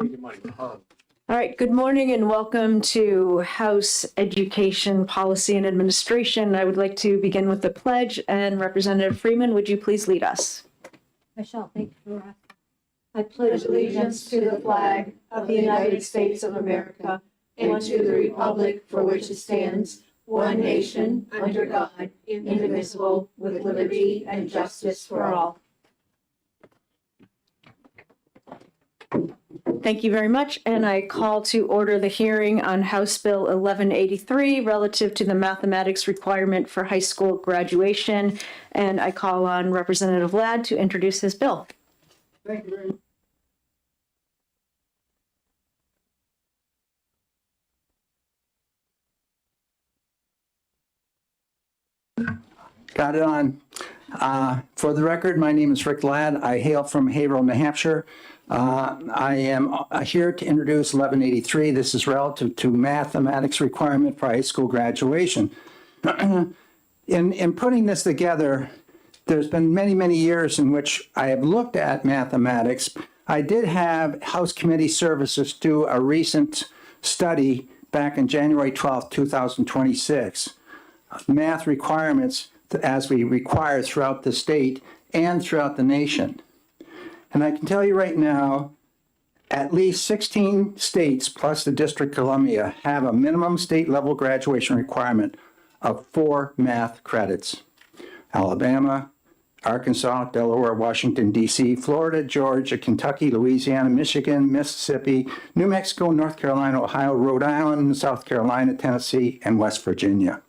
All right, good morning and welcome to House Education Policy and Administration. I would like to begin with the pledge, and Representative Freeman, would you please lead us? I shall. Thank you for asking. I pledge allegiance to the flag of the United States of America and to the republic for which it stands, one nation, under God, indivisible, with liberty and justice for all. Thank you very much, and I call to order the hearing on House Bill 1183 relative to the mathematics requirement for high school graduation, and I call on Representative Ladd to introduce his bill. Thank you very much. Got it on. For the record, my name is Rick Ladd. I hail from Haverhill, New Hampshire. I am here to introduce 1183. This is relative to mathematics requirement for high school graduation. In putting this together, there's been many years in which I have looked at mathematics. I did have House Committee Services do a recent study back in January 12th, 2026. Math requirements as we require throughout the state and throughout the nation. And I can tell you right now, at least 16 states plus the District of Columbia have a minimum state level graduation requirement of 4 math credits. Alabama, Arkansas, Delaware, Washington, D.C., Florida, Georgia, Kentucky, Louisiana, Michigan, Mississippi, New Mexico, North Carolina, Ohio, Rhode Island, South Carolina, Tennessee, and West Virginia.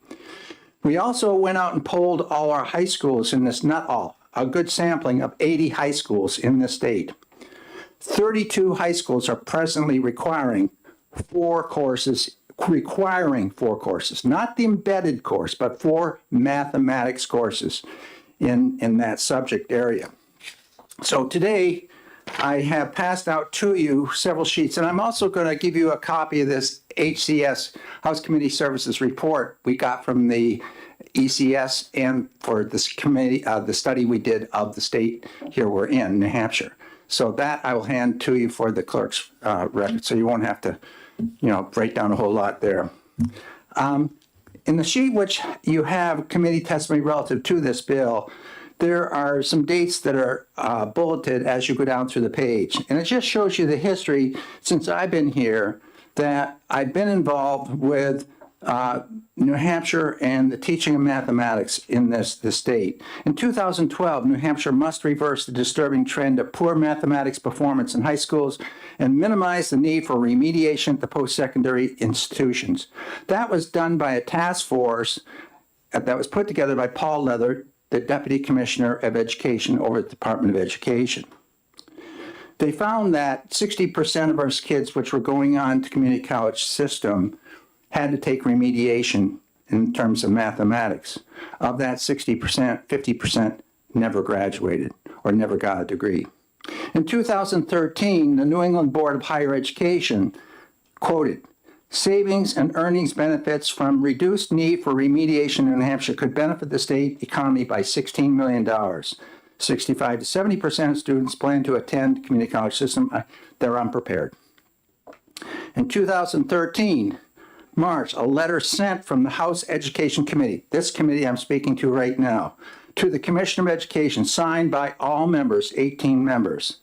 We also went out and polled all our high schools in this, not all, a good sampling of 80 high schools in the state. 32 high schools are presently requiring 4 courses, not the embedded course, but 4 mathematics courses in that subject area. So today, I have passed out to you several sheets, and I'm also going to give you a copy of this HCS, House Committee Services report we got from the ECS and for this committee, the study we did of the state here we're in, New Hampshire. So that I will hand to you for the clerk's record, so you won't have to, break down a whole lot there. In the sheet which you have committee testimony relative to this bill, there are some dates that are bulleted as you go down through the page. And it just shows you the history since I've been here that I've been involved with New Hampshire and the teaching of mathematics in this state. In 2012, New Hampshire must reverse the disturbing trend of poor mathematics performance in high schools and minimize the need for remediation at the post-secondary institutions. That was done by a task force that was put together by Paul Leather, the Deputy Commissioner of Education over at the Department of Education. They found that 60% of our kids which were going on to community college system had to take remediation in terms of mathematics. Of that 60%, 50% never graduated or never got a degree. In 2013, the New England Board of Higher Education quoted, "Savings and earnings benefits from reduced need for remediation in New Hampshire could benefit the state economy by $16 million. 65 to 70% of students plan to attend community college system. They're unprepared." In 2013, March, a letter sent from the House Education Committee, this committee I'm speaking to right now, to the Commissioner of Education, signed by all members, 18 members.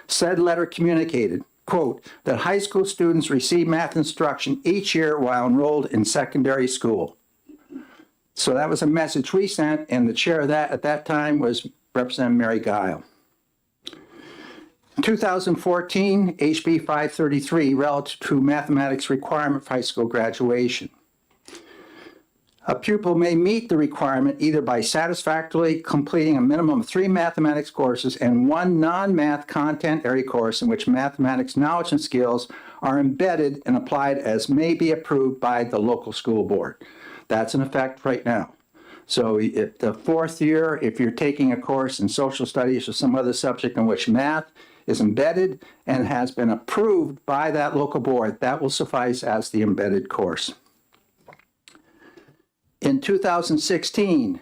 Said letter communicated, quote, that high school students receive math instruction each year while enrolled in secondary school. So that was a message we sent, and the chair of that at that time was Representative Mary Guile. In 2014, HB 533, relative to mathematics requirement for high school graduation. A pupil may meet the requirement either by satisfactorily completing a minimum of 3 mathematics courses and 1 non-math content area course in which mathematics knowledge and skills are embedded and applied as may be approved by the local school board. That's in effect right now. So if the 4th year, if you're taking a course in social studies or some other subject in which math is embedded and has been approved by that local board, that will suffice as the embedded course. In 2016,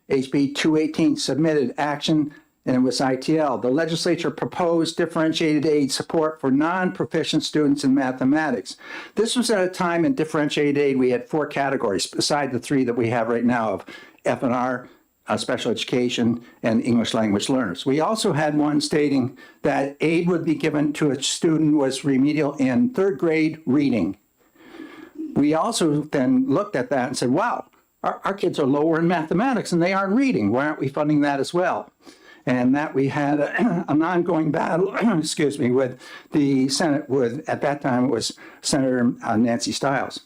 HB 218 submitted action and it was ITL. The legislature proposed differentiated aid support for non-proficient students in mathematics. This was at a time in differentiated aid we had 4 categories, beside the 3 that we have right now of F&R, special education, and English language learners. We also had one stating that aid would be given to a student who was remedial in 3rd grade reading. We also then looked at that and said, wow, our kids are lower in mathematics and they aren't reading. Why aren't we funding that as well? And that we had an ongoing battle, excuse me, with the Senate, at that time it was Senator Nancy Stiles.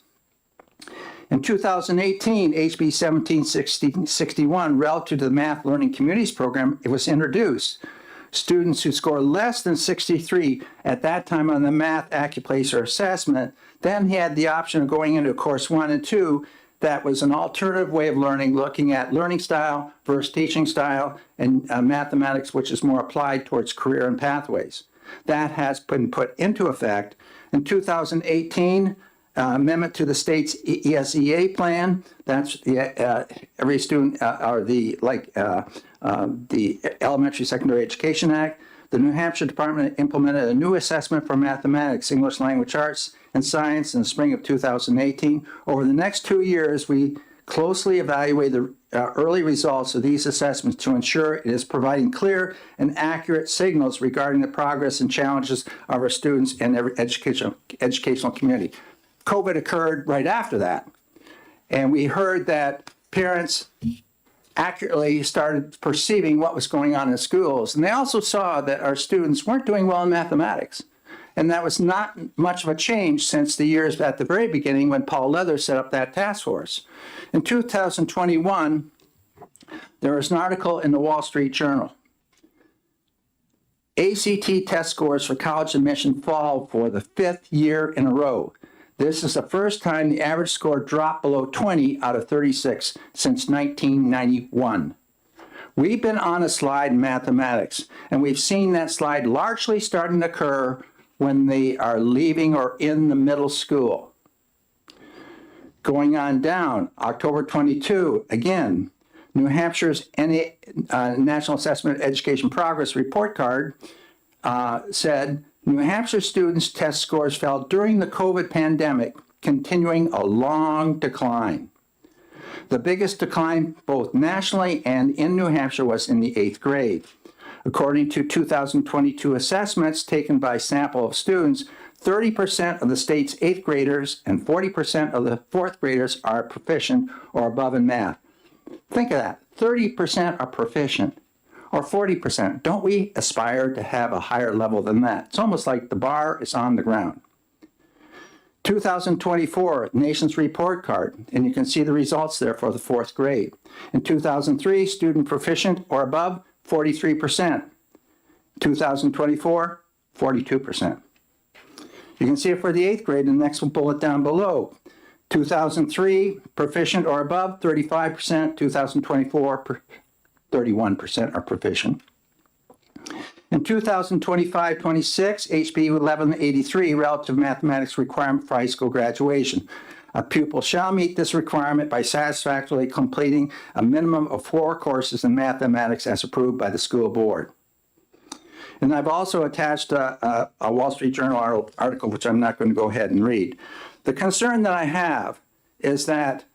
In 2018, HB 1761, relative to the Math Learning Communities Program, it was introduced. Students who score less than 63 at that time on the math AccuPlacer assessment then had the option of going into course 1 and 2. That was an alternative way of learning, looking at learning style versus teaching style, and mathematics, which is more applied towards career and pathways. That has been put into effect. In 2018, amendment to the state's ESEA plan. That's every student, or the Elementary Secondary Education Act. The New Hampshire Department implemented a new assessment for mathematics, English language arts, and science in the spring of 2018. Over the next 2 years, we closely evaluate the early results of these assessments to ensure it is providing clear and accurate signals regarding the progress and challenges of our students and every educational community. COVID occurred right after that, and we heard that parents accurately started perceiving what was going on in schools. And they also saw that our students weren't doing well in mathematics. And that was not much of a change since the years at the very beginning when Paul Leather set up that task force. In 2021, there was an article in the Wall Street Journal. ACT test scores for college admission fall for the 5th year in a row. This is the first time the average score dropped below 20 out of 36 since 1991. We've been on a slide in mathematics, and we've seen that slide largely starting to occur when they are leaving or in the middle school. Going on down, October 22, again, New Hampshire's National Assessment Education Progress Report Card said, New Hampshire students' test scores fell during the COVID pandemic, continuing a long decline. The biggest decline both nationally and in New Hampshire was in the 8th grade. According to 2022 assessments taken by a sample of students, 30% of the state's 8th graders and 40% of the 4th graders are proficient or above in math. Think of that, 30% are proficient. Or 40%. Don't we aspire to have a higher level than that? It's almost like the bar is on the ground. 2024, Nation's Report Card, and you can see the results there for the 4th grade. In 2003, student proficient or above, 43%. 2024, 42%. You can see it for the 8th grade in the next bullet down below. 2003, proficient or above, 35%. 2024, 31% are proficient. In 2025-26, HB 1183, relative mathematics requirement for high school graduation. A pupil shall meet this requirement by satisfactorily completing a minimum of 4 courses in mathematics as approved by the school board. And I've also attached a Wall Street Journal article, which I'm not going to go ahead and read. The concern that I have is that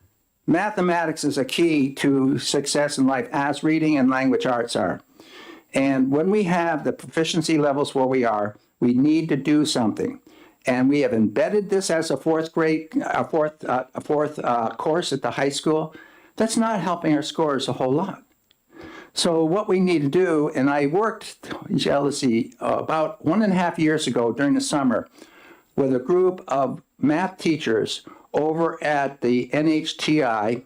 mathematics is a key to success in life, as reading and language arts are. And when we have the proficiency levels where we are, we need to do something. And we have embedded this as a 4th grade, fourth course at the high school. That's not helping our scores a whole lot. So what we need to do, and I worked, jealousy, about 1.5 years ago during the summer with a group of math teachers over at the NHTI,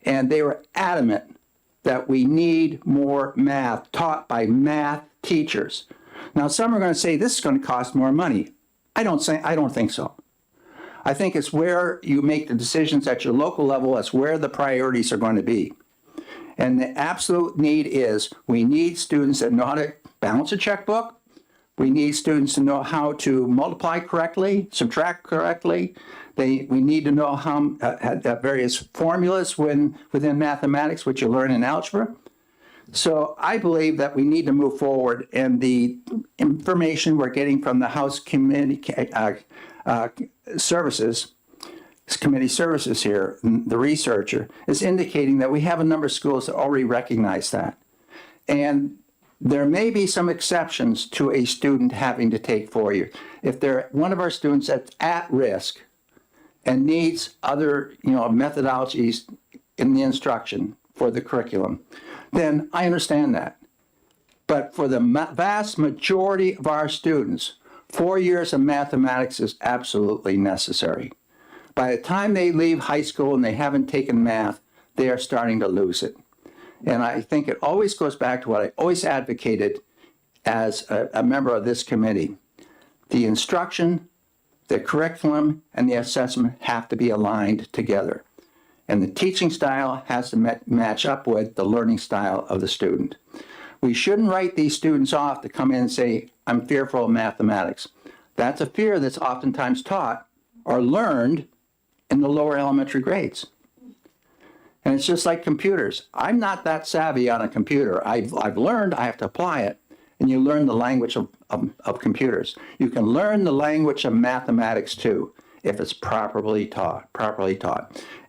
and they were adamant that we need more math taught by math teachers. Now, some are going to say this is going to cost more money. I don't think so. I think it's where you make the decisions at your local level as where the priorities are going to be. And the absolute need is we need students that know how to balance a checkbook. We need students to know how to multiply correctly, subtract correctly. We need to know how various formulas within mathematics, which you learn in algebra. So I believe that we need to move forward, and the information we're getting from the House Committee Services, Committee Services here, the researcher, is indicating that we have a number of schools that already recognize that. And there may be some exceptions to a student having to take 4 years. If they're one of our students that's at risk and needs other, methodologies in the instruction for the curriculum, then I understand that. But for the vast majority of our students, 4 years of mathematics is absolutely necessary. By the time they leave high school and they haven't taken math, they are starting to lose it. And I think it always goes back to what I always advocated as a member of this committee. The instruction, the curriculum, and the assessment have to be aligned together. And the teaching style has to match up with the learning style of the student. We shouldn't write these students off to come in and say, I'm fearful of mathematics. That's a fear that's oftentimes taught or learned in the lower elementary grades. And it's just like computers. I'm not that savvy on a computer. I've learned I have to apply it, and you learn the language of computers. You can learn the language of mathematics too, if it's properly taught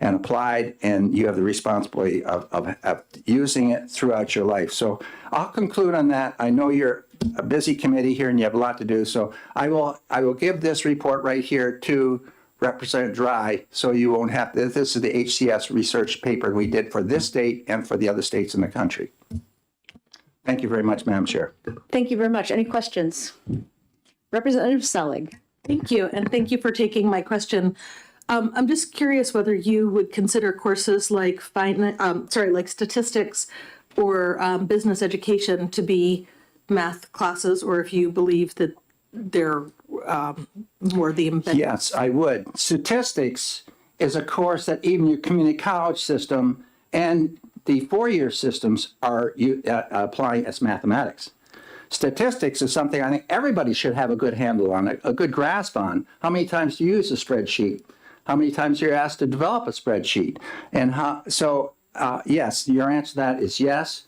and applied, and you have the responsibility of using it throughout your life. So I'll conclude on that. I know you're a busy committee here and you have a lot to do, so I will give this report right here to Representative Dry, so you won't have to. This is the HCS research paper we did for this state and for the other states in the country. Thank you very much, Madam Chair. Thank you very much. Any questions? Representative Selig. Thank you, and thank you for taking my question. I'm just curious whether you would consider courses like statistics or business education to be math classes, or if you believe that they're more the embedded. Yes, I would. Statistics is a course that even your community college system and the four-year systems are applying as mathematics. Statistics is something I think everybody should have a good handle on, a good grasp on. How many times do you use a spreadsheet? How many times you're asked to develop a spreadsheet? And yes, your answer to that is yes.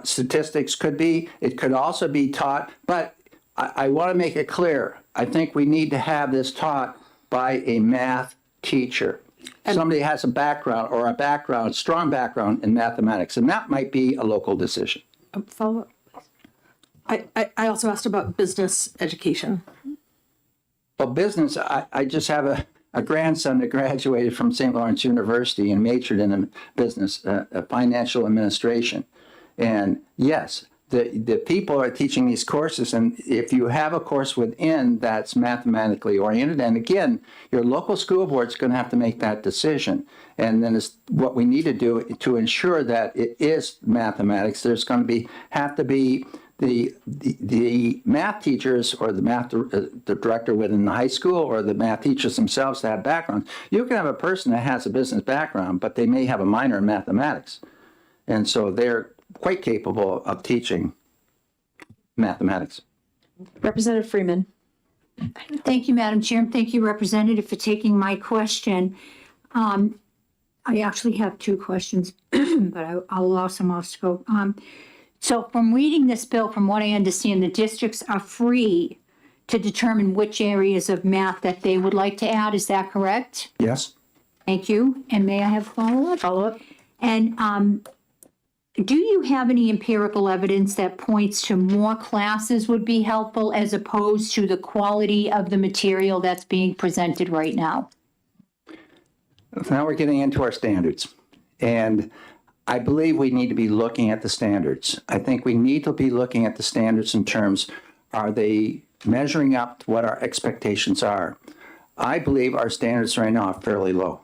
Statistics could be, it could also be taught, but I want to make it clear. I think we need to have this taught by a math teacher. Somebody has a background or strong background in mathematics, and that might be a local decision. Follow up. I also asked about business education. Well, business, I just have a grandson that graduated from St. Lawrence University and majored in business, financial administration. And yes, the people are teaching these courses, and if you have a course within that's mathematically oriented, and again, your local school board is going to have to make that decision. And then it's what we need to do to ensure that it is mathematics. There's going to have to be the math teachers or the director within the high school or the math teachers themselves to have backgrounds. You can have a person that has a business background, but they may have a minor in mathematics. And so they're quite capable of teaching mathematics. Representative Freeman. Thank you, Madam Chair, and thank you, Representative, for taking my question. I actually have two questions, but I'll allow someone else to go. So from reading this bill, from what I understand, the districts are free to determine which areas of math that they would like to add. Is that correct? Yes. Thank you. And may I have follow-up? Follow-up. And do you have any empirical evidence that points to more classes would be helpful as opposed to the quality of the material that's being presented right now? Now we're getting into our standards. And I believe we need to be looking at the standards. I think we need to be looking at the standards in terms, are they measuring up to what our expectations are? I believe our standards right now are fairly low.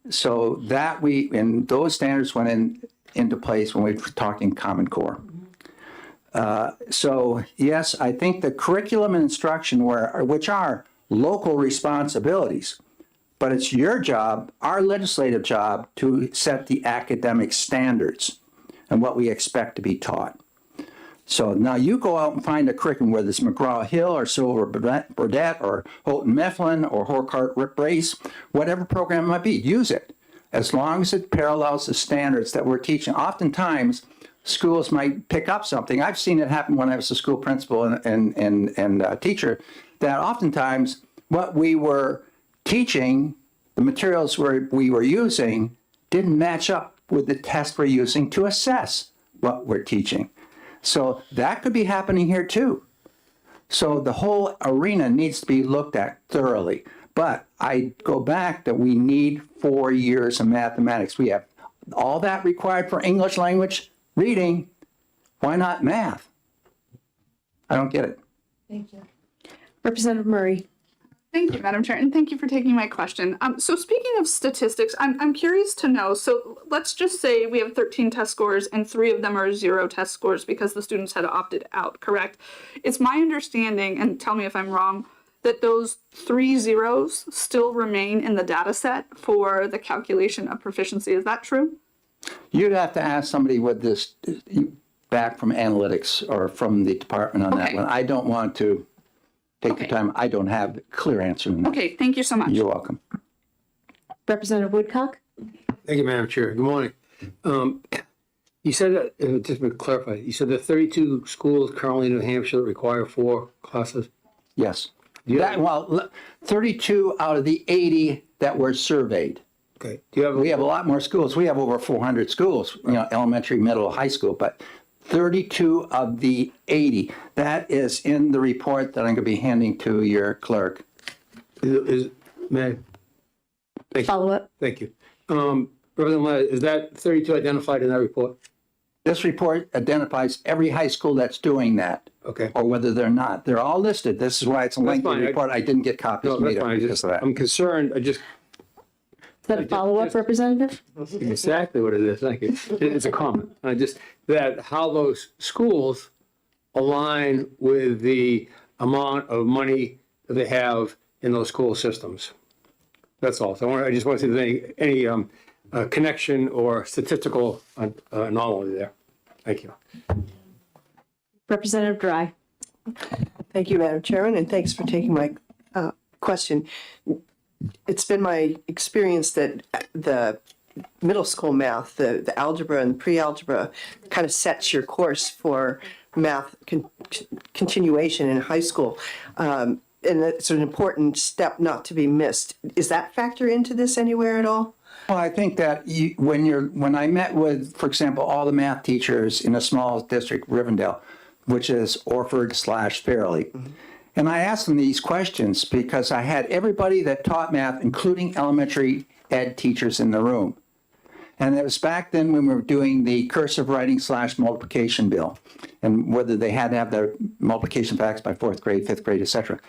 So that and those standards went into place when we were talking Common Core. So yes, I think the curriculum and instruction which are local responsibilities, but it's your job, our legislative job, to set the academic standards and what we expect to be taught. So now you go out and find a curriculum, whether it's McGraw-Hill or Silver Burdette or Houghton Mifflin or Horkhart Rip Brace, whatever program it might be, use it. as long as it parallels the standards that we're teaching. Oftentimes, schools might pick up something. I've seen it happen when I was a school principal and teacher, that oftentimes what we were teaching, the materials we were using, didn't match up with the test we're using to assess what we're teaching. So that could be happening here too. So the whole arena needs to be looked at thoroughly. But I go back that we need 4 years of mathematics. We have all that required for English language reading. Why not math? I don't get it. Thank you. Representative Murray. Thank you, Madam Chair, and thank you for taking my question. So speaking of statistics, I'm curious to know, so let's just say we have 13 test scores and 3 of them are 0 test scores because the students had opted out, correct? It's my understanding, and tell me if I'm wrong, that those 3 zeros still remain in the data set for the calculation of proficiency. Is that true? You'd have to ask somebody with this back from analytics or from the department on that Okay. one. I don't want to take Okay. the time. I don't have a clear answer on that. Okay, thank you so much. You're welcome. Representative Woodcock. Thank you, Madam Chair. Good morning. You said, just to clarify, you said there are 32 schools currently in New Hampshire that require 4 classes? Yes. you That, have- well, 32 out of the 80 that were surveyed. Okay. Do you have? We have a lot more schools. We have over 400 schools, elementary, middle, high school, but 32 of the 80. That is in the report that I'm going to be handing to your clerk. May I? Follow up. Thank you. Representative Ladd, is that 32 identified in that report? This report identifies every high school that's doing that, Okay. or whether they're not. They're all listed. This is why it's a lengthy fine. report. I didn't get copies No, that's made up fine. because of that. I'm concerned, Is that a follow-up, Representative? exactly what it is. Thank you. It's a comment. That how those schools align with the amount of money that they have in those school systems. That's all. So I just want to see if there's any connection or statistical anomaly there. Thank you. Representative Dry. Thank you, Madam Chairman, and thanks for taking my question. It's been my experience that the middle school math, the algebra and pre-algebra kind of sets your course for math continuation in high school. And it's an important step not to be missed. Is that factor into this anywhere at all? Well, I think that when I met with, for example, all the math teachers in a small district, Rivendell, which is Orford/Fairleigh, and I asked them these questions because I had everybody that taught math, including elementary ed teachers, in the room. And it was back then when we were doing the cursive writing / multiplication bill, and whether they had to have their multiplication facts by 4th grade, 5th grade, etc.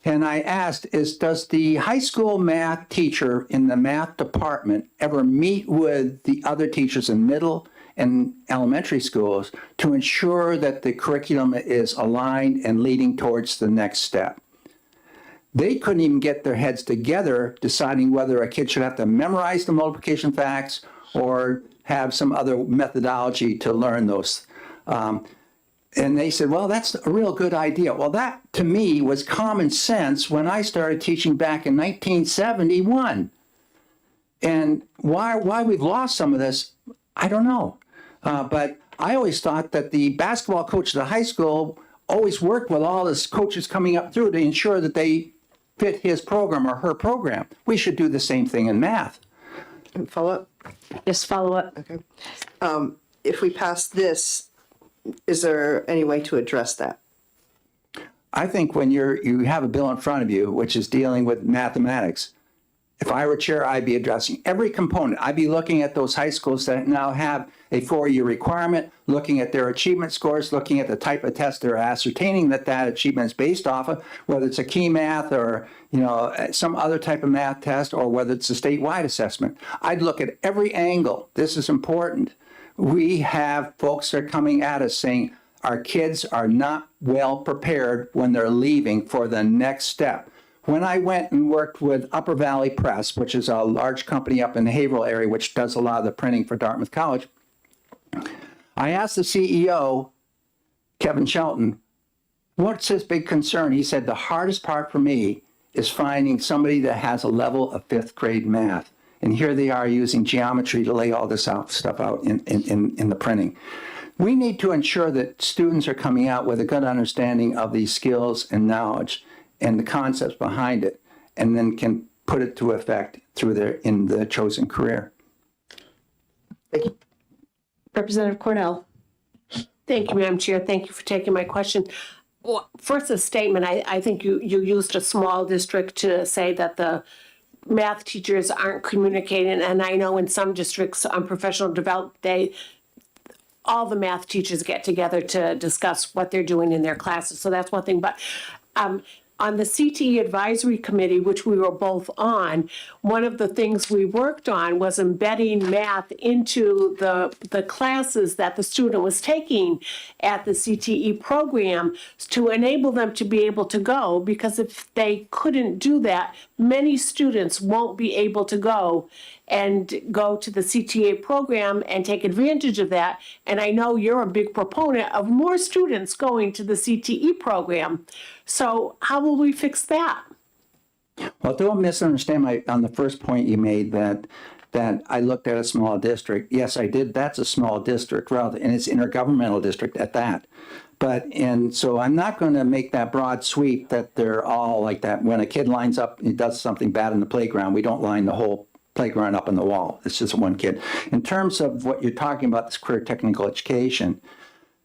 And I asked, does the high school math teacher in the math department ever meet with the other teachers in middle and elementary schools to ensure that the curriculum is aligned and leading towards the next step? They couldn't even get their heads together deciding whether a kid should have to memorize the multiplication facts or have some other methodology to learn those. And they said, well, that's a real good idea. Well, that to me was common sense when I started teaching back in 1971. And why we've lost some of this, I don't know. But I always thought that the basketball coach at the high school always worked with all his coaches coming up through to ensure that they fit his program or her program. We should do the same thing in math. Follow up? Yes, follow up. Okay. If we pass this, is there any way to address that? I think when you have a bill in front of you, which is dealing with mathematics, if I were chair, I'd be addressing every component. I'd be looking at those high schools that now have a 4-year requirement, looking at their achievement scores, looking at the type of test they're ascertaining that achievement is based off of, whether it's a key math or some other type of math test, or whether it's a statewide assessment. I'd look at every angle. This is important. We have folks that are coming at us saying our kids are not well prepared when they're leaving for the next step. When I went and worked with Upper Valley Press, which is a large company up in the Haverhill area, which does a lot of the printing for Dartmouth College, I asked the CEO, Kevin Shelton, what's his big concern? He said, the hardest part for me is finding somebody that has a level of 5th grade math. And here they are using geometry to lay all this stuff out in the printing. We need to ensure that students are coming out with a good understanding of these skills and knowledge and the concepts behind it, and then can put it to effect in the chosen career. Representative Cornell. Thank you, Madam Chair. Thank you for taking my question. Well, first, a statement. I think you used a small district to say that the math teachers aren't communicating. And I know in some districts on professional development, all the math teachers get together to discuss what they're doing in their classes. So that's one thing. But on the CTE Advisory Committee, which we were both on, one of the things we worked on was embedding math into the classes that the student was taking at the CTE program to enable them to be able to go, because if they couldn't do that, many students won't be able to go to the CTA program and take advantage of that. And I know you're a big proponent of more students going to the CTE program. So how will we fix that? Well, don't misunderstand on the first point you made that I looked at a small district. Yes, I did. That's a small district, and it's intergovernmental district at that. And so I'm not going to make that broad sweep that they're all like that. When a kid lines up and does something bad in the playground, we don't line the whole playground up on the wall. It's just one kid. In terms of what you're talking about, this career technical education,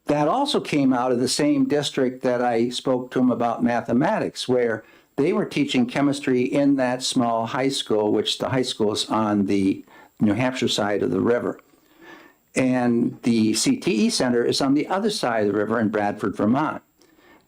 that also came out of the same district that I spoke to them about mathematics, where they were teaching chemistry in that small high school, which the high school is on the New Hampshire side of the river. And the CTE Center is on the other side of the river in Bradford, Vermont.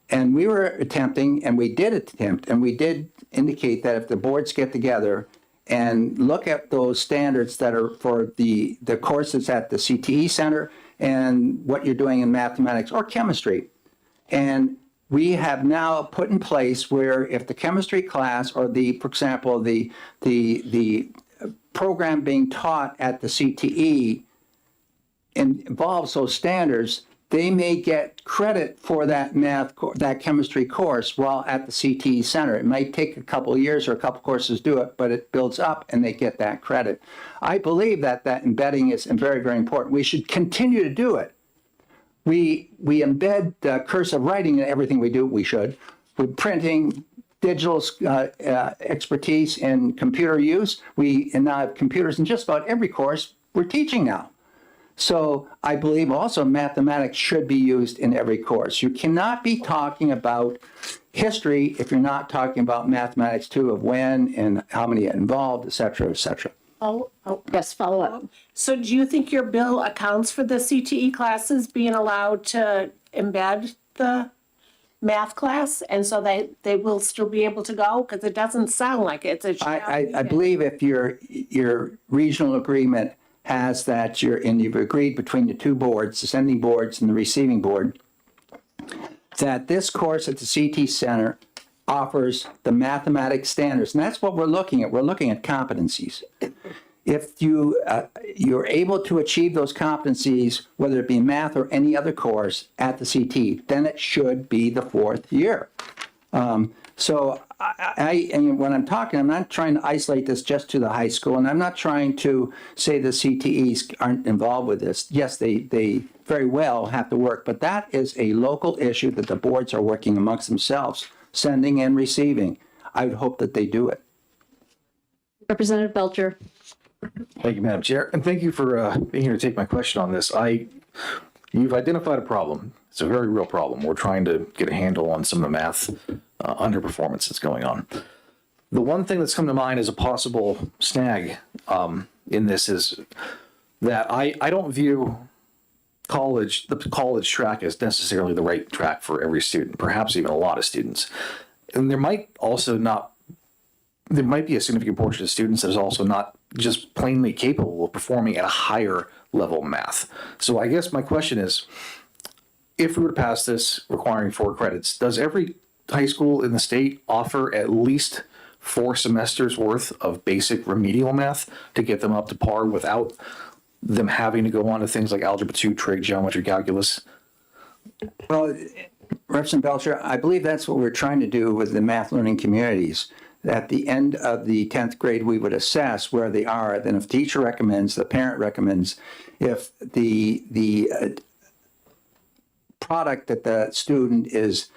And we were attempting, and we did attempt, and we did indicate that if the boards get together and look at those standards that are for the courses at the CTE Center and what you're doing in mathematics or chemistry. And we have now put in place where if the chemistry class or for example, the program being taught at the CTE involves those standards, they may get credit for that that chemistry course while at the CTE Center. It might take a couple of years or a couple of courses to do it, but it builds up and they get that credit. I believe that embedding is very, very important. We should continue to do it. We embed cursive writing in everything we do. We should. With printing, digital expertise in computer use. We now have computers in just about every course we're teaching now. So I believe also mathematics should be used in every course. You cannot be talking about history if you're not talking about mathematics too, of when and how many involved, et cetera, et cetera. Yes, follow up. So do you think your bill accounts for the CTE classes being allowed to embed the math class, and so they will still be able to go? Because it doesn't sound like it. It's I believe if your regional agreement has that you've agreed between the two boards, the sending boards and the receiving board, that this course at the CT Center offers the mathematics standards. And that's what we're looking at. We're looking at competencies. If you're able to achieve those competencies, whether it be math or any other course at the CT, then it should be the fourth year. So and when I'm talking, I'm not trying to isolate this just to the high school, and I'm not trying to say the CTEs aren't involved with this. Yes, they very well have to work, but that is a local issue that the boards are working amongst themselves, sending and receiving. I would hope that they do it. Representative Belcher. Thank you, Madam Chair, and thank you for being here to take my question on this. You've identified a problem. It's a very real problem. We're trying to get a handle on some of the math underperformance that's going on. The one thing that's come to mind as a possible snag in this is that I don't view the college track as necessarily the right track for every student, perhaps even a lot of students. And there might be a significant portion of students that is also not just plainly capable of performing at a higher level math. So I guess my question is, if we were to pass this requiring 4 credits, does every high school in the state offer at least 4 semesters worth of basic remedial math to get them up to par without them having to go on to things like algebra 2, trig, geometry, calculus? Well, Representative Belcher, I believe that's what we're trying to do with the math learning communities. At the end of the 10th grade, we would assess where they are. Then if teacher recommends, the parent recommends, if the product that the student is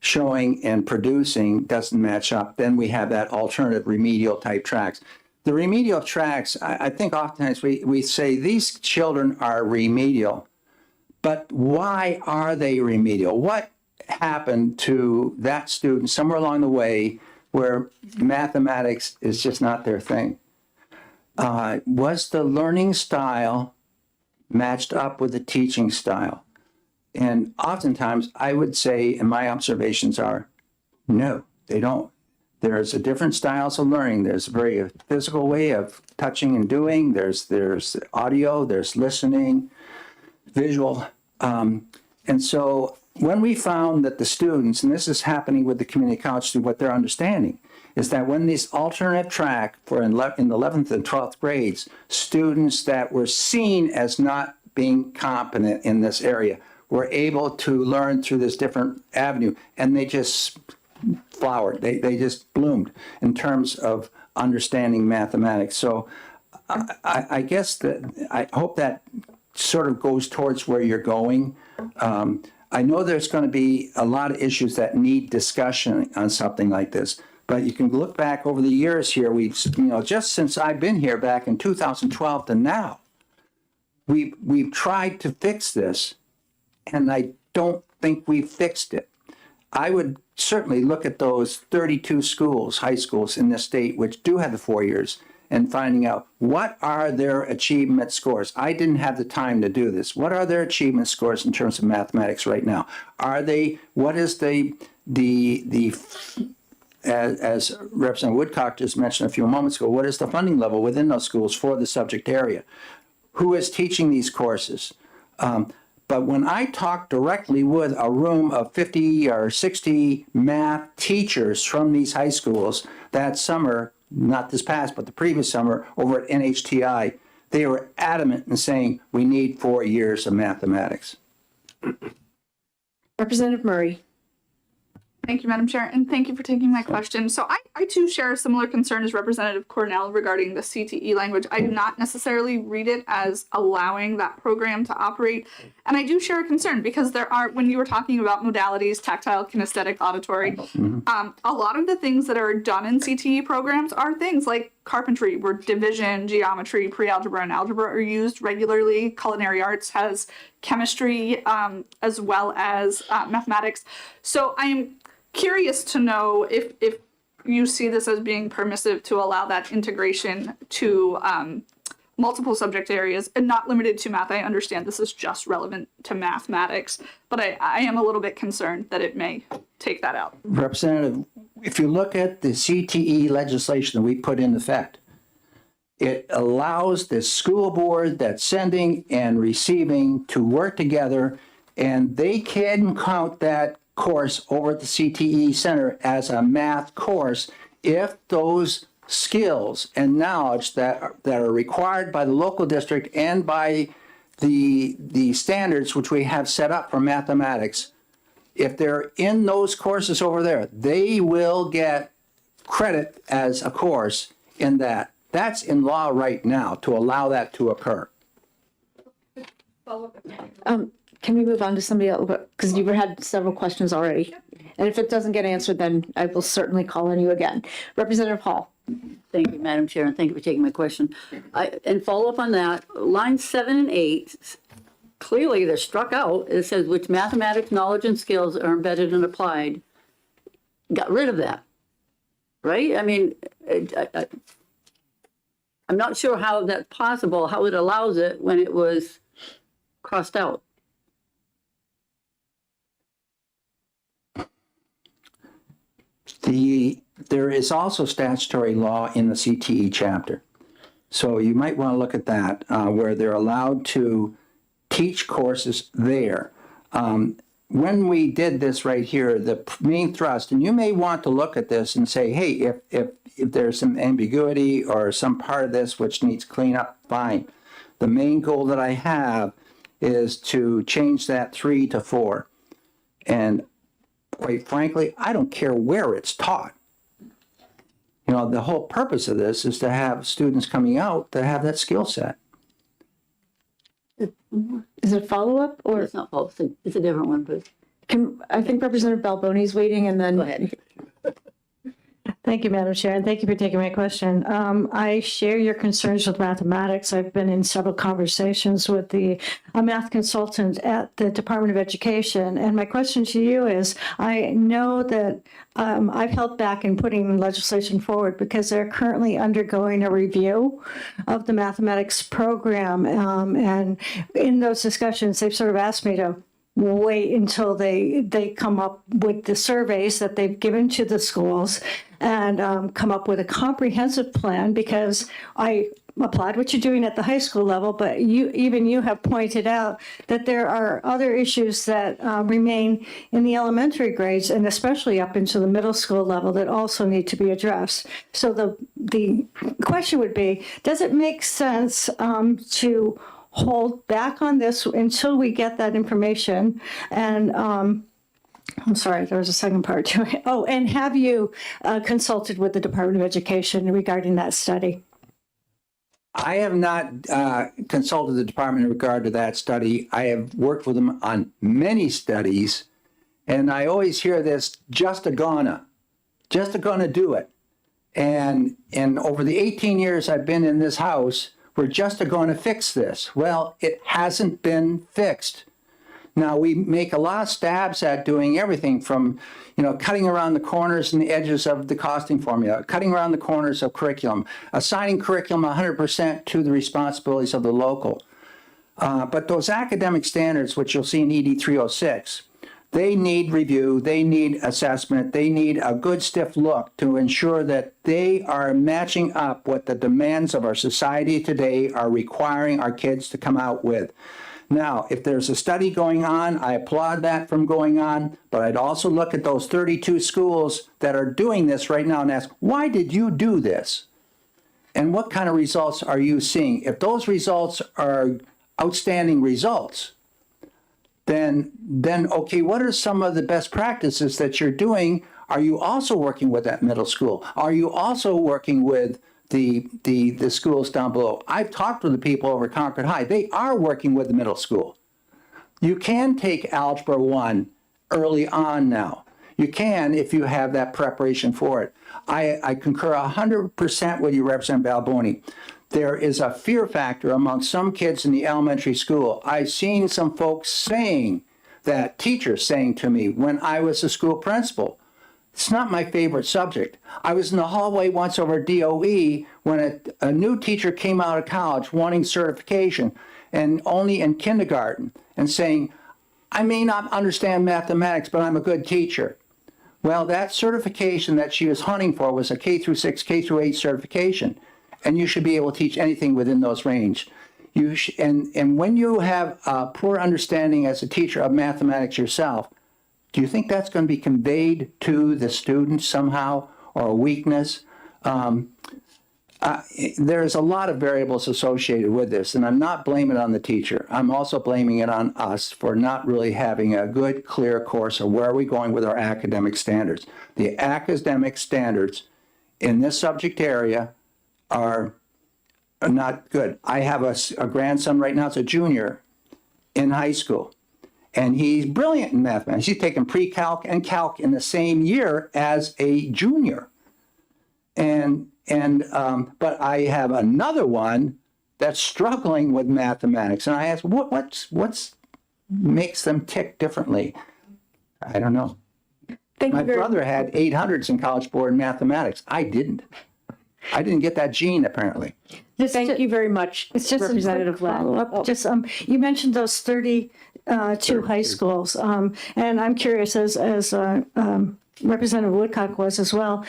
showing and producing doesn't match up, then we have that alternative remedial type tracks. The remedial tracks, I think oftentimes we say these children are remedial, but why are they remedial? What happened to that student somewhere along the way where mathematics is just not their thing? Was the learning style matched up with the teaching style? And oftentimes I would say, and my observations are, no, they don't. There's a different styles of learning. There's a very physical way of touching and doing. There's audio, there's listening, visual. And so when we found that the students, and this is happening with the community college student, what they're understanding is that when this alternate track for in the 11th and 12th grades, students that were seen as not being competent in this area were able to learn through this different avenue, and they just flowered. They just bloomed in terms of understanding mathematics. So I guess that I hope that sort of goes towards where you're going. I know there's going to be a lot of issues that need discussion on something like this, but you can look back over the years here. We've, just since I've been here back in 2012 to now, we've tried to fix this, and I don't think we've fixed it. I would certainly look at those 32 schools, high schools in this state, which do have the 4 years, and finding out what are their achievement scores. I didn't have the time to do this. What are their achievement scores in terms of mathematics right now? What is as Representative Woodcock just mentioned a few moments ago, what is the funding level within those schools for the subject area? Who is teaching these courses? But when I talk directly with a room of 50 or 60 math teachers from these high schools that summer, not this past, but the previous summer over at NHTI, they were adamant in saying we need 4 years of mathematics. Representative Murray. Thank you, Madam Chair, and thank you for taking my question. So I too share a similar concern as Representative Cornell regarding the CTE language. I do not necessarily read it as allowing that program to operate. And I do share a concern because there are, when you were talking about modalities, tactile, kinesthetic, auditory, a lot of the things that are done in CTE programs are things like carpentry, where division, geometry, pre-algebra, and algebra are used regularly. Culinary arts has chemistry as well as mathematics. So I am curious to know if you see this as being permissive to allow that integration to multiple subject areas and not limited to math. I understand this is just relevant to mathematics, but I am a little bit concerned that it may take that out. Representative, if you look at the CTE legislation that we put in effect, it allows the school board that's sending and receiving to work together, and they can count that course over at the CTE Center as a math course if those skills and knowledge that are required by the local district and by the standards which we have set up for mathematics, if they're in those courses over there, they will get credit as a course in that. That's in law right now to allow that to occur. Can we move on to somebody else? Because you've had several questions already. And if it doesn't get answered, then I will certainly call on you again. Representative Hall. Thank you, Madam Chair, and thank you for taking my question. And follow up on that, lines 7 and 8, clearly they're struck out. It says which mathematics knowledge and skills are embedded and applied. Got rid of that, right? I mean, I'm not sure how that's possible, how it allows it when it was crossed out. There is also statutory law in the CTE chapter. So you might want to look at that, where they're allowed to teach courses there. When we did this right here, the main thrust, and you may want to look at this and say, hey, if there's some ambiguity or some part of this which needs cleanup, fine. The main goal that I have is to change that 3 to 4. And quite frankly, I don't care where it's taught. You know, the whole purpose of this is to have students coming out that have that skill set. Is it follow-up or It's not false, it's a different one, but I think Representative Balboni's waiting and then. go ahead. Thank you, Madam Chair, and thank you for taking my question. I share your concerns with mathematics. I've been in several conversations with a math consultant at the Department of Education, and my question to you is, I know that I've held back in putting legislation forward because they're currently undergoing a review of the mathematics program, and in those discussions, they've sort of asked me to wait until they come up with the surveys that they've given to the schools and come up with a comprehensive plan, because I applaud what you're doing at the high school level, but you have pointed out that there are other issues that remain in the elementary grades and especially up into the middle school level that also need to be addressed. So the question would be, does it make sense to hold back on this until we get that information? And I'm sorry, there was a second part to it. Oh, and have you consulted with the Department of Education regarding that study? I have not consulted the department in regard to that study. I have worked with them on many studies, and I always hear this, just gonna do it. And over the 18 years I've been in this house, we're just going to fix this. Well, it hasn't been fixed. Now, we make a lot of stabs at doing everything from, cutting around the corners and the edges of the costing formula, cutting around the corners of curriculum, assigning curriculum 100% to the responsibilities of the local. But those academic standards, which you'll see in ED 306, they need review, they need assessment, they need a good stiff look to ensure that they are matching up what the demands of our society today are requiring our kids to come out with. Now, if there's a study going on, I applaud that from going on, but I'd also look at those 32 schools that are doing this right now and ask, why did you do this? And what kind of results are you seeing? If those results are outstanding results, then okay, what are some of the best practices that you're doing? Are you also working with that middle school? Are you also working with the schools down below? I've talked with the people over at Concord High. They are working with the middle school. You can take Algebra 1 early on now. You can if you have that preparation for it. I concur 100% with you, Representative Balboni. There is a fear factor among some kids in the elementary school. I've seen some folks saying that, teachers saying to me when I was a school principal, it's not my favorite subject. I was in the hallway once over DOE when a new teacher came out of college wanting certification and only in kindergarten and saying, I may not understand mathematics, but I'm a good teacher. Well, that certification that she was hunting for was a K through 6, K through 8 certification. And you should be able to teach anything within those range. And when you have a poor understanding as a teacher of mathematics yourself, do you think that's going to be conveyed to the students somehow, or a weakness? There's a lot of variables associated with this, and I'm not blaming it on the teacher. I'm also blaming it on us for not really having a good, clear course of where are we going with our academic standards. The academic standards in this subject area are not good. I have a grandson right now, it's a junior in high school, and he's brilliant in mathematics. He's taken pre-calc and calc in the same year as a junior. But I have another one that's struggling with mathematics, and I ask, what's makes them tick differently? I don't know. My brother had 800s in College Board in mathematics. I didn't get that gene, apparently. Thank you very much. It's just Representative follow-up. Just you mentioned those 32 high schools, and I'm curious, as Representative Woodcock was as well.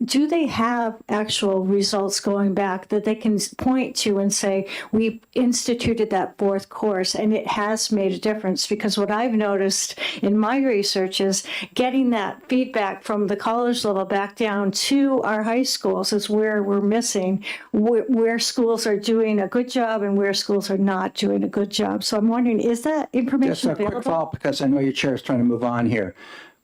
Do they have actual results going back that they can point to and say, we instituted that fourth course and it has made a difference? Because what I've noticed in my research is getting that feedback from the college level back down to our high schools is where we're missing, where schools are doing a good job and where schools are not doing a good job. So I'm wondering, is that information Just a available? quick follow-up, because I know your chair is trying to move on here.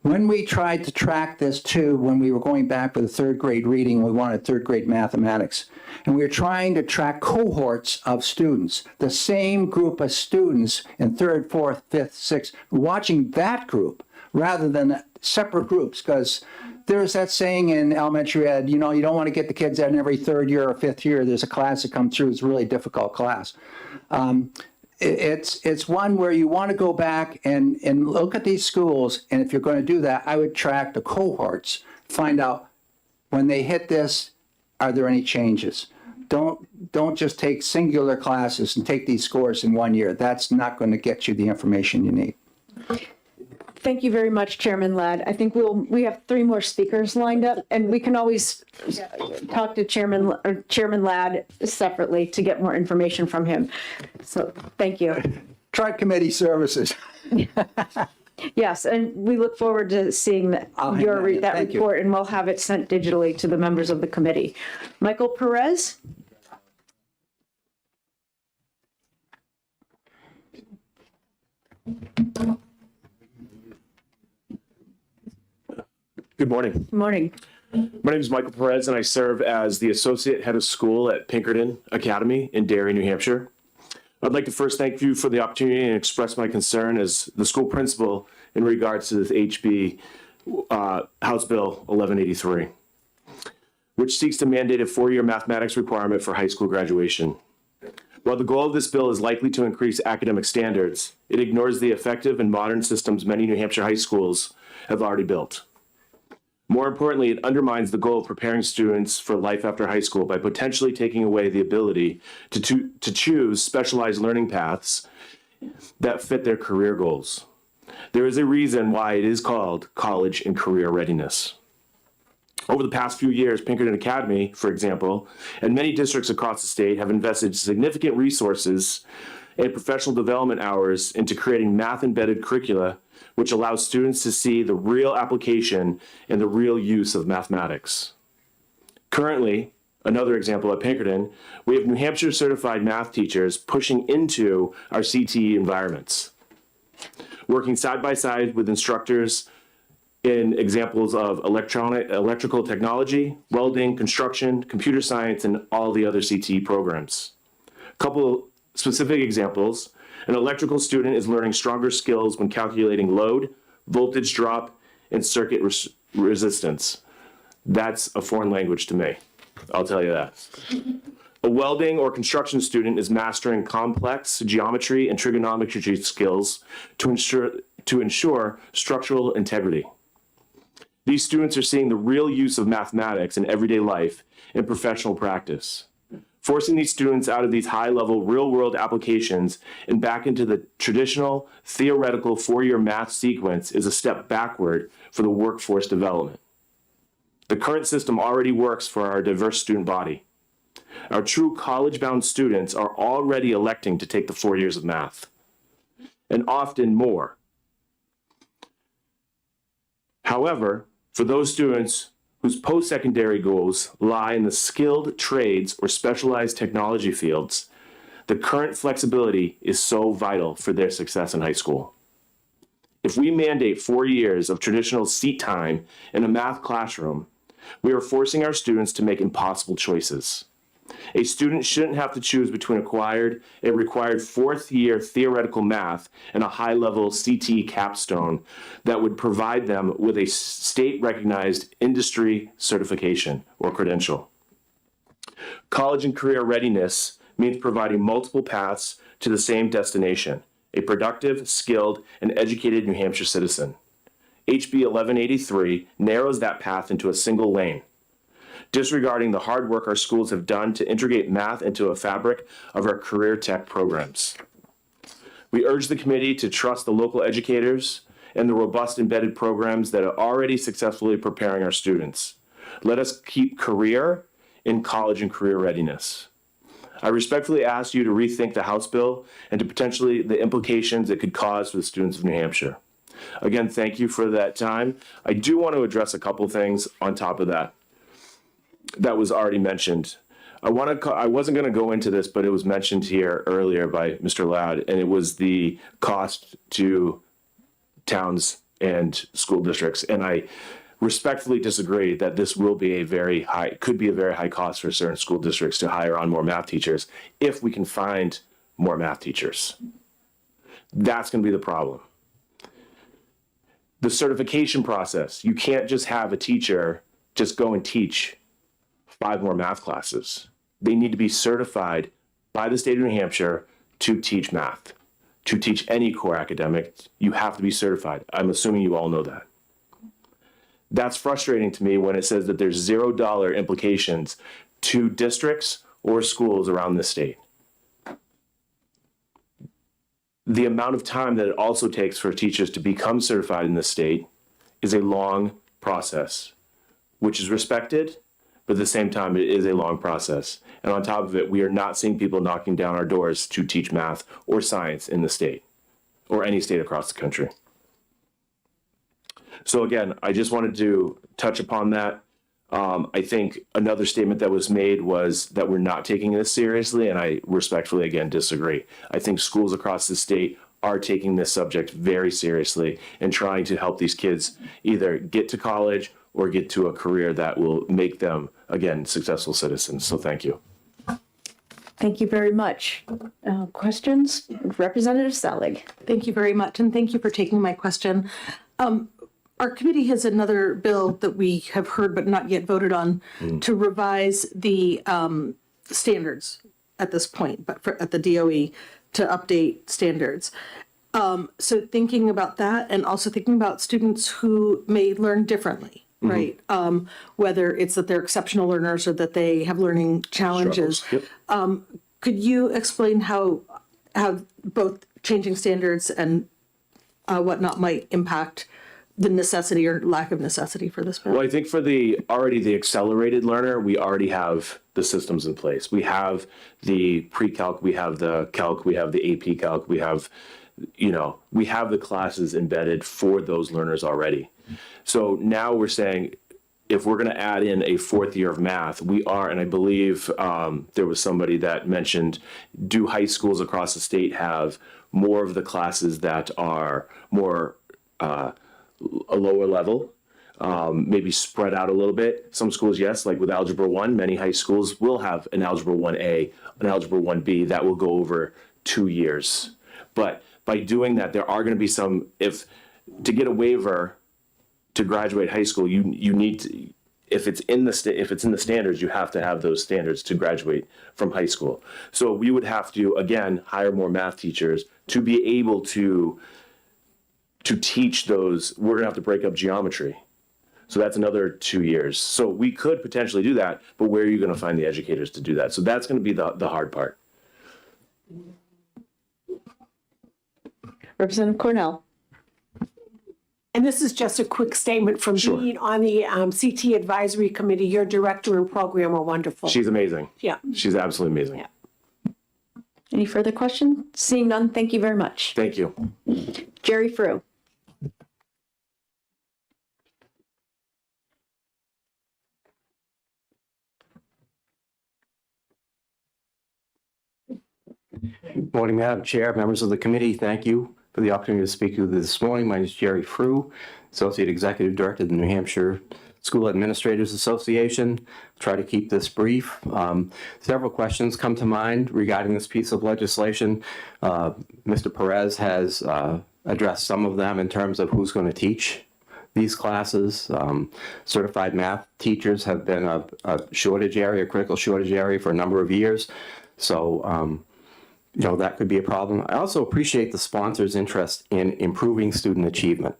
When we tried to track this too, when we were going back for the third grade reading, we wanted third grade mathematics. And we were trying to track cohorts of students, the same group of students in third, fourth, fifth, sixth, watching that group rather than separate groups. Because there's that saying in elementary ed, you know, you don't want to get the kids in every third year or fifth year. There's a class that comes through. It's a really difficult class. It's one where you want to go back and look at these schools, and if you're going to do that, I would track the cohorts, find out when they hit this, are there any changes? Don't just take singular classes and take these scores in 1 year. That's not going to get you the information you need. Thank you very much, Chairman Ladd. I think we have 3 more speakers lined up, and we can always talk to Chairman Ladd separately to get more information from him. So thank you. Try committee services. Yes, and we look forward to seeing that Thank you. report, and we'll have it sent digitally to the members of the committee. Michael Perez? Good morning. Good morning. My name is Michael Perez, and I serve as the Associate Head of School at Pinkerton Academy in Derry, New Hampshire. I'd like to first thank you for the opportunity and express my concern as the school principal in regards to this HB House Bill 1183, which seeks to mandate a 4-year mathematics requirement for high school graduation. While the goal of this bill is likely to increase academic standards, it ignores the effective and modern systems many New Hampshire high schools have already built. More importantly, it undermines the goal of preparing students for life after high school by potentially taking away the ability to choose specialized learning paths that fit their career goals. There is a reason why it is called college and career readiness. Over the past few years, Pinkerton Academy, for example, and many districts across the state have invested significant resources and professional development hours into creating math-embedded curricula, which allows students to see the real application and the real use of mathematics. Currently, another example at Pinkerton, we have New Hampshire certified math teachers pushing into our CTE environments, working side by side with instructors in examples of electrical technology, welding, construction, computer science, and all the other CTE programs. A couple specific examples: an electrical student is learning stronger skills when calculating load, voltage drop, and circuit resistance. That's a foreign language to me, I'll tell you that. A welding or construction student is mastering complex geometry and trigonometry skills to ensure structural integrity. These students are seeing the real use of mathematics in everyday life and professional practice. Forcing these students out of these high-level real-world applications and back into the traditional theoretical 4-year math sequence is a step backward for the workforce development. The current system already works for our diverse student body. Our true college-bound students are already electing to take the 4 years of math, and often more. However, for those students whose post-secondary goals lie in the skilled trades or specialized technology fields, the current flexibility is so vital for their success in high school. If we mandate 4 years of traditional seat time in a math classroom, we are forcing our students to make impossible choices. A student shouldn't have to choose between a required 4th-year theoretical math and a high-level CT capstone that would provide them with a state-recognized industry certification or credential. College and career readiness means providing multiple paths to the same destination: a productive, skilled, and educated New Hampshire citizen. HB 1183 narrows that path into a single lane, disregarding the hard work our schools have done to integrate math into a fabric of our career tech programs. We urge the committee to trust the local educators and the robust embedded programs that are already successfully preparing our students. Let us keep career in college and career readiness. I respectfully ask you to rethink the House bill and to potentially the implications it could cause for the students of New Hampshire. Again, thank you for that time. I do want to address a couple things on top of that was already mentioned. I wasn't going to go into this, but it was mentioned here earlier by Mr. Ladd, and it was the cost to towns and school districts. And I respectfully disagree that this will be could be a very high cost for certain school districts to hire on more math teachers if we can find more math teachers. That's going to be the problem. The certification process, you can't just have a teacher just go and teach 5 more math classes. They need to be certified by the state of New Hampshire to teach math. To teach any core academic, you have to be certified. I'm assuming you all know that. That's frustrating to me when it says that there's $0 implications to districts or schools around the state. The amount of time that it also takes for teachers to become certified in the state is a long process, which is respected, but at the same time, it is a long process. And on top of it, we are not seeing people knocking down our doors to teach math or science in the state or any state across the country. So again, I just wanted to touch upon that. I think another statement that was made was that we're not taking this seriously, and I respectfully, again, disagree. I think schools across the state are taking this subject very seriously and trying to help these kids either get to college or get to a career that will make them, again, successful citizens. So thank you. Thank you very much. Questions? Representative Salig. Thank you very much, and thank you for taking my question. Our committee has another bill that we have heard but not yet voted on to revise the standards at this point, but at the DOE to update standards. So thinking about that and also thinking about students who may learn differently, right? Whether it's that they're exceptional learners or that they have learning challenges. Could you explain how both changing standards and whatnot might impact the necessity or lack of necessity for this bill? Well, I think for the accelerated learner, we already have the systems in place. We have the pre-calc, we have the calc, we have the AP calc, we have the classes embedded for those learners already. So now we're saying, if we're going to add in a 4th year of math, we are, and I believe there was somebody that mentioned, do high schools across the state have more of the classes that are more a lower level, maybe spread out a little bit? Some schools, yes, like with Algebra 1, many high schools will have an Algebra 1A, an Algebra 1B that will go over 2 years. But by doing that, there are going to be some, to get a waiver to graduate high school, you need to, if it's in the standards, you have to have those standards to graduate from high school. So we would have to, again, hire more math teachers to be able to teach those. We're going to have to break up geometry. So that's another 2 years. So we could potentially do that, but where are you going to find the educators to do that? So that's going to be the hard part. Representative Cornell. And this is just a quick statement from being on the CT Advisory Committee. Your director and program are wonderful. She's amazing. Yeah. She's absolutely amazing. Yeah. Any further questions? Seeing none, thank you very much. Thank you. Jerry Frew. Morning, Madam Chair, members of the committee. Thank you for the opportunity to speak to you this morning. My name is Jerry Frew, Associate Executive Director of the New Hampshire School Administrators Association. Try to keep this brief. Several questions come to mind regarding this piece of legislation. Mr. Perez has addressed some of them in terms of who's going to teach these classes. Certified math teachers have been a shortage area, a critical shortage area for a number of years. So, that could be a problem. I also appreciate the sponsor's interest in improving student achievement,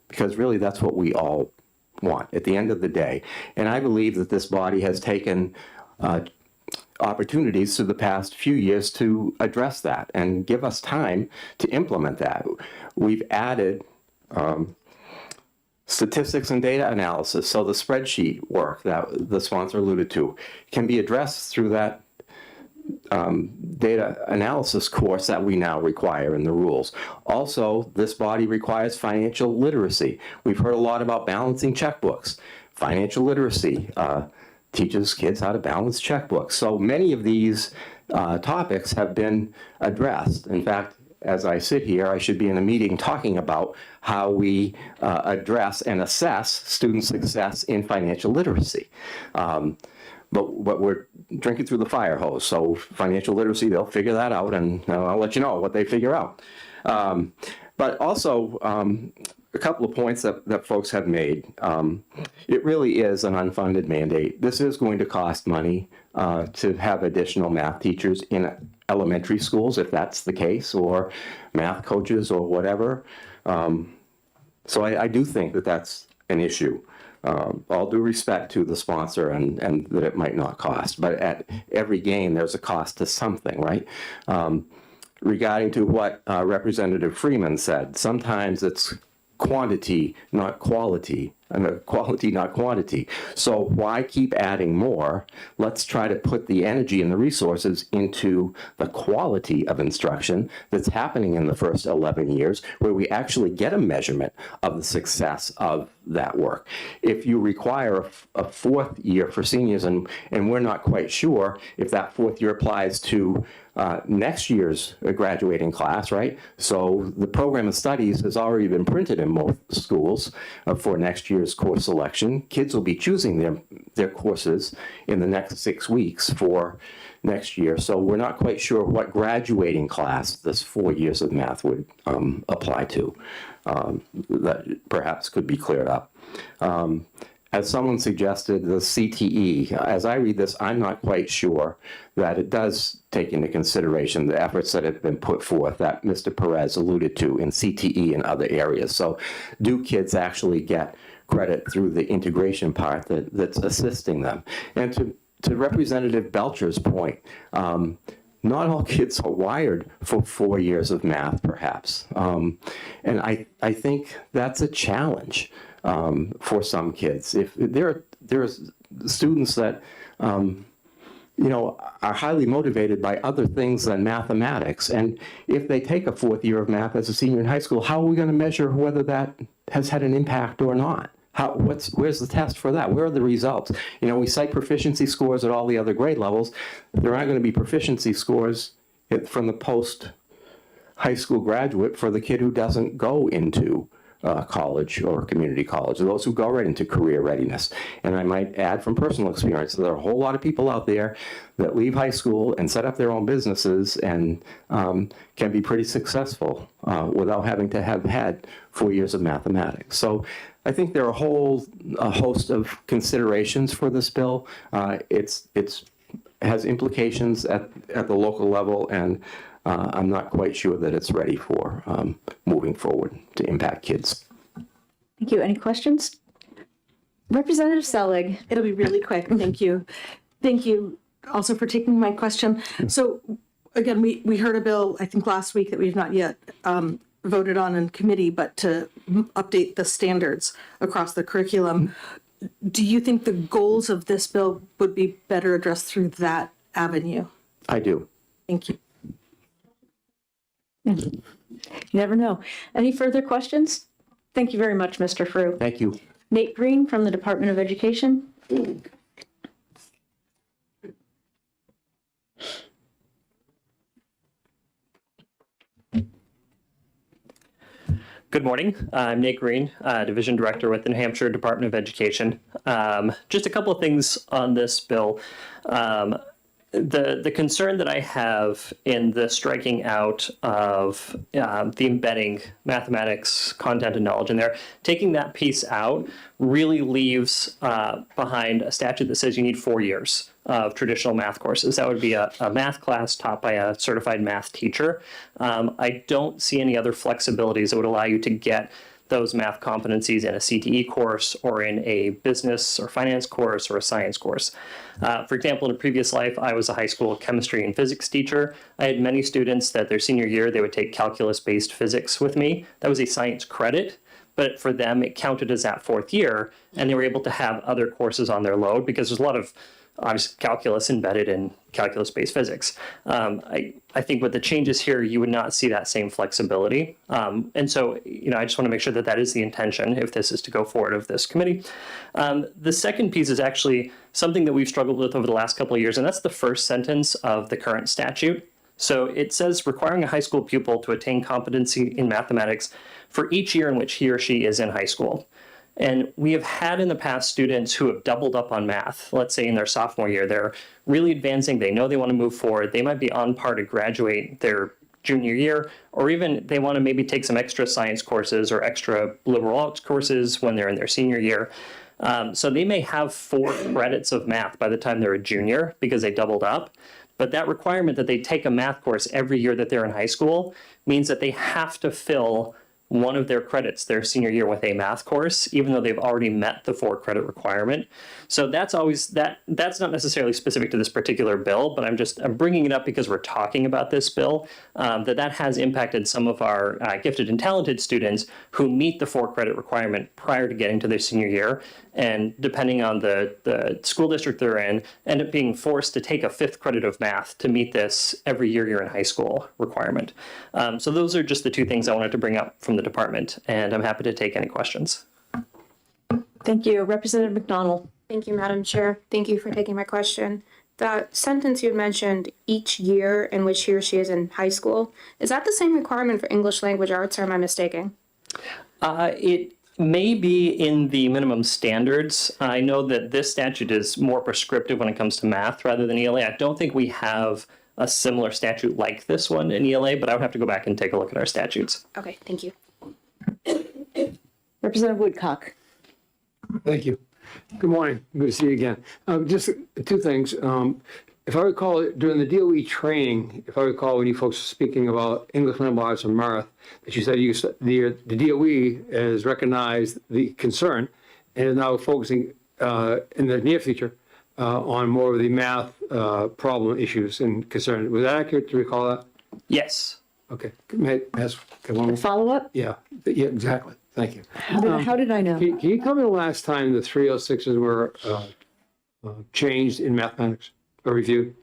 because really that's what we all want at the end of the day. And I believe that this body has taken opportunities through the past few years to address that and give us time to implement that. We've added statistics and data analysis. So the spreadsheet work that the sponsor alluded to can be addressed through that data analysis course that we now require in the rules. Also, this body requires financial literacy. We've heard a lot about balancing checkbooks. Financial literacy teaches kids how to balance checkbooks. So many of these topics have been addressed. In fact, as I sit here, I should be in a meeting talking about how we address and assess student success in financial literacy. But we're drinking through the fire hose. So financial literacy, they'll figure that out, and I'll let you know what they figure out. But also, a couple of points that folks have made. It really is an unfunded mandate. This is going to cost money to have additional math teachers in elementary schools, if that's the case, or math coaches or whatever. So I do think that that's an issue. All due respect to the sponsor and that it might not cost, but at every game there's a cost to something, right? Regarding to what Representative Freeman said, sometimes it's quantity, not quality, and quality, not quantity. So why keep adding more? Let's try to put the energy and the resources into the quality of instruction that's happening in the first 11 years, where we actually get a measurement of the success of that work. If you require a fourth year for seniors, and we're not quite sure if that fourth year applies to next year's graduating class, right? So the program of studies has already been printed in most schools for next year's course selection. Kids will be choosing their courses in the next 6 weeks for next year. So we're not quite sure what graduating class this 4 years of math would apply to. That perhaps could be cleared up. As someone suggested, the CTE, as I read this, I'm not quite sure that it does take into consideration the efforts that have been put forth that Mr. Perez alluded to in CTE and other areas. So do kids actually get credit through the integration part that's assisting them? And to Representative Belcher's point, not all kids are wired for 4 years of math, perhaps. And I think that's a challenge for some kids. If there are students that are highly motivated by other things than mathematics, and if they take a fourth year of math as a senior in high school, how are we going to measure whether that has had an impact or not? Where's the test for that? Where are the results? We cite proficiency scores at all the other grade levels. There aren't going to be proficiency scores from the post-high school graduate for the kid who doesn't go into college or community college, or those who go right into career readiness. And I might add from personal experience, there are a whole lot of people out there that leave high school and set up their own businesses and can be pretty successful without having to have had 4 years of mathematics. So I think there are a host of considerations for this bill. It has implications at the local level, and I'm not quite sure that it's ready for moving forward to impact kids. Thank you. Any questions? Representative Selig. It'll be really quick. Thank you. Thank you also for taking my question. So again, we heard a bill, I think last week, that we've not yet voted on in committee, but to update the standards across the curriculum. Do you think the goals of this bill would be better addressed through that avenue? I do. Thank you. You never know. Any further questions? Thank you very much, Mr. Frew. Thank you. Nate Green from the Department of Education. Good morning. I'm Nate Green, Division Director with the New Hampshire Department of Education. Just a couple of things on this bill. The concern that I have in the striking out of the embedding mathematics content and knowledge in there, taking that piece out really leaves behind a statute that says you need 4 years of traditional math courses. That would be a math class taught by a certified math teacher. I don't see any other flexibilities that would allow you to get those math competencies in a CTE course or in a business or finance course or a science course. For example, in a previous life, I was a high school chemistry and physics teacher. I had many students that their senior year, they would take calculus-based physics with me. That was a science credit, but for them, it counted as that fourth year, and they were able to have other courses on their load because there's a lot of obviously calculus embedded in calculus-based physics. I think with the changes here, you would not see that same flexibility. And so, I just want to make sure that that is the intention if this is to go forward of this committee. The second piece is actually something that we've struggled with over the last couple of years, and that's the first sentence of the current statute. So it says requiring a high school pupil to attain competency in mathematics for each year in which he or she is in high school. And we have had in the past students who have doubled up on math. Let's say in their sophomore year, they're really advancing. They know they want to move forward. They might be on par to graduate their junior year, or even they want to maybe take some extra science courses or extra liberal arts courses when they're in their senior year. So they may have 4 credits of math by the time they're a junior because they doubled up. But that requirement that they take a math course every year that they're in high school means that they have to fill one of their credits their senior year with a math course, even though they've already met the 4 credit requirement. So that's always that's not necessarily specific to this particular bill, but I'm bringing it up because we're talking about this bill, that has impacted some of our gifted and talented students who meet the 4 credit requirement prior to getting to their senior year. And depending on the school district they're in, end up being forced to take a 5th credit of math to meet this every year you're in high school requirement. So those are just the 2 things I wanted to bring up from the department, and I'm happy to take any questions. Thank you. Representative McDonald. Thank you, Madam Chair. Thank you for taking my question. The sentence you had mentioned, each year in which he or she is in high school, is that the same requirement for English language arts, or am I mistaken? It may be in the minimum standards. I know that this statute is more prescriptive when it comes to math rather than ELA. I don't think we have a similar statute like this one in ELA, but I would have to go back and take a look at our statutes. Okay, thank you. Representative Woodcock. Thank you. Good morning. Good to see you again. Just 2 things. If I recall, during the DOE training, if I recall when you folks were speaking about English language arts and math, that you said the DOE has recognized the concern and is now focusing in the near future on more of the math problem issues and concern. Was that accurate to recall that? Yes. Okay. May I ask one more? Follow-up? Yeah, exactly. Thank you. How did I know? Can you tell me the last time the 306s were changed in mathematics or reviewed?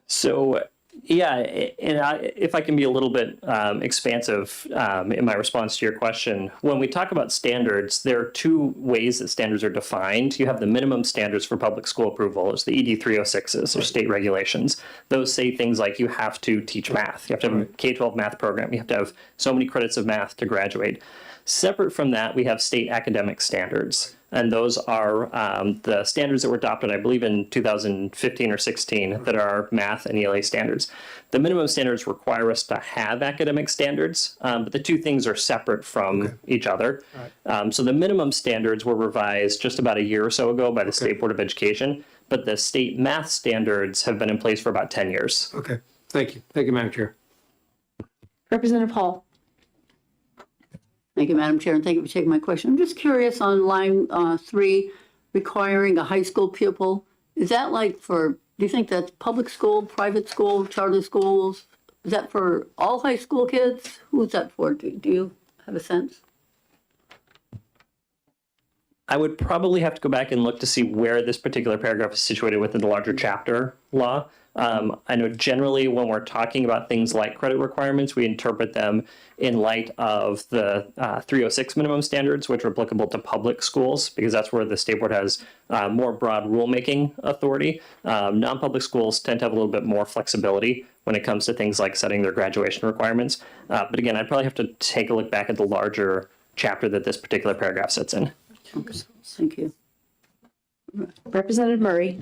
So, yeah, and if I can be a little bit expansive in my response to your question, when we talk about standards, there are 2 ways that standards are defined. You have the minimum standards for public school approval, it's the ED 306s or state regulations. Those say things like you have to teach math, you have to have a K-12 math program, you have to have so many credits of math to graduate. Separate from that, we have state academic standards. And those are the standards that were adopted, I believe, in 2015 or 16 that are math and ELA standards. The minimum standards require us to have academic standards, but the 2 things are separate from each other. So the minimum standards were revised just about a year or so ago by the State Board of Education, but the state math standards have been in place for about 10 years. Okay. Thank you. Thank you, Madam Chair. Representative Hall. Thank you, Madam Chair, and thank you for taking my question. I'm just curious on line 3, requiring a high school pupil. Is that like do you think that's public school, private school, charter schools? Is that for all high school kids? Who is that for? Do you have a sense? I would probably have to go back and look to see where this particular paragraph is situated within the larger chapter law. I know generally when we're talking about things like credit requirements, we interpret them in light of the 306 minimum standards, which are applicable to public schools, because that's where the state board has more broad rulemaking authority. Non-public schools tend to have a little bit more flexibility when it comes to things like setting their graduation requirements. But again, I'd probably have to take a look back at the larger chapter that this particular paragraph sits in. Thank you. Representative Murray.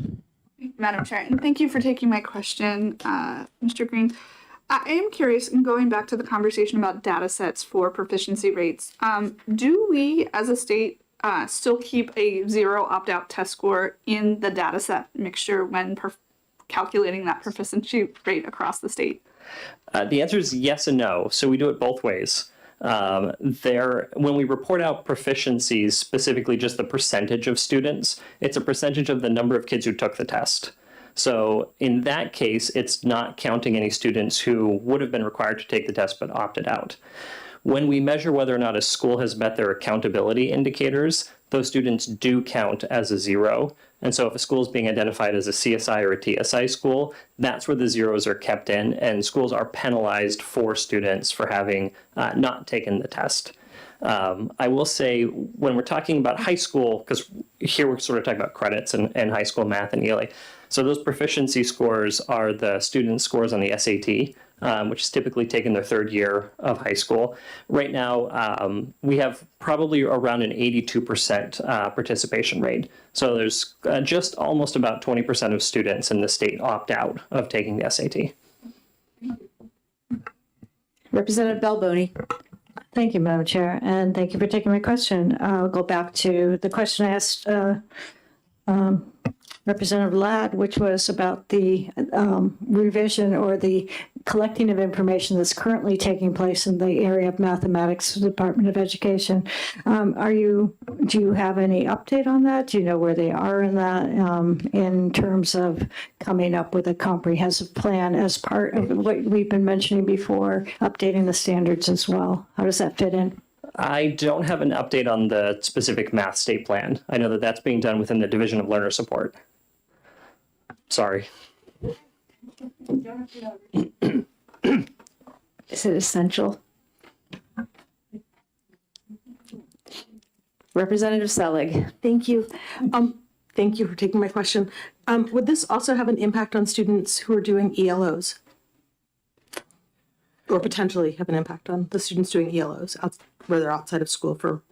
Madam Chair, and thank you for taking my question, Mr. Green. I am curious, and going back to the conversation about data sets for proficiency rates, do we as a state still keep a 0 opt-out test score in the data set mixture when calculating that proficiency rate across the state? The answer is yes and no. So we do it both ways. When we report out proficiencies, specifically just the percentage of students, it's a percentage of the number of kids who took the test. So in that case, it's not counting any students who would have been required to take the test but opted out. When we measure whether or not a school has met their accountability indicators, those students do count as a 0. And so if a school is being identified as a CSI or a TSI school, that's where the zeros are kept in, and schools are penalized for students for having not taken the test. I will say when we're talking about high school, because here we're sort of talking about credits and high school math and ELA. So those proficiency scores are the student scores on the SAT, which is typically taken their third year of high school. Right now, we have probably around an 82% participation rate. So there's just almost about 20% of students in the state opt out of taking the SAT. Representative Balboni. Thank you, Madam Chair, and thank you for taking my question. I'll go back to the question I asked Representative Ladd, which was about the revision or the collecting of information that's currently taking place in the area of mathematics, Department of Education. Do you have any update on that? Do you know where they are in that in terms of coming up with a comprehensive plan as part of what we've been mentioning before, updating the standards as well? How does that fit in? I don't have an update on the specific math state plan. I know that that's being done within the Division of Learner Support. Sorry. Is it essential? Representative Selig. Thank you. Thank you for taking my question. Would this also have an impact on students who are doing ELOs? Or potentially have an impact on the students doing ELOs where they're outside of school for?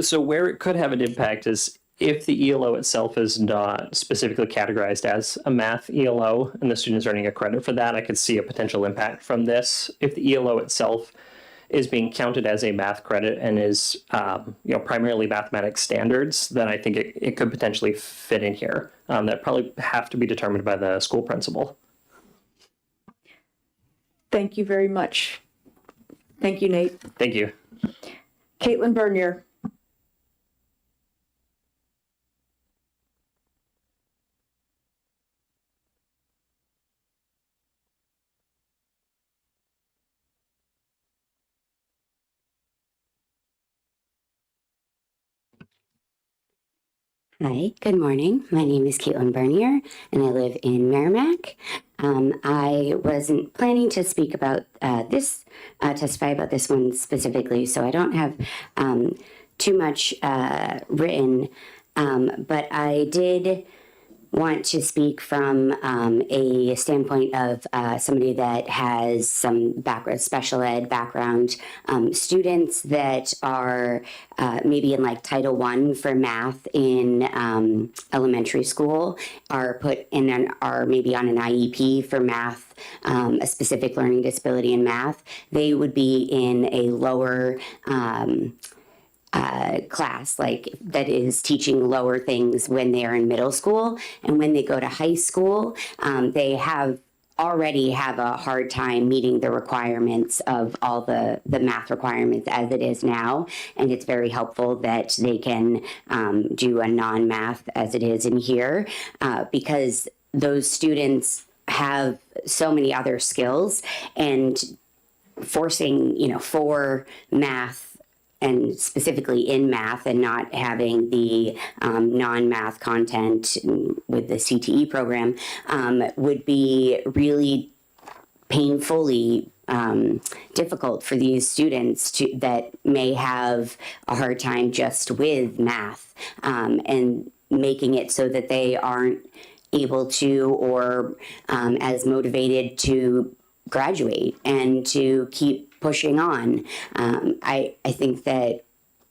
So where it could have an impact is if the ELO itself is not specifically categorized as a math ELO and the student is earning a credit for that, I could see a potential impact from this. If the ELO itself is being counted as a math credit and is primarily mathematics standards, then I think it could potentially fit in here. That probably have to be determined by the school principal. Thank you very much. Thank you, Nate. Thank you. Caitlin Bernier. Hi, good morning. My name is Caitlin Bernier, and I live in Merrimack. I wasn't planning to speak about testify about this one specifically, so I don't have too much written, but I did want to speak from a standpoint of somebody that has some special ed background, students that are maybe in like Title I for math in elementary school are put in are maybe on an IEP for math, a specific learning disability in math. They would be in a lower class, like that is teaching lower things when they are in middle school, and when they go to high school, they already have a hard time meeting the requirements of all the math requirements as it is now, and it's very helpful that they can do a non-math as it is in here, because those students have so many other skills, and forcing for math and specifically in math and not having the non-math content with the CTE program would be really painfully difficult for these students that may have a hard time just with math, and making it so that they aren't able to or as motivated to graduate and to keep pushing on. I think that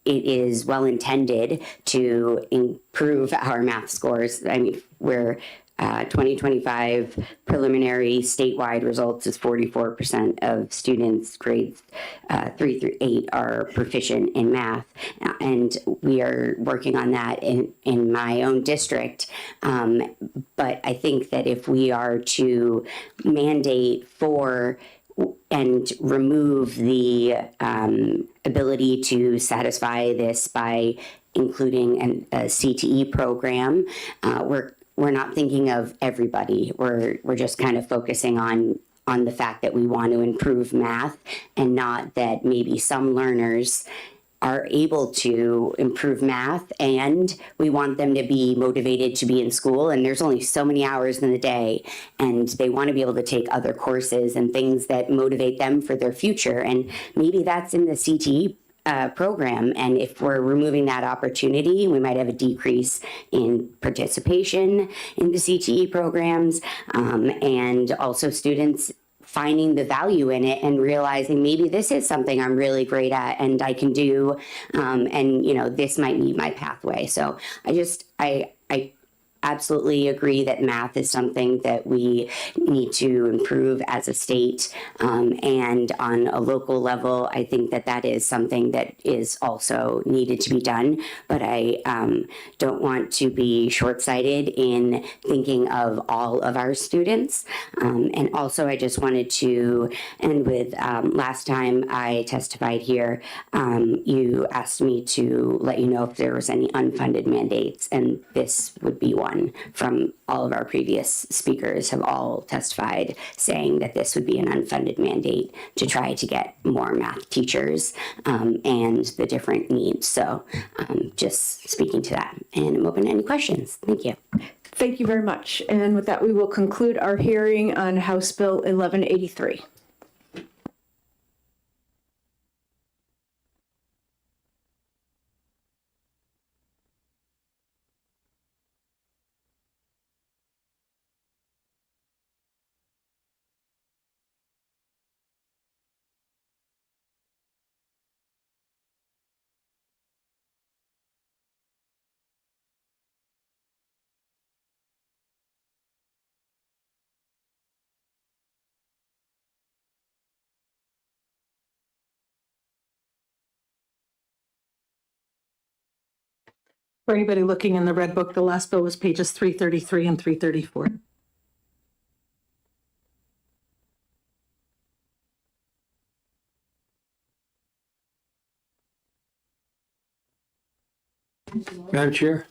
it is well intended to improve our math scores. I mean, we're 2025 preliminary statewide results is 44% of students grades 3 through 8 are proficient in math, and we are working on that in my own district. But I think that if we are to mandate for and remove the ability to satisfy this by including a CTE program, we're not thinking of everybody. We're just kind of focusing on the fact that we want to improve math, and not that maybe some learners are able to improve math and we want them to be motivated to be in school, and there's only so many hours in the day, and they want to be able to take other courses and things that motivate them for their future, and maybe that's in the CTE program. And if we're removing that opportunity, we might have a decrease in participation in the CTE programs, and also students finding the value in it and realizing maybe this is something I'm really great at and I can do, and this might be my pathway. So I absolutely agree that math is something that we need to improve as a state, and on a local level, I think that is something that is also needed to be done. But I don't want to be short-sighted in thinking of all of our students. And also, I just wanted to end with last time I testified here, you asked me to let you know if there was any unfunded mandates, and this would be one. From all of our previous speakers have all testified saying that this would be an unfunded mandate to try to get more math teachers, and the different needs. So just speaking to that, and I'm open to any questions. Thank you. Thank you very much. And with that, we will conclude our hearing on House Bill 1183. For anybody looking in the red book, the last bill was pages 333 and 334. Madam Chair?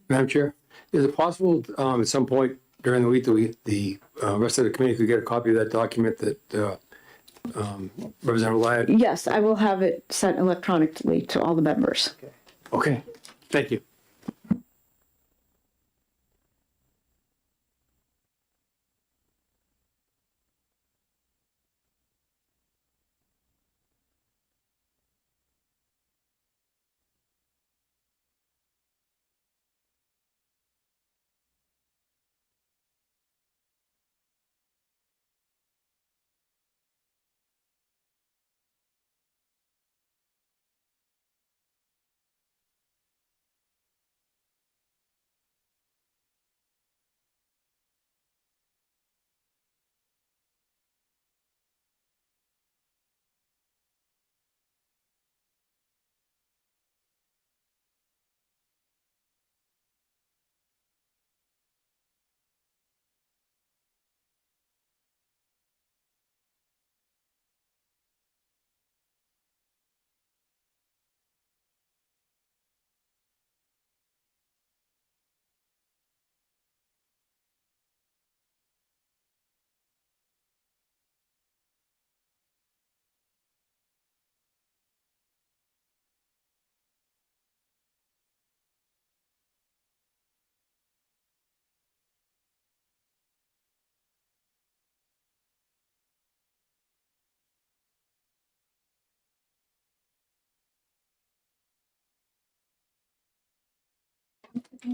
Madam Chair, is it possible at some point during the week that the rest of the committee could get a copy of that document that Representative Ladd? Yes, I will have it sent electronically to all the members. Okay, thank you.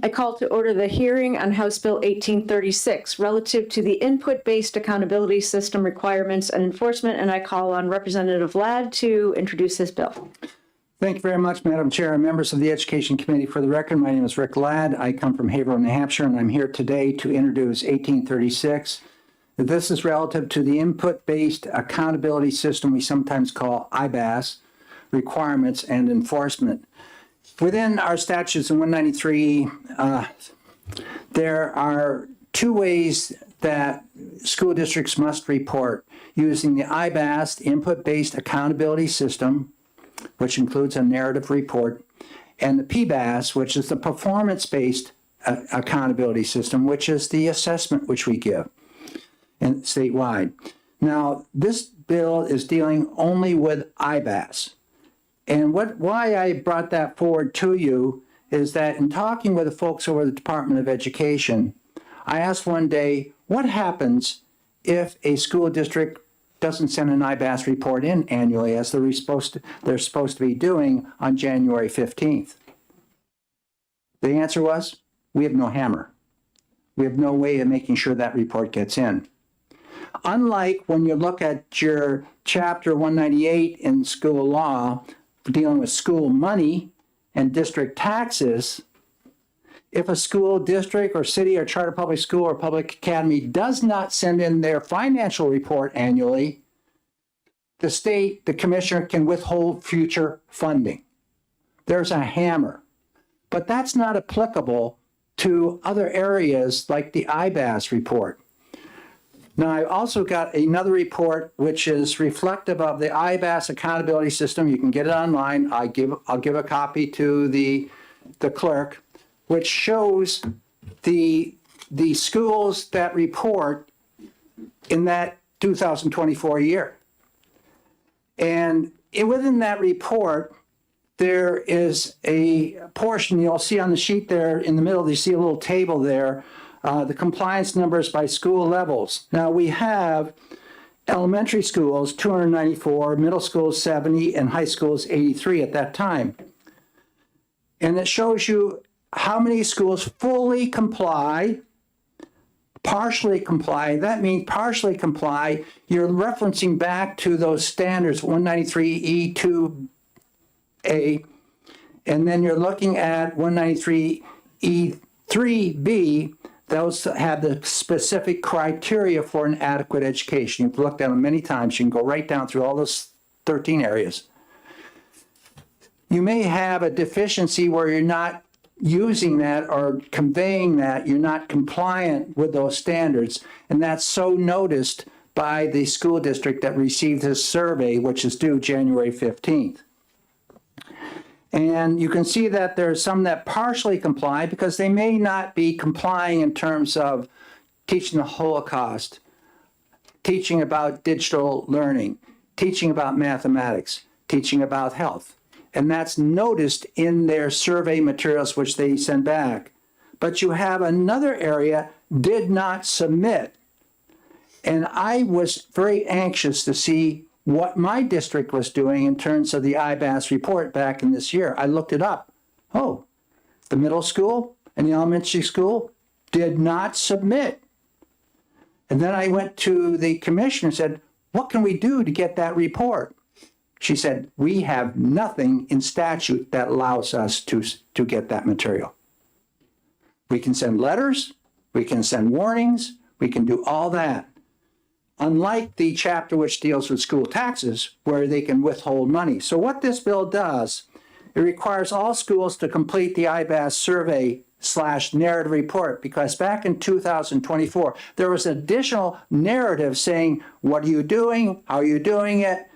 I call to order the hearing on House Bill 1836 relative to the input-based accountability system requirements and enforcement, and I call on Representative Ladd to introduce this bill. Thank you very much, Madam Chair and members of the Education Committee. For the record, my name is Rick Ladd. I come from Haverhill, New Hampshire, and I'm here today to introduce 1836. This is relative to the input-based accountability system we sometimes call IBAS requirements and enforcement. Within our statutes in 193, there are two ways that school districts must report using the IBAS, the input-based accountability system, which includes a narrative report, and the PBAS, which is the performance-based accountability system, which is the assessment which we give and statewide. Now, this bill is dealing only with IBAS. And why I brought that forward to you is that in talking with the folks over the Department of Education, I asked one day, what happens if a school district doesn't send an IBAS report in annually as they're supposed to be doing on January 15th? The answer was, we have no hammer. We have no way of making sure that report gets in. Unlike when you look at your chapter 198 in school law, dealing with school money and district taxes, if a school district or city or charter public school or public academy does not send in their financial report annually, the commissioner can withhold future funding. There's a hammer. But that's not applicable to other areas like the IBAS report. Now, I also got another report which is reflective of the IBAS accountability system. You can get it online. I'll give a copy to the clerk, which shows the schools that report in that 2024 year. And within that report, there is a portion you'll see on the sheet there in the middle. You see a little table there, the compliance numbers by school levels. Now we have elementary schools 294, middle schools 70, and high schools 83 at that time. And it shows you how many schools fully comply, partially comply. That means partially comply. You're referencing back to those standards 193E2A, and then you're looking at 193E3B. Those have the specific criteria for an adequate education. You've looked at them many times. You can go right down through all those 13 areas. You may have a deficiency where you're not using that or conveying that, you're not compliant with those standards, and that's so noticed by the school district that received this survey, which is due January 15th. And you can see that there's some that partially comply because they may not be complying in terms of teaching the Holocaust, teaching about digital learning, teaching about mathematics, teaching about health. And that's noticed in their survey materials, which they send back. But you have another area, did not submit. And I was very anxious to see what my district was doing in terms of the IBAS report back in this year. I looked it up. Oh, the middle school and the elementary school did not submit. And then I went to the commissioner and said, what can we do to get that report? She said, we have nothing in statute that allows us to get that material. We can send letters, we can send warnings, we can do all that. Unlike the chapter which deals with school taxes, where they can withhold money. So what this bill does, it requires all schools to complete the IBAS survey/narrative report, because back in 2024, there was an additional narrative saying, what are you doing? How are you doing it?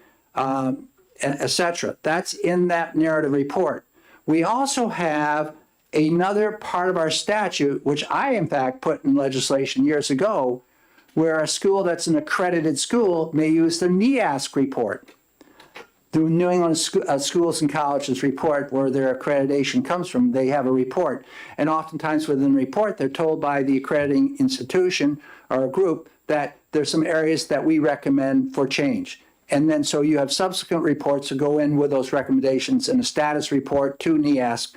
Etc. That's in that narrative report. We also have another part of our statute, which I, in fact, put in legislation years ago, where a school that's an accredited school may use the NEASC report. The New England Schools and Colleges report, where their accreditation comes from, they have a report. And oftentimes within the report, they're told by the accrediting institution or a group that there's some areas that we recommend for change. And then so you have subsequent reports to go in with those recommendations and a status report to NEASC.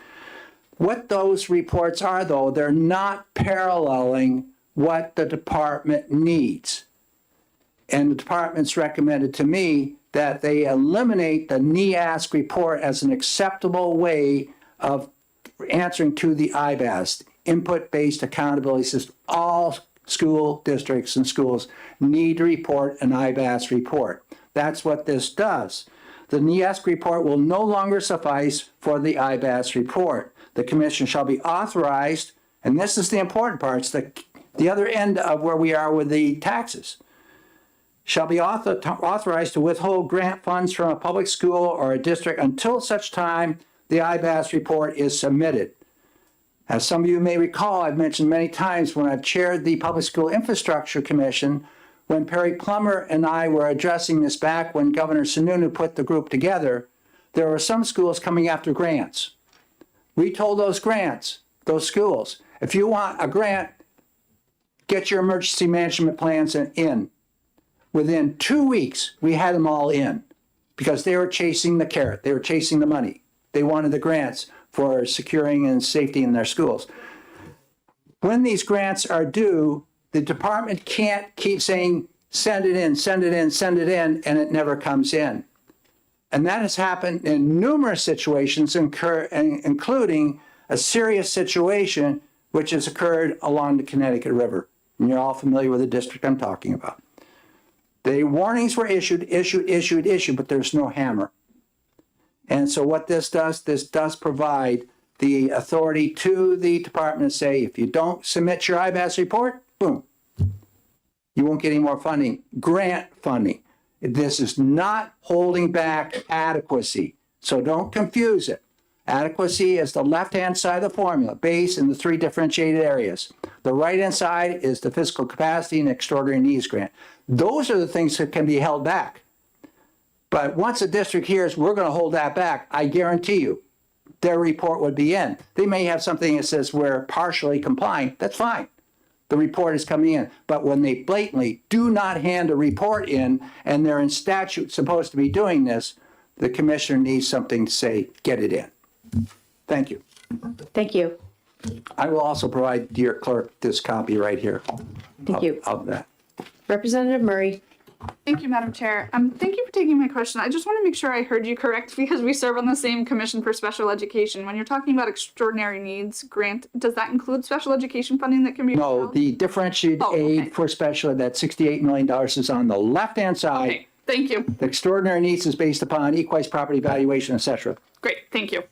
What those reports are, though, they're not paralleling what the department needs. And the department's recommended to me that they eliminate the NEASC report as an acceptable way of answering to the IBAS, input-based accountability system. All school districts and schools need to report an IBAS report. That's what this does. The NEASC report will no longer suffice for the IBAS report. The commission shall be authorized, and this is the important part, it's the other end of where we are with the taxes, shall be authorized to withhold grant funds from a public school or a district until such time the IBAS report is submitted. As some of you may recall, I've mentioned many times when I've chaired the Public School Infrastructure Commission, when Perry Plummer and I were addressing this back when Governor Sununu put the group together, there were some schools coming after grants. We told those schools, if you want a grant, get your emergency management plans in. Within 2 weeks, we had them all in because they were chasing the carrot. They were chasing the money. They wanted the grants for securing and safety in their schools. When these grants are due, the department can't keep saying, send it in, send it in, send it in, and it never comes in. And that has happened in numerous situations, including a serious situation which has occurred along the Connecticut River. And you're all familiar with the district I'm talking about. The warnings were issued, but there's no hammer. And so what this does provide the authority to the department to say, if you don't submit your IBAS report, boom, you won't get any more funding, grant funding. This is not holding back adequacy. So don't confuse it. Adequacy is the left-hand side of the formula, base in the 3 differentiated areas. The right-hand side is the fiscal capacity and extraordinary needs grant. Those are the things that can be held back. But once a district hears, we're going to hold that back, I guarantee you, their report would be in. They may have something that says we're partially complying. That's fine. The report is coming in. But when they blatantly do not hand a report in, and they're in statute supposed to be doing this, the commissioner needs something to say, get it in. Thank you. Thank you. I will also provide dear clerk this copy right here. Thank you. Of that. Representative Murray. Thank you, Madam Chair. Thank you for taking my question. I just want to make sure I heard you correct because we serve on the same commission for special education. When you're talking about extraordinary needs grant, does that include special education funding that can be? No, withheld? the differentiated aid for special ed, that $68 million is on the left-hand side. Okay, thank you. The extraordinary needs is based upon equalized property valuation, et cetera. Great, thank you.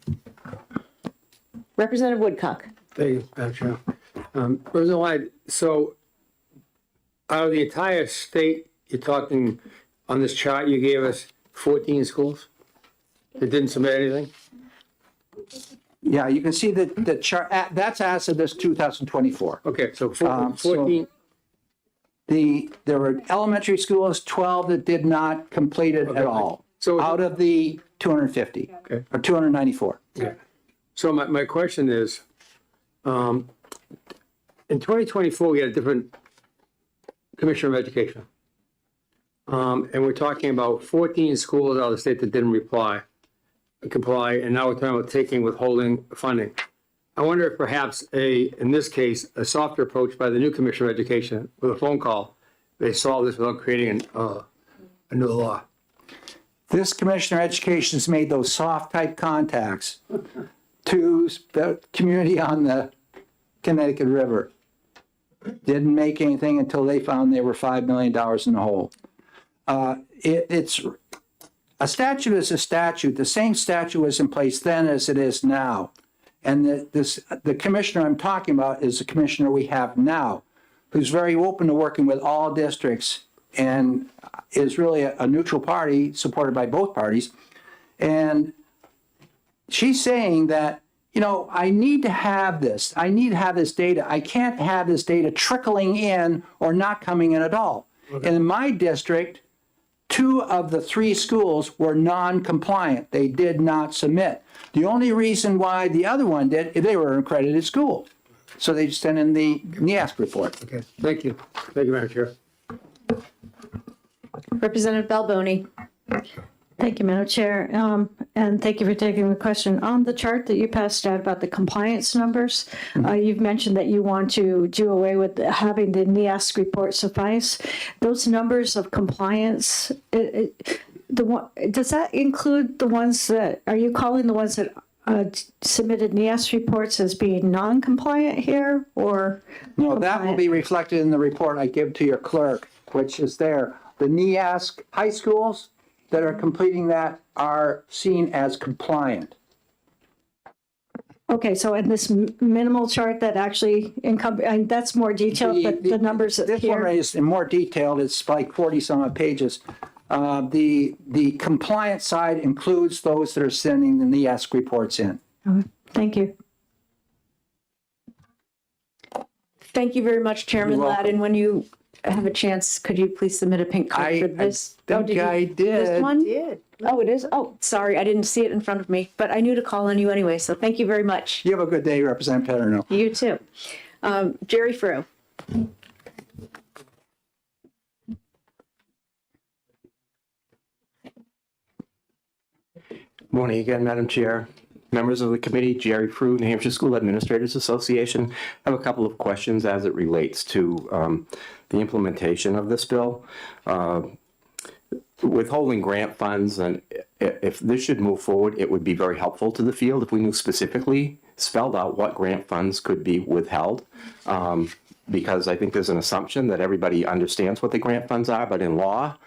Representative Woodcock. Thank you, Madam Chair. Representative Lyon, so out of the entire state, you're talking on this chart you gave us 14 schools that didn't submit anything? Yeah, you can see that the chart, that's as of this 2024. Okay, so 14. There were elementary schools, 12 that did not complete it at all. So out of the 250, Okay. or 294. Okay. So my question is, in 2024, we had a different Commissioner of Education. And we're talking about 14 schools out of the state that didn't comply, and now we're talking about withholding funding. I wonder if perhaps in this case, a softer approach by the new Commissioner of Education with a phone call, they solve this without creating a new law. This Commissioner of Education has made those soft type contacts to the community on the Connecticut River. Didn't make anything until they found they were $5 million in the hole. It's a statute is a statute. The same statute was in place then as it is now. And the commissioner I'm talking about is the commissioner we have now, who's very open to working with all districts and is really a neutral party supported by both parties. And she's saying that, you know, I need to have this. I need to have this data. I can't have this data trickling in or not coming in at all. Okay. And in my district, 2 of the 3 schools were non-compliant. They did not submit. The only reason why the other one did, they were an accredited school. So they sent in the NEASC report. Okay, thank you. Thank you, Madam Chair. Representative Balboni. Thank you, Madam Chair, and thank you for taking the question. On the chart that you passed out about the compliance numbers, you've mentioned that you want to do away with having the NEASC report suffice. Those numbers of compliance, does that include the ones that, are you calling the ones that submitted NEASC reports as being non-compliant here, or? No, that will be reflected in the report I give to your clerk, which is there. The NEASC high schools that are completing that are seen as compliant. Okay, so in this minimal chart that actually and that's more detailed, but the numbers This here. one is in more detailed. It's like 40 some odd pages. The compliance side includes those that are sending the NEASC reports in. Thank you. Thank you very much, Chairman You're welcome. Ladd. And when you have a chance, could you please submit a pink card for this? I think I did. This one? Oh, it is? Oh, sorry, I didn't see it in front of me, but I knew to call on you anyway, so thank you very much. You have a good day, Representative Paterno. You too. Jerry Frew. Morning again, Madam Chair, members of the committee, Jerry Frew, New Hampshire School Administrators Association. I have a couple of questions as it relates to the implementation of this bill. Withholding grant funds, and if this should move forward, it would be very helpful to the field if we knew specifically, spelled out what grant funds could be withheld. Because I think there's an assumption that everybody understands what the grant funds are, but in law,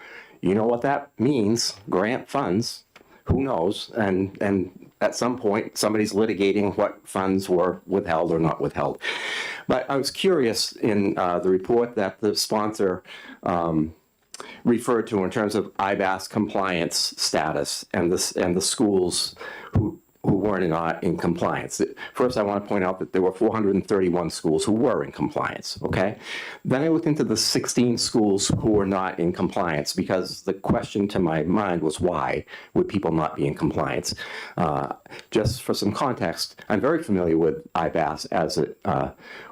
you know what that means, grant funds, who knows? And at some point, somebody's litigating what funds were withheld or not withheld. But I was curious in the report that the sponsor referred to in terms of IBAS compliance status and the schools who were not in compliance. First, I want to point out that there were 431 schools who were in compliance, okay? Then I looked into the 16 schools who were not in compliance because the question to my mind was why would people not be in compliance? Just for some context, I'm very familiar with IBAS as it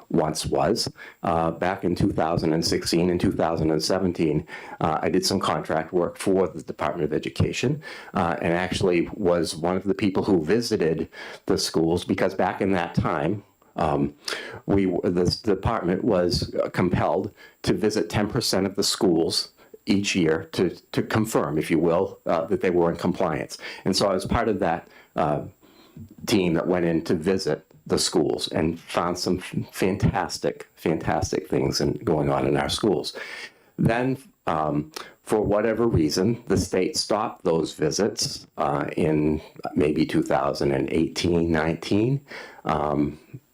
once was. Back in 2016 and 2017, I did some contract work for the Department of Education and actually was one of the people who visited the schools because back in that time, the department was compelled to visit 10% of the schools each year to confirm, if you will, that they were in compliance. And so I was part of that team that went in to visit the schools and found some fantastic things going on in our schools. Then, for whatever reason, the state stopped those visits in maybe 2018, 19.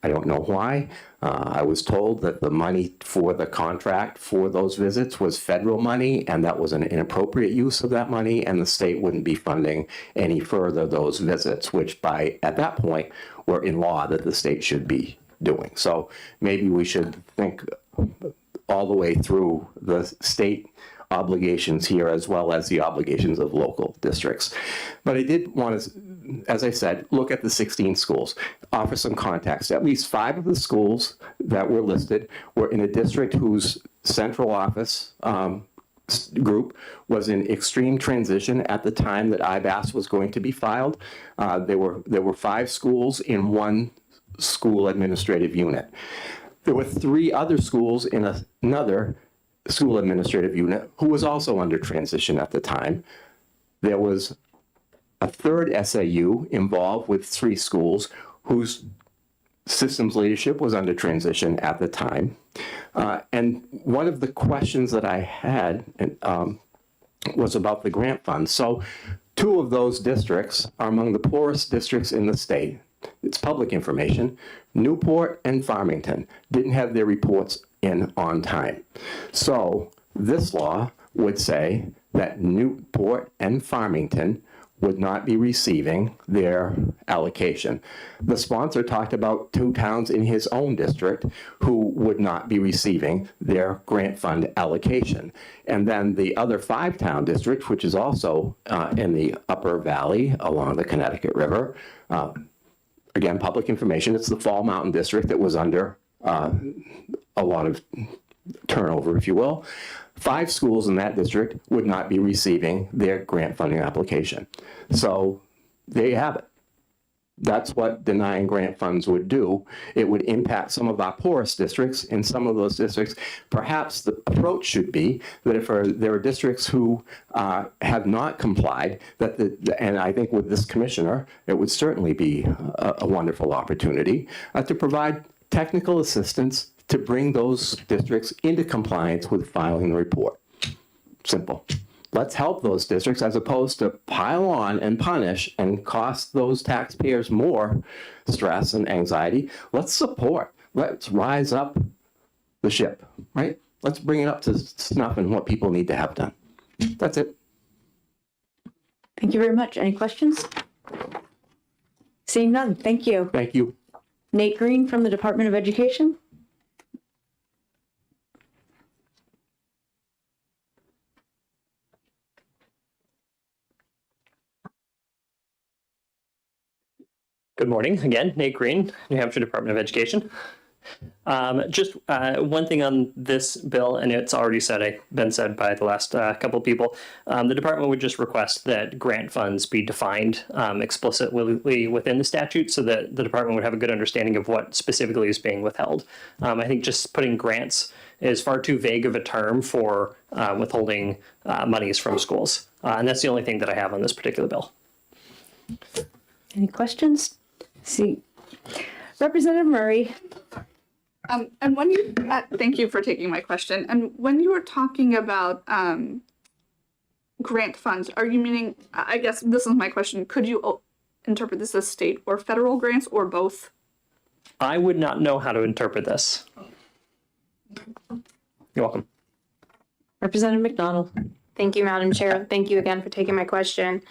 I don't know why. I was told that the money for the contract for those visits was federal money, and that was an inappropriate use of that money, and the state wouldn't be funding any further those visits, which at that point were in law that the state should be doing. So maybe we should think all the way through the state obligations here as well as the obligations of local districts. But I did want to, as I said, look at the 16 schools, offer some context. At least 5 of the schools that were listed were in a district whose central office group was in extreme transition at the time that IBAS was going to be filed. There were 5 schools in one school administrative unit. There were 3 other schools in another school administrative unit who was also under transition at the time. There was a 3rd SAU involved with 3 schools whose systems leadership was under transition at the time. And one of the questions that I had was about the grant funds. So 2 of those districts are among the poorest districts in the state. It's public information. Newport and Farmington didn't have their reports in on time. So this law would say that Newport and Farmington would not be receiving their allocation. The sponsor talked about 2 towns in his own district who would not be receiving their grant fund allocation. And then the other 5-town district, which is also in the upper valley along the Connecticut River, again, public information, it's the Fall Mountain District that was under a lot of turnover, if you will. 5 schools in that district would not be receiving their grant funding application. So there you have it. That's what denying grant funds would do. It would impact some of our poorest districts. In some of those districts, perhaps the approach should be that if there are districts who have not complied, and I think with this commissioner, it would certainly be a wonderful opportunity to provide technical assistance to bring those districts into compliance with filing the report. Simple. Let's help those districts as opposed to pile on and punish and cost those taxpayers more stress and anxiety. Let's support. Let's rise up the ship, right? Let's bring it up to snuff and what people need to have done. That's it. Thank you very much. Any questions? Seeing none, thank you. Thank you. Nate Green from the Department of Education. Good morning. Again, Nate Green, New Hampshire Department of Education. Just one thing on this bill, and it's already been said by the last couple of people. The department would just request that grant funds be defined explicitly within the statute, so that the department would have a good understanding of what specifically is being withheld. I think just putting grants is far too vague of a term for withholding monies from schools, and that's the only thing that I have on this particular bill. Any questions? See, Representative Murray. And when you, thank you for taking my question. And when you were talking about grant funds, are you meaning, I guess this is my question, could you interpret this as state or federal grants or both? I would not know how to interpret this. You're welcome. Representative McDonald. Thank you, Madam Chair. Thank you again for taking my question.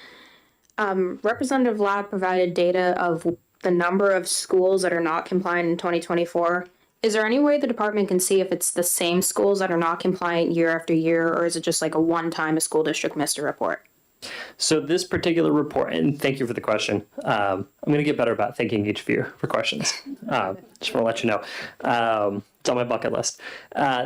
Representative Ladd provided data of the number of schools that are not compliant in 2024. Is there any way the department can see if it's the same schools that are not compliant year after year, or is it just like a one-time a school district missed a report? So this particular report, and thank you for the question. I'm going to get better about thanking each of you for questions. Just want to let you know. It's on my bucket list.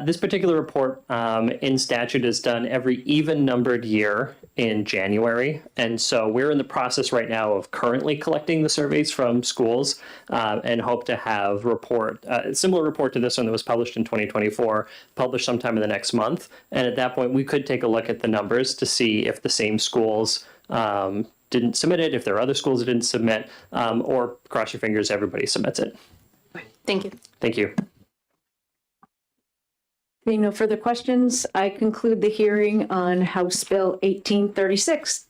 This particular report in statute is done every even-numbered year in January. And so we're in the process right now of currently collecting the surveys from schools and hope to have a similar report to this one that was published in 2024, published sometime in the next month. And at that point, we could take a look at the numbers to see if the same schools didn't submit it, if there are other schools that didn't submit, or cross your fingers, everybody submits it. Thank you. Thank you. Being no further questions, I conclude the hearing on House Bill 1836.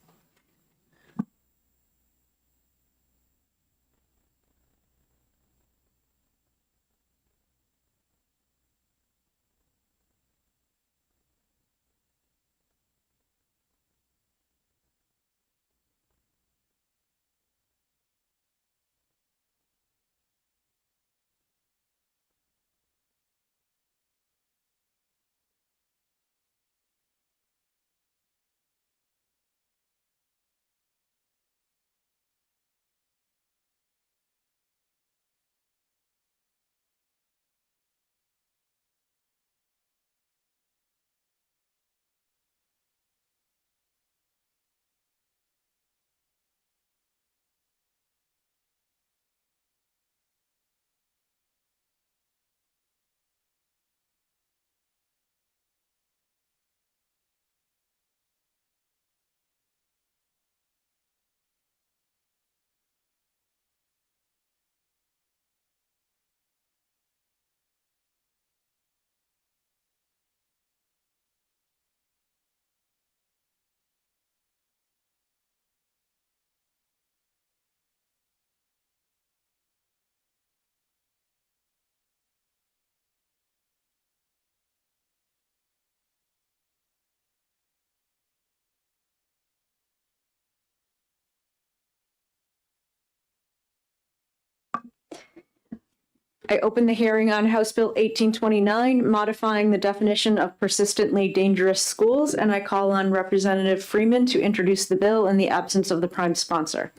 I open the hearing on House Bill 1829, modifying the definition of persistently dangerous schools, and I call on Representative Freeman to introduce the bill in the absence of the prime sponsor.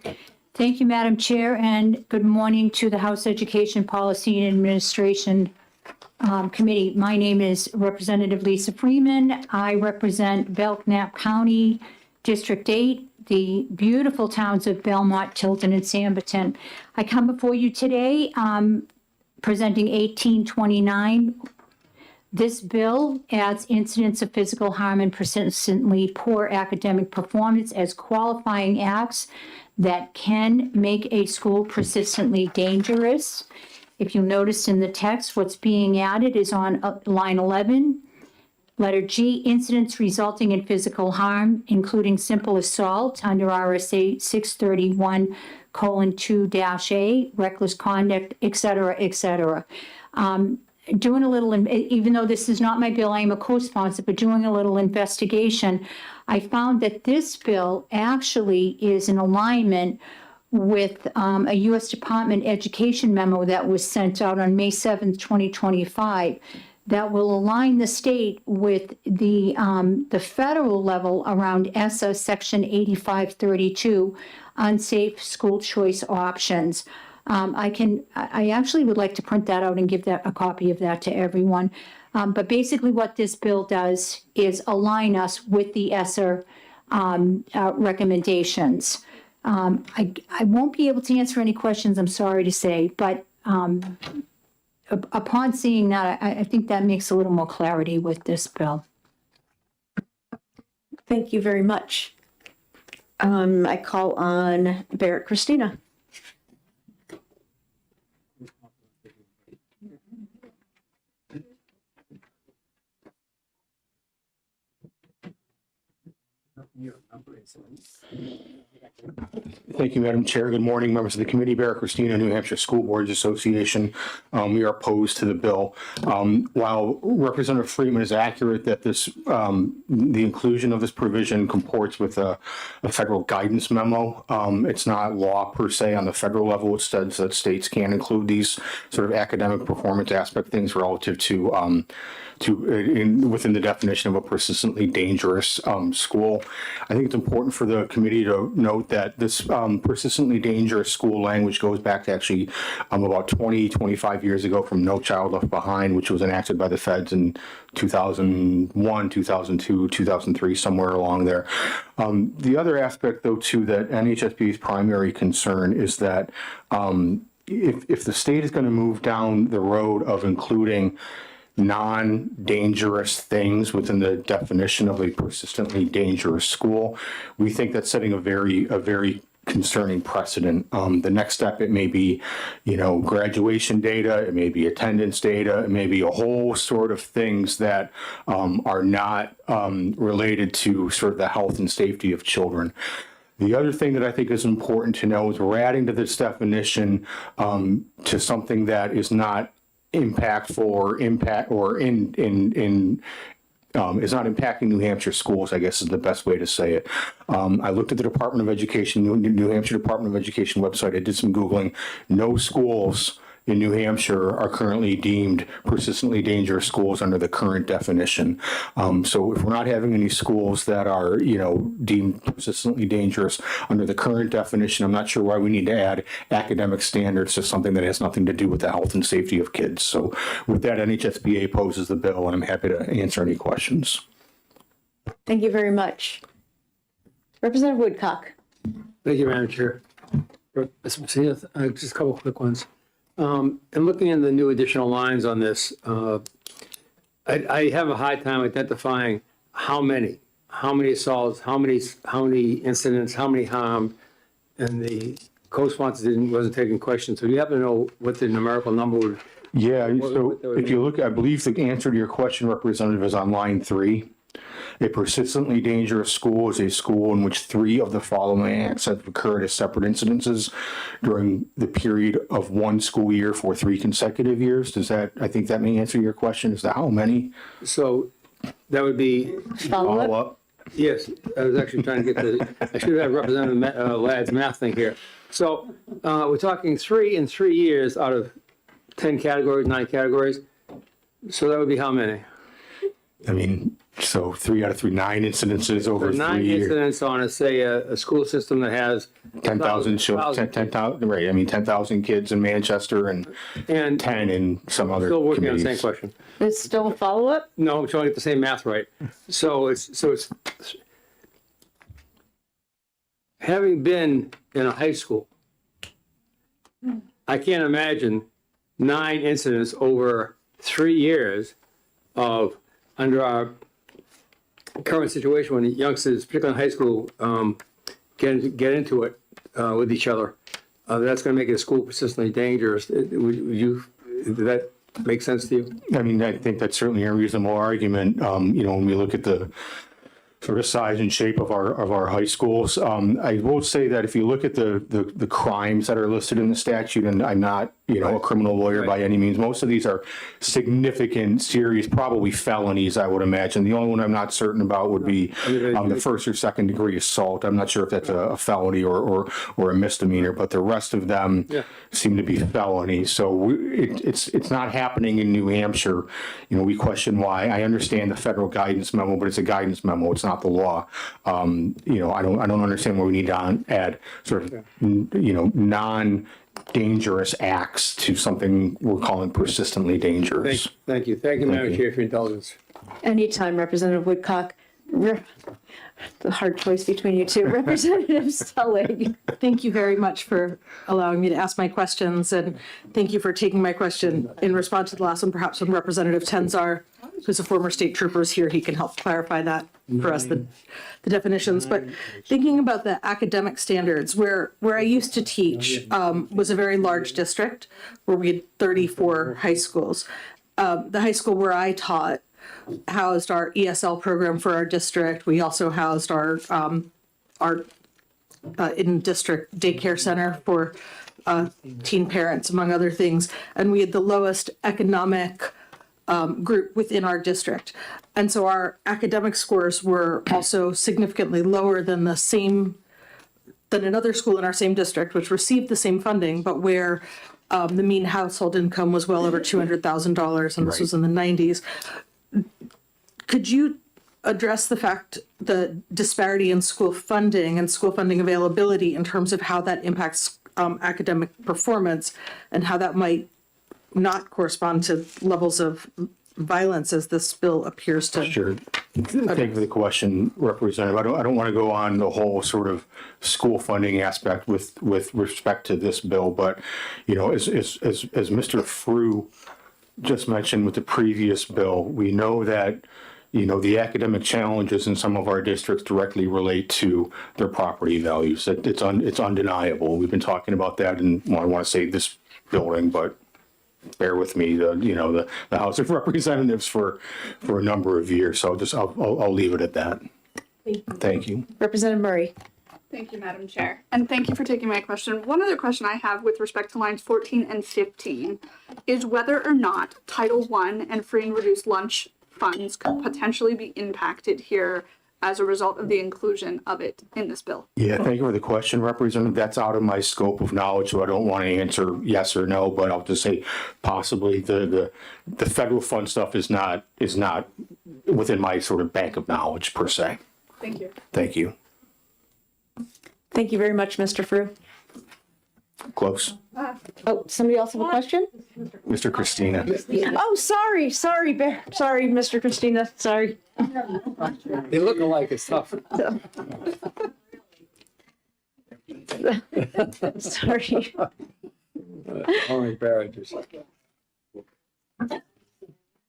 Thank you, Madam Chair, and good morning to the House Education Policy and Administration Committee. My name is Representative Lisa Freeman. I represent Belknap County, District 8, the beautiful towns of Belmont, Tilton, and Samberton. I come before you today presenting 1829. This bill adds incidents of physical harm and persistently poor academic performance as qualifying acts that can make a school persistently dangerous. If you notice in the text, what's being added is on line 11. Letter G, incidents resulting in physical harm, including simple assault under RSA 631:2-A, reckless conduct, et cetera, et cetera. Doing a little, even though this is not my bill, I am a co-sponsor, but doing a little investigation, I found that this bill actually is in alignment with a U.S. Department Education memo that was sent out on May 7th, 2025, that will align the state with the federal level around ESSA Section 8532, unsafe school choice options. I actually would like to print that out and give a copy of that to everyone. But basically what this bill does is align us with the ESSER recommendations. I won't be able to answer any questions, I'm sorry to say, but upon seeing that, I think that makes a little more clarity with this bill. Thank you very much. I call on Barrett Christina. Thank you, Madam Chair. Good morning, members of the committee. Barrett Christina, New Hampshire School Boards Association. We are opposed to the bill. While Representative Freeman is accurate that this, the inclusion of this provision comports with a federal guidance memo, it's not law per se on the federal level. It says that states can include these sort of academic performance aspect things relative to within the definition of a persistently dangerous school. I think it's important for the committee to note that this persistently dangerous school language goes back to actually about 25 years ago from No Child Left Behind, which was enacted by the feds in 2001, 2002, 2003, somewhere along there. The other aspect, though, too, that NHSBA's primary concern is that if the state is going to move down the road of including non-dangerous things within the definition of a persistently dangerous school, we think that's setting a very concerning precedent. The next step, it may be, graduation data, it may be attendance data, it may be a whole sort of things that are not related to sort of the health and safety of children. The other thing that I think is important to know is we're adding to this definition to something that is not impactful or is not impacting New Hampshire schools, I guess is the best way to say it. I looked at the Department of Education, New Hampshire Department of Education website. I did some Googling. No schools in New Hampshire are currently deemed persistently dangerous schools under the current definition. So if we're not having any schools that are, deemed persistently dangerous under the current definition, I'm not sure why we need to add academic standards to something that has nothing to do with the health and safety of kids. So with that, NHSBA opposes the bill, and I'm happy to answer any questions. Thank you very much. Representative Woodcock. Thank you, Madam Chair. Just a couple quick ones. And looking at the new additional lines on this, I have a hard time identifying how many assaults, how many incidents, how many harmed, and the co-sponsor wasn't taking questions. So do you happen to know what the numerical number would? Yeah, so if you look, I believe the answer to your question, Representative, is on line 3. A persistently dangerous school is a school in which 3 of the following acts have occurred as separate incidences during the period of one school year for 3 consecutive years. I think that may answer your question. Is that how many? So that would be Follow up? Yes, I was actually trying to get I should have Representative Ladd's math thing here. So we're talking 3 in 3 years out of 10 categories, 9 categories. So that would be how many? I mean, so 3 out of 3, 9 incidences over 3 9 years. incidents on a school system that has 10,000 children, 10,000, right? I mean, 10,000 kids in Manchester and 10 in some other Still working on the communities. same question. There's still a follow-up? No, I'm trying to get the same math right. So it's having been in a high school, I can't imagine 9 incidents over 3 years of under our current situation when youngsters, particularly in high school, get into it with each other. That's going to make it a school persistently dangerous. Did that make sense to you? I mean, I think that's certainly a reasonable argument. When we look at the sort of size and shape of our high schools, I will say that if you look at the crimes that are listed in the statute, and I'm not a criminal lawyer by any means, most of these are significant, serious, probably felonies, I would imagine. The only one I'm not certain about would be the first or second degree assault. I'm not sure if that's a felony or a misdemeanor, but the rest of them seem to be felonies. So it's not happening in New Hampshire. We question why. I understand the federal guidance memo, but it's a guidance memo. It's not the law. I don't understand why we need to add sort of, dangerous acts to something we're calling persistently dangerous. Thank you, Madam Chair, for your indulgence. Anytime, Representative Woodcock. The hard choice between you two. Representative Stelling. Thank you very much for allowing me to ask my questions, and thank you for taking my question in response to the last one. Perhaps when Representative Tenzar, who's a former state trooper, is here, he can help clarify that for us, the definitions. But thinking about the academic standards, where I used to teach was a very large district where we had 34 high schools. The high school where I taught housed our ESL program for our district. We also housed our in-district daycare center for teen parents, among other things. And we had the lowest economic group within our district. And so our academic scores were also significantly lower than another school in our same district, which received the same funding, but where the mean household income was well over $200,000, and this was in the 90s. Could you address the disparity in school funding and school funding availability in terms of how that impacts academic performance and how that might not correspond to levels of violence as this bill appears to? Sure. Thank you for the question, Representative. I don't want to go on the whole sort of school funding aspect with respect to this bill, but, you know, as Mr. Frew just mentioned with the previous bill, we know that, you know, the academic challenges in some of our districts directly relate to their property values. It's undeniable. We've been talking about that in, well, I want to say this building, but bear with me, the House of Representatives for a number of years. So I'll leave it at that. Thank you. Representative Murray. Thank you, Madam Chair. And thank you for taking my question. One other question I have with respect to lines 14 and 15 is whether or not Title I and free and reduced lunch funds could potentially be impacted here as a result of the inclusion of it in this bill. Yeah, thank you for the question, Representative. That's out of my scope of knowledge, so I don't want to answer yes or no, but I'll just say possibly the federal fund stuff is not within my sort of bank of knowledge per se. Thank you. Thank you. Thank you very much, Mr. Frew. Close. Oh, somebody else have a question? Mr. Christina. Oh, sorry, Mr. Christina, sorry. They look alike, it's tough. Sorry. Only Barrett is.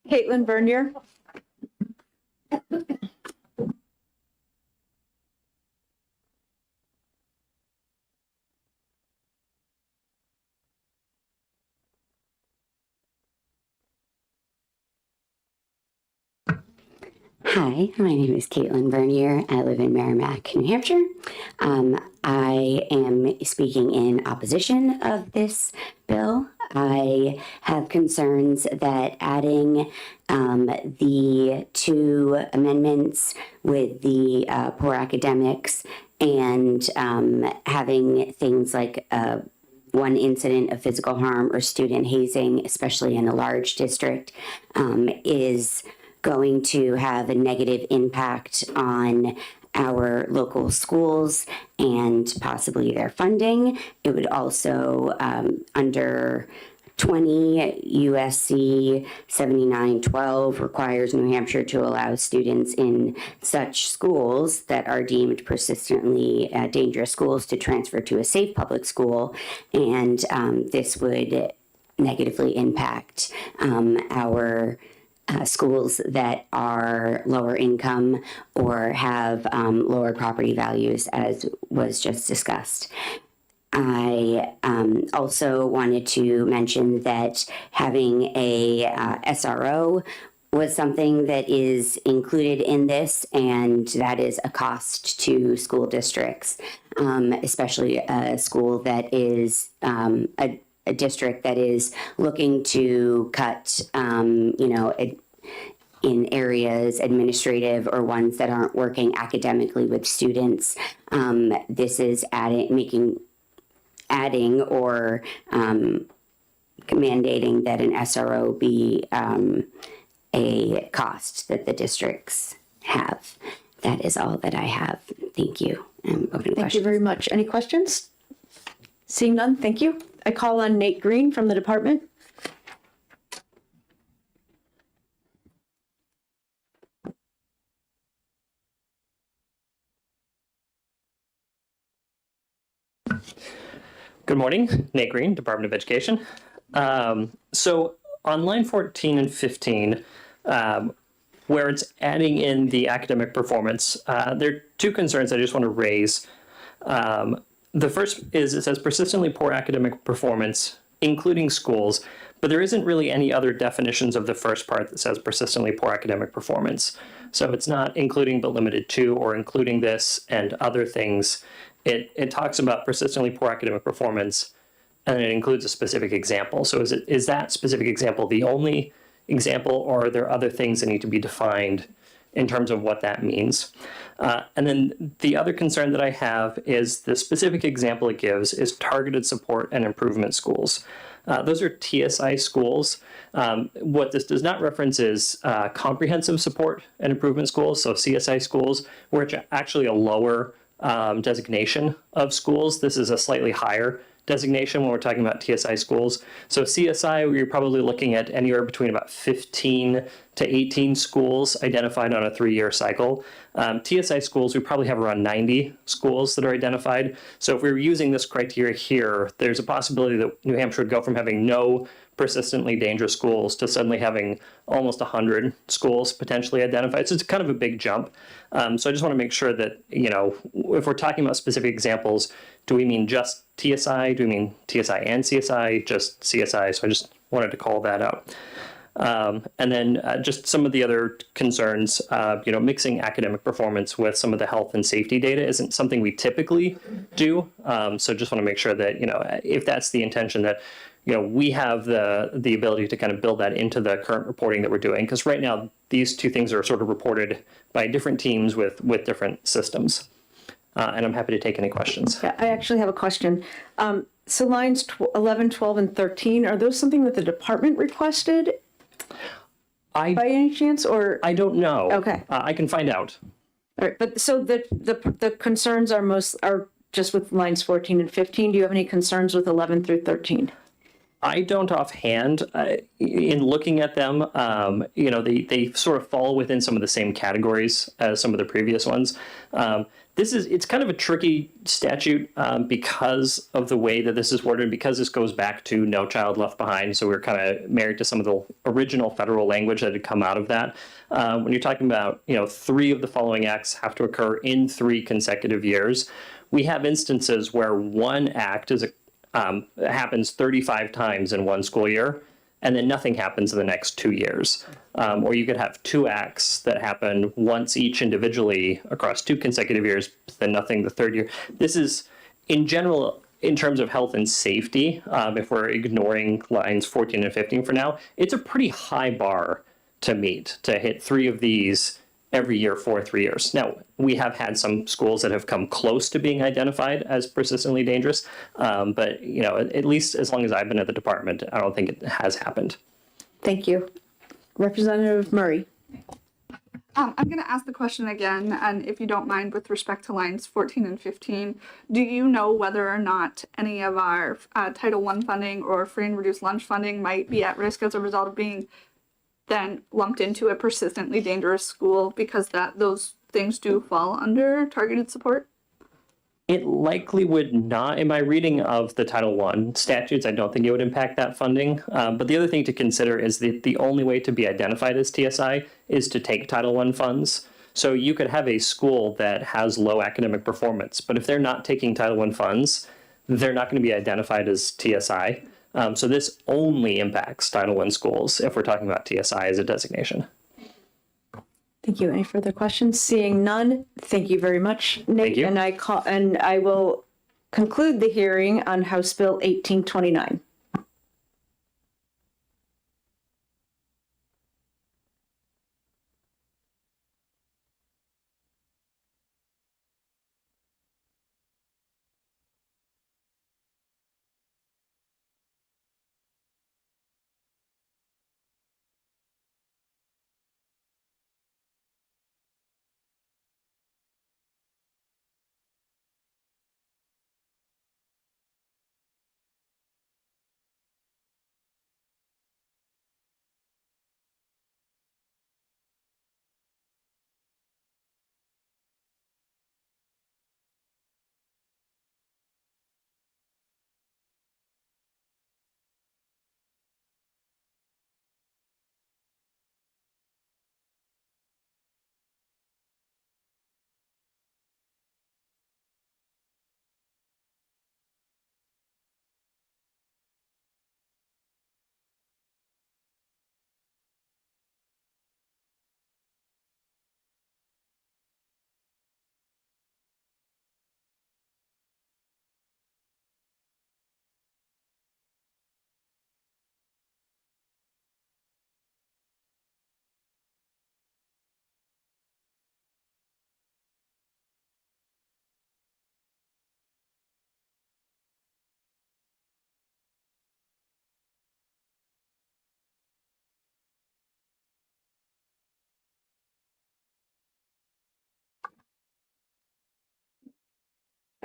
Caitlin Bernier. Hi, my name is Caitlin Vernier. I live in Merrimack, New Hampshire. I am speaking in opposition of this bill. I have concerns that adding the two amendments with the poor academics and having things like one incident of physical harm or student hazing, especially in a large district, is going to have a negative impact on our local schools and possibly their funding. It would also, under 20 USC 7912 requires New Hampshire to allow students in such schools that are deemed persistently dangerous schools to transfer to a safe public school. And this would negatively impact our schools that are lower income or have lower property values, as was just discussed. I also wanted to mention that having a SRO was something that is included in this, and that is a cost to school districts, especially a school that is a district that is looking to cut, in areas administrative or ones that aren't working academically with students. This is adding or mandating that an SRO be a cost that the districts have. That is all that I have. Thank you. Thank you very much. Any questions? Seeing none, thank you. I call on Nate Green from the department. Good morning, Nate Green, Department of Education. So on line 14 and 15, where it's adding in the academic performance, there are two concerns I just want to raise. The first is it says persistently poor academic performance, including schools, but there isn't really any other definitions of the first part that says persistently poor academic performance. So it's not including but limited to or including this and other things. It talks about persistently poor academic performance, and it includes a specific example. So is that specific example the only example, or are there other things that need to be defined in terms of what that means? And then the other concern that I have is the specific example it gives is targeted support and improvement schools. Those are TSI schools. What this does not reference is comprehensive support and improvement schools, so CSI schools, which are actually a lower designation of schools. This is a slightly higher designation when we're talking about TSI schools. So CSI, you're probably looking at anywhere between about 15 to 18 schools identified on a 3-year cycle. TSI schools, we probably have around 90 schools that are identified. So if we were using this criteria here, there's a possibility that New Hampshire would go from having no persistently dangerous schools to suddenly having almost 100 schools potentially identified. So it's kind of a big jump. So I just want to make sure that, if we're talking about specific examples, do we mean just TSI? Do we mean TSI and CSI? Just CSI? So I just wanted to call that out. And then just some of the other concerns, mixing academic performance with some of the health and safety data isn't something we typically do. So just want to make sure that, if that's the intention, that we have the ability to kind of build that into the current reporting that we're doing. Because right now, these two things are sort of reported by different teams with different systems. And I'm happy to take any questions. Yeah, I actually have a question. So lines 11, 12, and 13, are those something that the department requested by any chance, or? I don't know. Okay. I can find out. All right, but so the concerns are just with lines 14 and 15. Do you have any concerns with 11 through 13? I don't offhand. In looking at them, they sort of fall within some of the same categories as some of the previous ones. It's kind of a tricky statute because of the way that this is worded, because this goes back to No Child Left Behind. So we're kind of married to some of the original federal language that had come out of that. When you're talking about, 3 of the following acts have to occur in 3 consecutive years, we have instances where one act happens 35 times in one school year, and then nothing happens in the next 2 years. Or you could have 2 acts that happen once each individually across 2 consecutive years, then nothing the 3rd year. This is, in general, in terms of health and safety, if we're ignoring lines 14 and 15 for now, it's a pretty high bar to meet, to hit 3 of these every year for 3 years. Now, we have had some schools that have come close to being identified as persistently dangerous, but at least as long as I've been at the department, I don't think it has happened. Thank you. Representative Murray. I'm going to ask the question again, and if you don't mind, with respect to lines 14 and 15, do you know whether or not any of our Title I funding or free and reduced lunch funding might be at risk as a result of being then lumped into a persistently dangerous school, because those things do fall under targeted support? It likely would not. In my reading of the Title I statutes, I don't think it would impact that funding. But the other thing to consider is that the only way to be identified as TSI is to take Title I funds. So you could have a school that has low academic performance, but if they're not taking Title I funds, they're not going to be identified as TSI. So this only impacts Title I schools if we're talking about TSI as a designation. Thank you. Any further questions? Seeing none, thank you very much, Nate. Thank you. And I will conclude the hearing on House Bill 1829.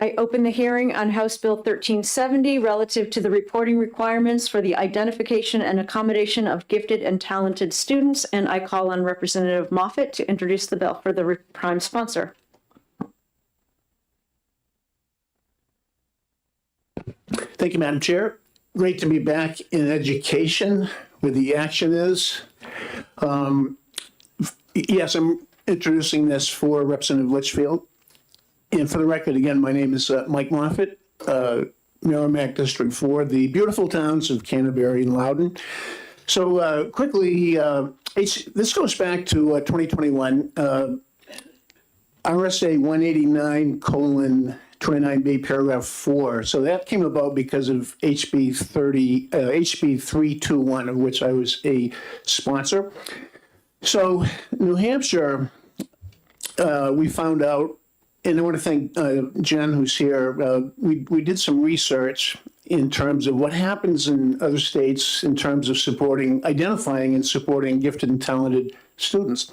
I open the hearing on House Bill 1370 relative to the reporting requirements for the identification and accommodation of gifted and talented students, and I call on Representative Moffett to introduce the bill for the prime sponsor. Thank you, Madam Chair. Great to be back in education where the action is. Yes, I'm introducing this for Representative Litchfield. And for the record, again, my name is Mike Moffett, Merrimack District 4, the beautiful towns of Canterbury and Loudon. So quickly, this goes back to 2021. RSA 189:29B paragraph 4. So that came about because of HB 321, of which I was a sponsor. So New Hampshire, we found out, and I want to thank Jen, who's here. We did some research in terms of what happens in other states in terms of identifying and supporting gifted and talented students.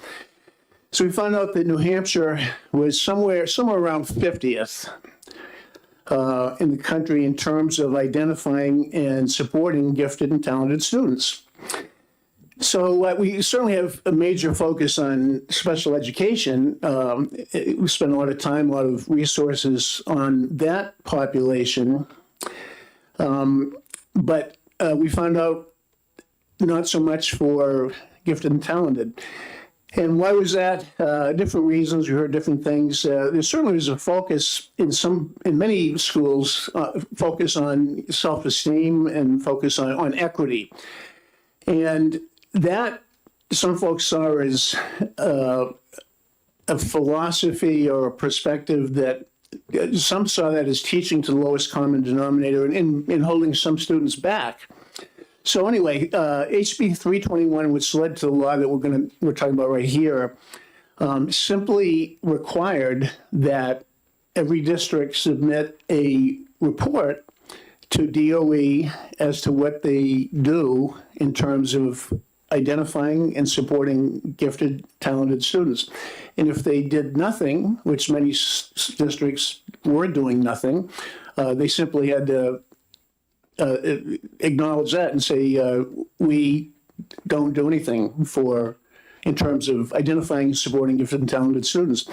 So we found out that New Hampshire was somewhere around 50th in the country in terms of identifying and supporting gifted and talented students. So we certainly have a major focus on special education. We spend a lot of time, a lot of resources on that population. But we found out not so much for gifted and talented. And why was that? Different reasons. We heard different things. There certainly was a focus in many schools, focus on self-esteem and focus on equity. And that some folks saw as a philosophy or a perspective that some saw that as teaching to the lowest common denominator and in holding some students back. So anyway, HB 321, which led to the law that we're talking about right here, simply required that every district submit a report to DOE as to what they do in terms of identifying and supporting gifted, talented students. And if they did nothing, which many districts were doing nothing, they simply had to acknowledge that and say, we don't do anything in terms of identifying and supporting gifted and talented students.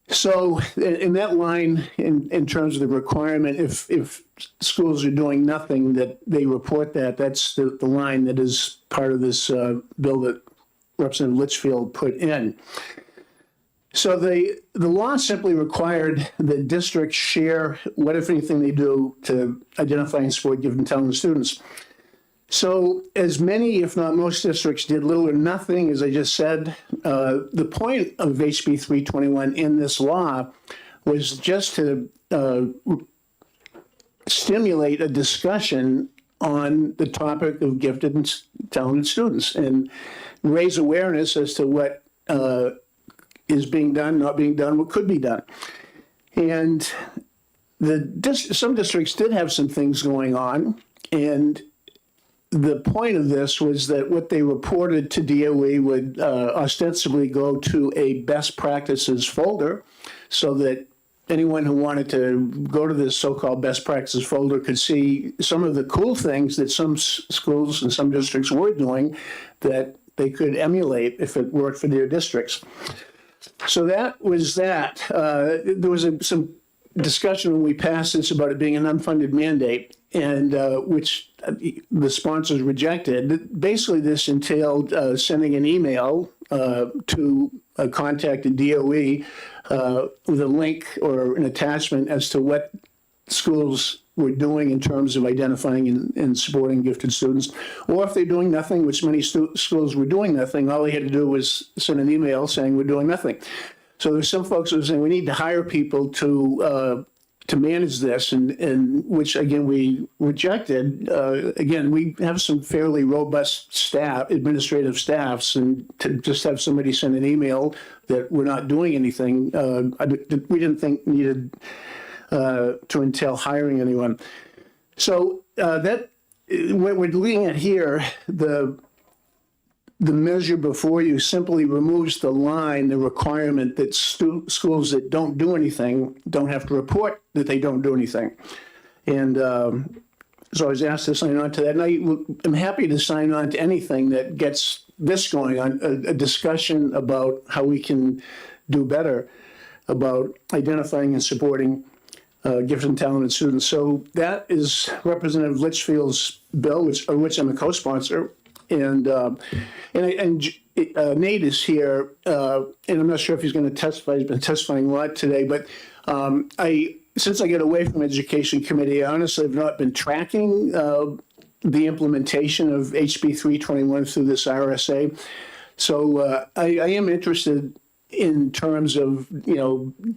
So in that line, in terms of the requirement, if schools are doing nothing, that they report that's the line that is part of this bill that Representative Litchfield put in. So the law simply required the districts share what, if anything, they do to identify and support gifted and talented students. So as many, if not most districts did little or nothing, as I just said, the point of HB 321 in this law was just to stimulate a discussion on the topic of gifted and talented students and raise awareness as to what is being done, not being done, what could be done. And some districts did have some things going on, and the point of this was that what they reported to DOE would ostensibly go to a best practices folder so that anyone who wanted to go to this so-called best practices folder could see some of the cool things that some schools and some districts were doing that they could emulate if it worked for their districts. So that was that. There was some discussion when we passed this about it being an unfunded mandate, and which the sponsors rejected. Basically, this entailed sending an email to contact the DOE with a link or an attachment as to what schools were doing in terms of identifying and supporting gifted students. Or if they're doing nothing, which many schools were doing nothing, all they had to do was send an email saying we're doing nothing. So there's some folks who are saying we need to hire people to manage this, and which again we rejected. Again, we have some fairly robust staff, administrative staffs, and to just have somebody send an email that we're not doing anything, we didn't think needed to entail hiring anyone. So that what we're looking at here, the the measure before you simply removes the line, the requirement that schools that don't do anything don't have to report that they don't do anything. And so I was asked to sign on to that, and I am happy to sign on to anything that gets this going on, a discussion about how we can do better about identifying and supporting gifted and talented students. So that is Representative Litchfield's bill, of which I'm a co-sponsor. And Nate is here, and I'm not sure if he's going to testify. He's been testifying a lot today, but since I get away from Education Committee, I honestly have not been tracking the implementation of HB 321 through this RSA. So I am interested in terms of,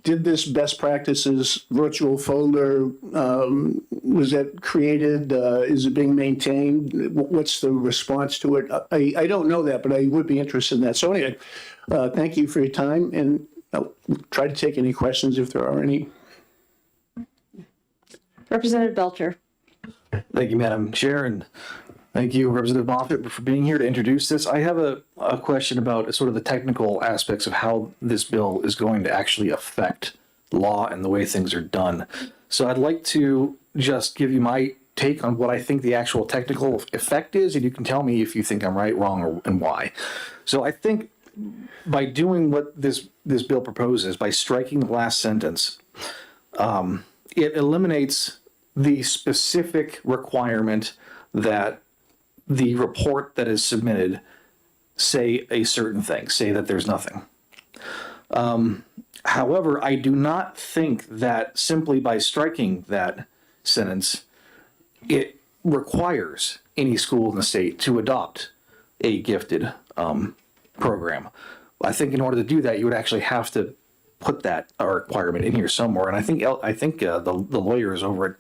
did this best practices virtual folder, was that created? Is it being maintained? What's the response to it? I don't know that, but I would be interested in that. So anyway, thank you for your time, and I'll try to take any questions if there are any. Representative Belcher. Thank you, Madam Chair, and thank you, Representative Moffett, for being here to introduce this. I have a question about sort of the technical aspects of how this bill is going to actually affect law and the way things are done. So I'd like to just give you my take on what I think the actual technical effect is, and you can tell me if you think I'm right, wrong, and why. So I think by doing what this bill proposes, by striking the last sentence, it eliminates the specific requirement that the report that is submitted say a certain thing, say that there's nothing. However, I do not think that simply by striking that sentence, it requires any school in the state to adopt a gifted program. I think in order to do that, you would actually have to put that requirement in here somewhere. And I think the lawyers over at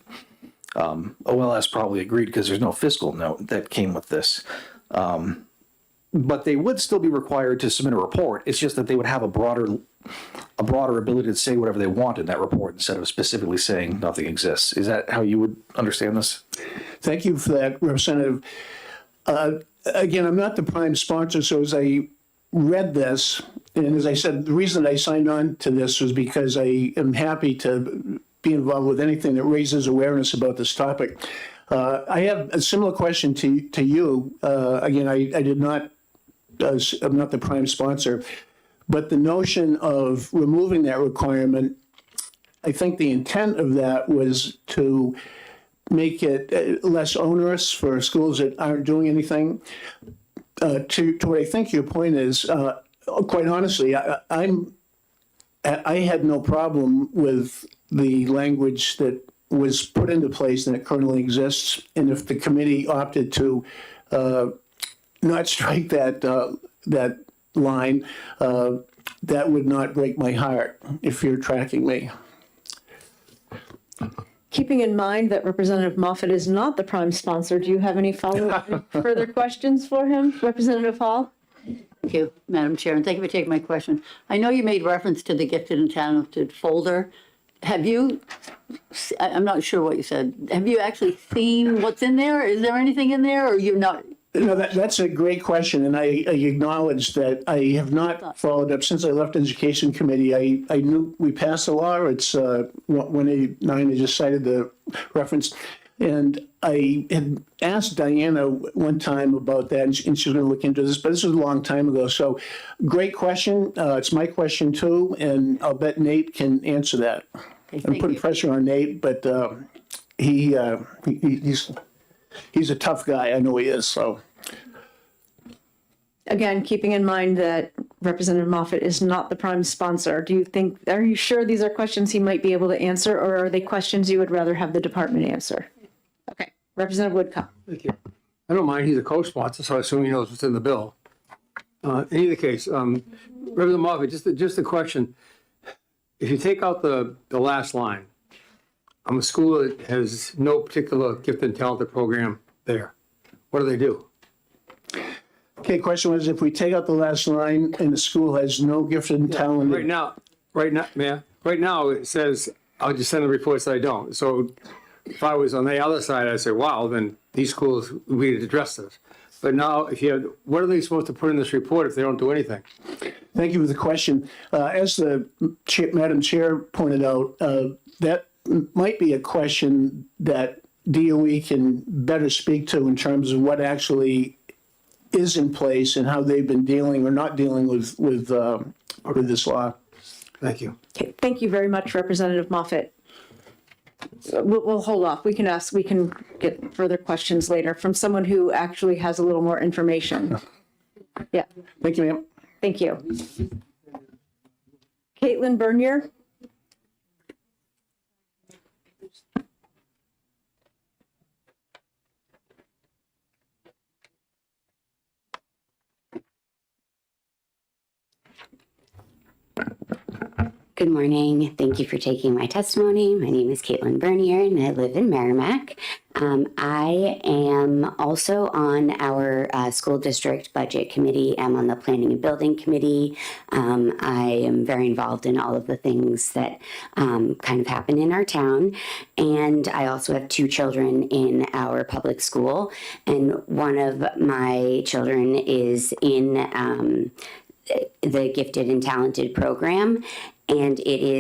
OLS probably agreed, because there's no fiscal note that came with this. But they would still be required to submit a report. It's just that they would have a broader ability to say whatever they want in that report instead of specifically saying nothing exists. Is that how you would understand this? Thank you for that, Representative. Again, I'm not the prime sponsor, so as I read this, and as I said, the reason I signed on to this was because I am happy to be involved with anything that raises awareness about this topic. I have a similar question to you. Again, I did not, I'm not the prime sponsor, but the notion of removing that requirement, I think the intent of that was to make it less onerous for schools that aren't doing anything. To what I think your point is, quite honestly, I had no problem with the language that was put into place and it currently exists. And if the committee opted to not strike that line, that would not break my heart, if you're tracking me. Keeping in mind that Representative Moffett is not the prime sponsor, do you have any follow-up further questions for him? Representative Hall? Thank you, Madam Chair, and thank you for taking my question. I know you made reference to the gifted and talented folder. Have you, I'm not sure what you said, have you actually seen what's in there? Is there anything in there, or you're not? No, that's a great question, and I acknowledge that I have not followed up since I left Education Committee. I knew we passed a law. It's 189. I just cited the reference, and I had asked Diana one time about that, and she was going to look into this, but this was a long time ago. So, great question. It's my question too, and I'll bet Nate can answer that. Okay, I'm putting pressure on Nate, but he's a tough guy. I know he is. So. Again, keeping in mind that Representative Moffett is not the prime sponsor, are you sure these are questions he might be able to answer, or are they questions you would rather have the department answer? Okay, Representative Woodcock. Thank you. I don't mind, he's a co-sponsor, so I assume he knows what's in the bill. In either case, Representative Moffett, just a question. If you take out the last line, I'm a school that has no particular gifted and talented program there. What do? Okay, question was, if we take out the last line and the school has no gifted and talented. Right now it says, I'll just send the reports that I don't. So if I was on the other side, I'd say, wow, then these schools, we need to address this. But now, if you have, what are they supposed to put in this report if they don't do anything? Thank you for the question. As the Madam Chair pointed out, that might be a question that DOE can better speak to in terms of what actually is in place and how they've been dealing or not dealing with this law. Thank you. Okay, thank you very much, Representative Moffett. We'll hold off. We can get further questions later from someone who actually has a little more information. Yeah, Thank you, ma'am. thank you. Caitlin Bernier? Good morning. Thank you for taking my testimony. My name is Caitlin Bernier and I live in Merrimack. I am also on our school district budget committee. I'm on the planning and building committee. I am very involved in all of the things that kind of happen in our town. And I also have 2 children in our public school. And one of my children is in the gifted and talented program. And he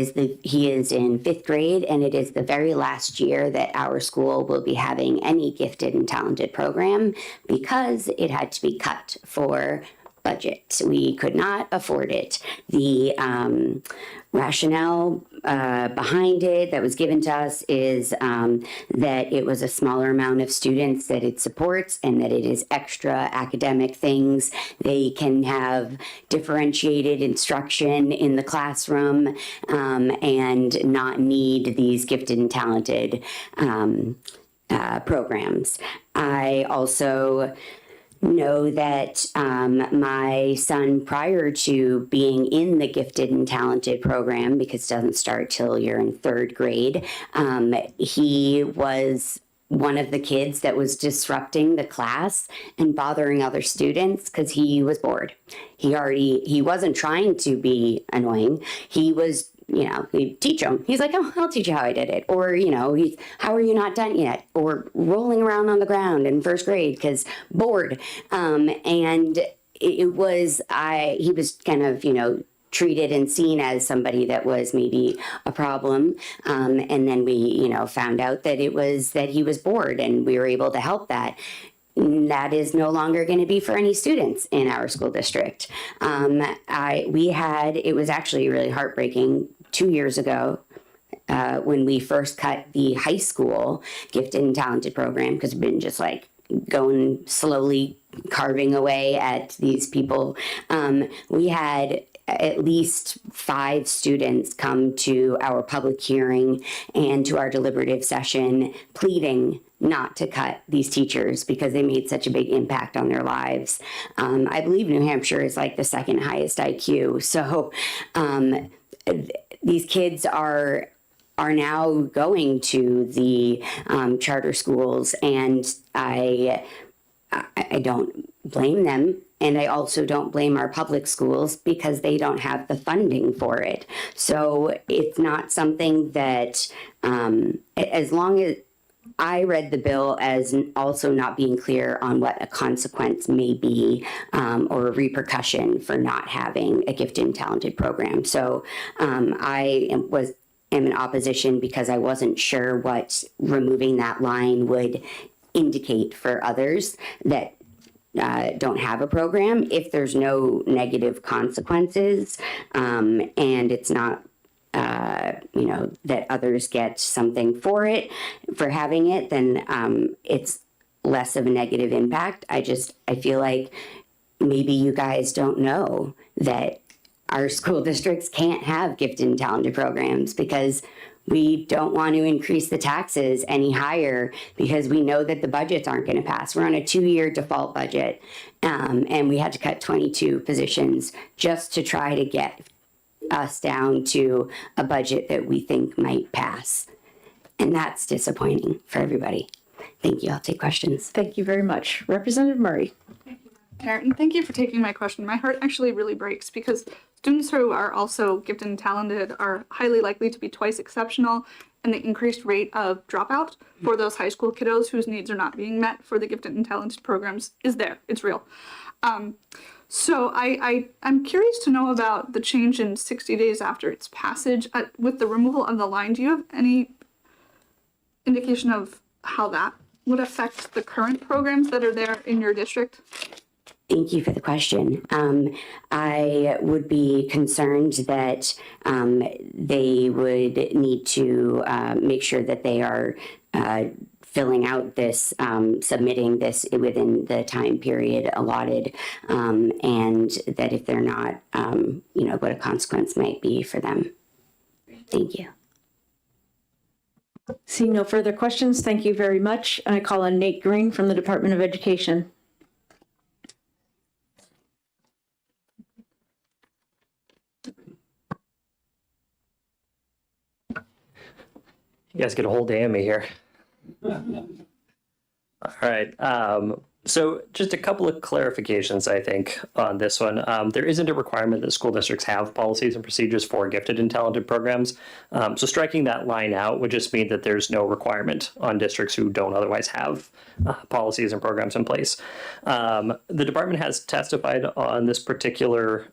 is in 5th grade, and it is the very last year that our school will be having any gifted and talented program because it had to be cut for budget. We could not afford it. The rationale behind it that was given to us is that it was a smaller amount of students that it supports and that it is extra academic things. They can have differentiated instruction in the classroom and not need these gifted and talented programs. I also know that my son, prior to being in the gifted and talented program, because it doesn't start till you're in 3rd grade, he was one of the kids that was disrupting the class and bothering other students because he was bored. He wasn't trying to be annoying. He was, we teach him. He's like, oh, I'll teach you how I did it. Or, how are you not done yet? Or rolling around on the ground in 1st grade because bored. And he was kind of, treated and seen as somebody that was maybe a problem. And then we, found out that it was that he was bored and we were able to help that. That is no longer going to be for any students in our school district. It was actually really heartbreaking 2 years ago when we first cut the high school gifted and talented program, because we've been just like going slowly carving away at these people. We had at least 5 students come to our public hearing and to our deliberative session pleading not to cut these teachers because they made such a big impact on their lives. I believe New Hampshire is like the 2nd highest IQ. So these kids are now going to the charter schools, and I don't blame them. And I also don't blame our public schools because they don't have the funding for it. So it's not something that, as long as I read the bill as also not being clear on what a consequence may be or a repercussion for not having a gifted and talented program. So I am in opposition because I wasn't sure what removing that line would indicate for others that don't have a program if there's no negative consequences and it's not that others get something for having it, then it's less of a negative impact. I feel like maybe you guys don't know that our school districts can't have gifted and talented programs because we don't want to increase the taxes any higher because we know that the budgets aren't going to pass. We're on a 2-year default budget, and we had to cut 22 positions just to try to get us down to a budget that we think might pass. And that's disappointing for everybody. Thank you. I'll take questions. Thank you very much. Representative Murray. Karen, thank you for taking my question. My heart actually really breaks because students who are also gifted and talented are highly likely to be twice exceptional, and the increased rate of dropout for those high school kiddos whose needs are not being met for the gifted and talented programs is there. It's real. So I'm curious to know about the change in 60 days after its passage. With the removal of the line, do you have any indication of how that would affect the current programs that are there in your district? Thank you for the question. I would be concerned that they would need to make sure that they are filling out this, submitting this within the time period allotted, and that if they're not, what a consequence might be for them. Thank you. Seeing no further questions, thank you very much. And I call on Nate Green from the Department of Education. You guys get a whole day of me here. All right. So just a couple of clarifications, I think, on this one. There isn't a requirement that school districts have policies and procedures for gifted and talented programs. So striking that line out would just mean that there's no requirement on districts who don't otherwise have policies and programs in place. The department has testified on this particular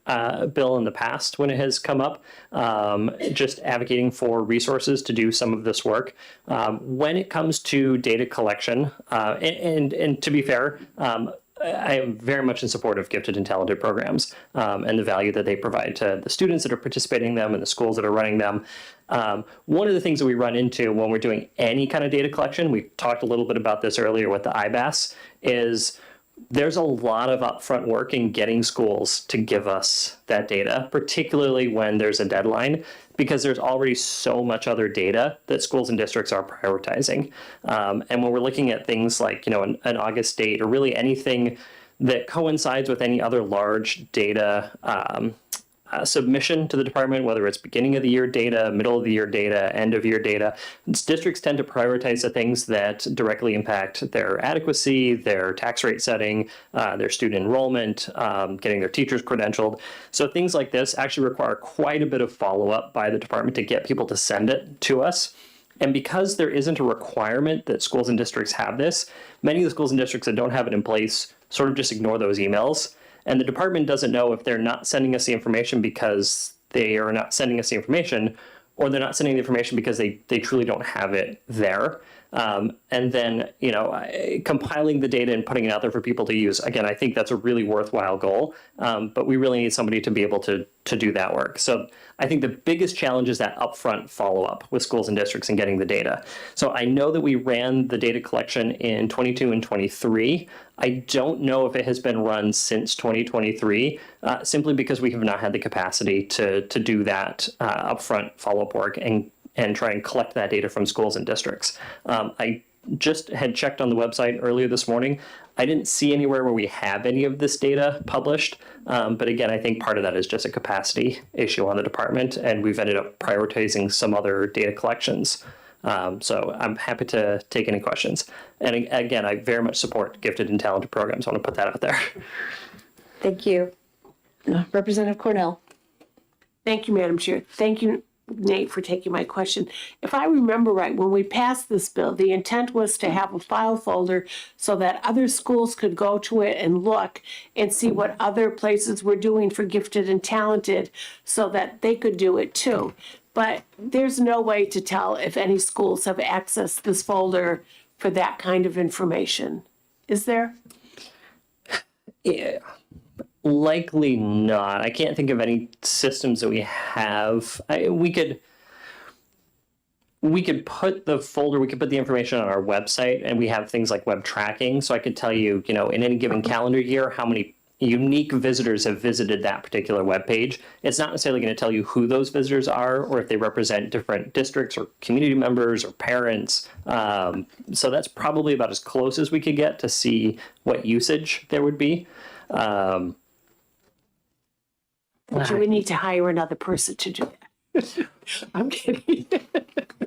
bill in the past when it has come up, just advocating for resources to do some of this work. When it comes to data collection, and to be fair, I am very much in support of gifted and talented programs and the value that they provide to the students that are participating in them and the schools that are running them. One of the things that we run into when we're doing any kind of data collection, we talked a little bit about this earlier with the IBAS, is there's a lot of upfront work in getting schools to give us that data, particularly when there's a deadline, because there's already so much other data that schools and districts are prioritizing. And when we're looking at things like, an August date or really anything that coincides with any other large data submission to the department, whether it's beginning of the year data, middle of the year data, end of year data, districts tend to prioritize the things that directly impact their adequacy, their tax rate setting, their student enrollment, getting their teachers credentialed. So things like this actually require quite a bit of follow-up by the department to get people to send it to us. And because there isn't a requirement that schools and districts have this, many of the schools and districts that don't have it in place sort of just ignore those emails. And the department doesn't know if they're not sending us the information because they are not sending us the information, or they're not sending the information because they truly don't have it there. And then, compiling the data and putting it out there for people to use. Again, I think that's a really worthwhile goal, but we really need somebody to be able to do that work. So I think the biggest challenge is that upfront follow-up with schools and districts and getting the data. So I know that we ran the data collection in 22 and 23. I don't know if it has been run since 2023, simply because we have not had the capacity to do that upfront follow-up work and try and collect that data from schools and districts. I just had checked on the website earlier this morning. I didn't see anywhere where we have any of this data published. But again, I think part of that is just a capacity issue on the department, and we've ended up prioritizing some other data collections. So I'm happy to take any questions. And again, I very much support gifted and talented programs. I want to put that out there. Thank you. Representative Cornell. Thank you, Madam Chair. Thank you, Nate, for taking my question. If I remember right, when we passed this bill, the intent was to have a file folder so that other schools could go to it and look and see what other places were doing for gifted and talented so that they could do it too. But there's no way to tell if any schools have accessed this folder for that kind of information. Is there? Yeah. Likely not. I can't think of any systems that we have. We could put the folder, we could put the information on our website, and we have things like web tracking. So I could tell you, in any given calendar year, how many unique visitors have visited that particular web page. It's not necessarily going to tell you who those visitors are or if they represent different districts or community members or parents. So that's probably about as close as we could get to see what usage there would be. Do we need to hire another person to do that? I'm kidding.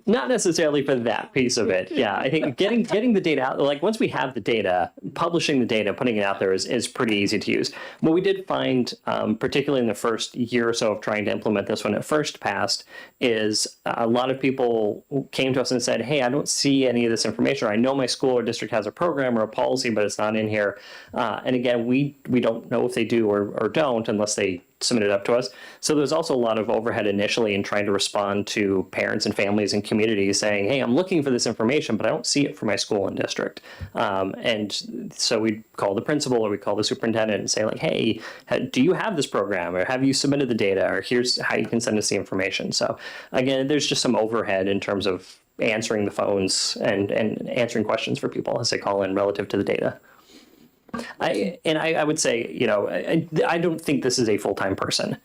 Not necessarily for that piece of it. Yeah, I think getting the data out, like once we have the data, publishing the data, putting it out there is pretty easy to use. What we did find, particularly in the first year or so of trying to implement this when it first passed, is a lot of people came to us and said, hey, I don't see any of this information. Or I know my school or district has a program or a policy, but it's not in here. And again, we don't know if they do or don't unless they submit it up to us. So there's also a lot of overhead initially in trying to respond to parents and families and communities saying, hey, I'm looking for this information, but I don't see it for my school and district. And so we call the principal or we call the superintendent and say like, hey, do you have this program or have you submitted the data or here's how you can send us the information. So again, there's just some overhead in terms of answering the phones and answering questions for people as they call in relative to the data. I would say, you know, I don't think this is a full-time person.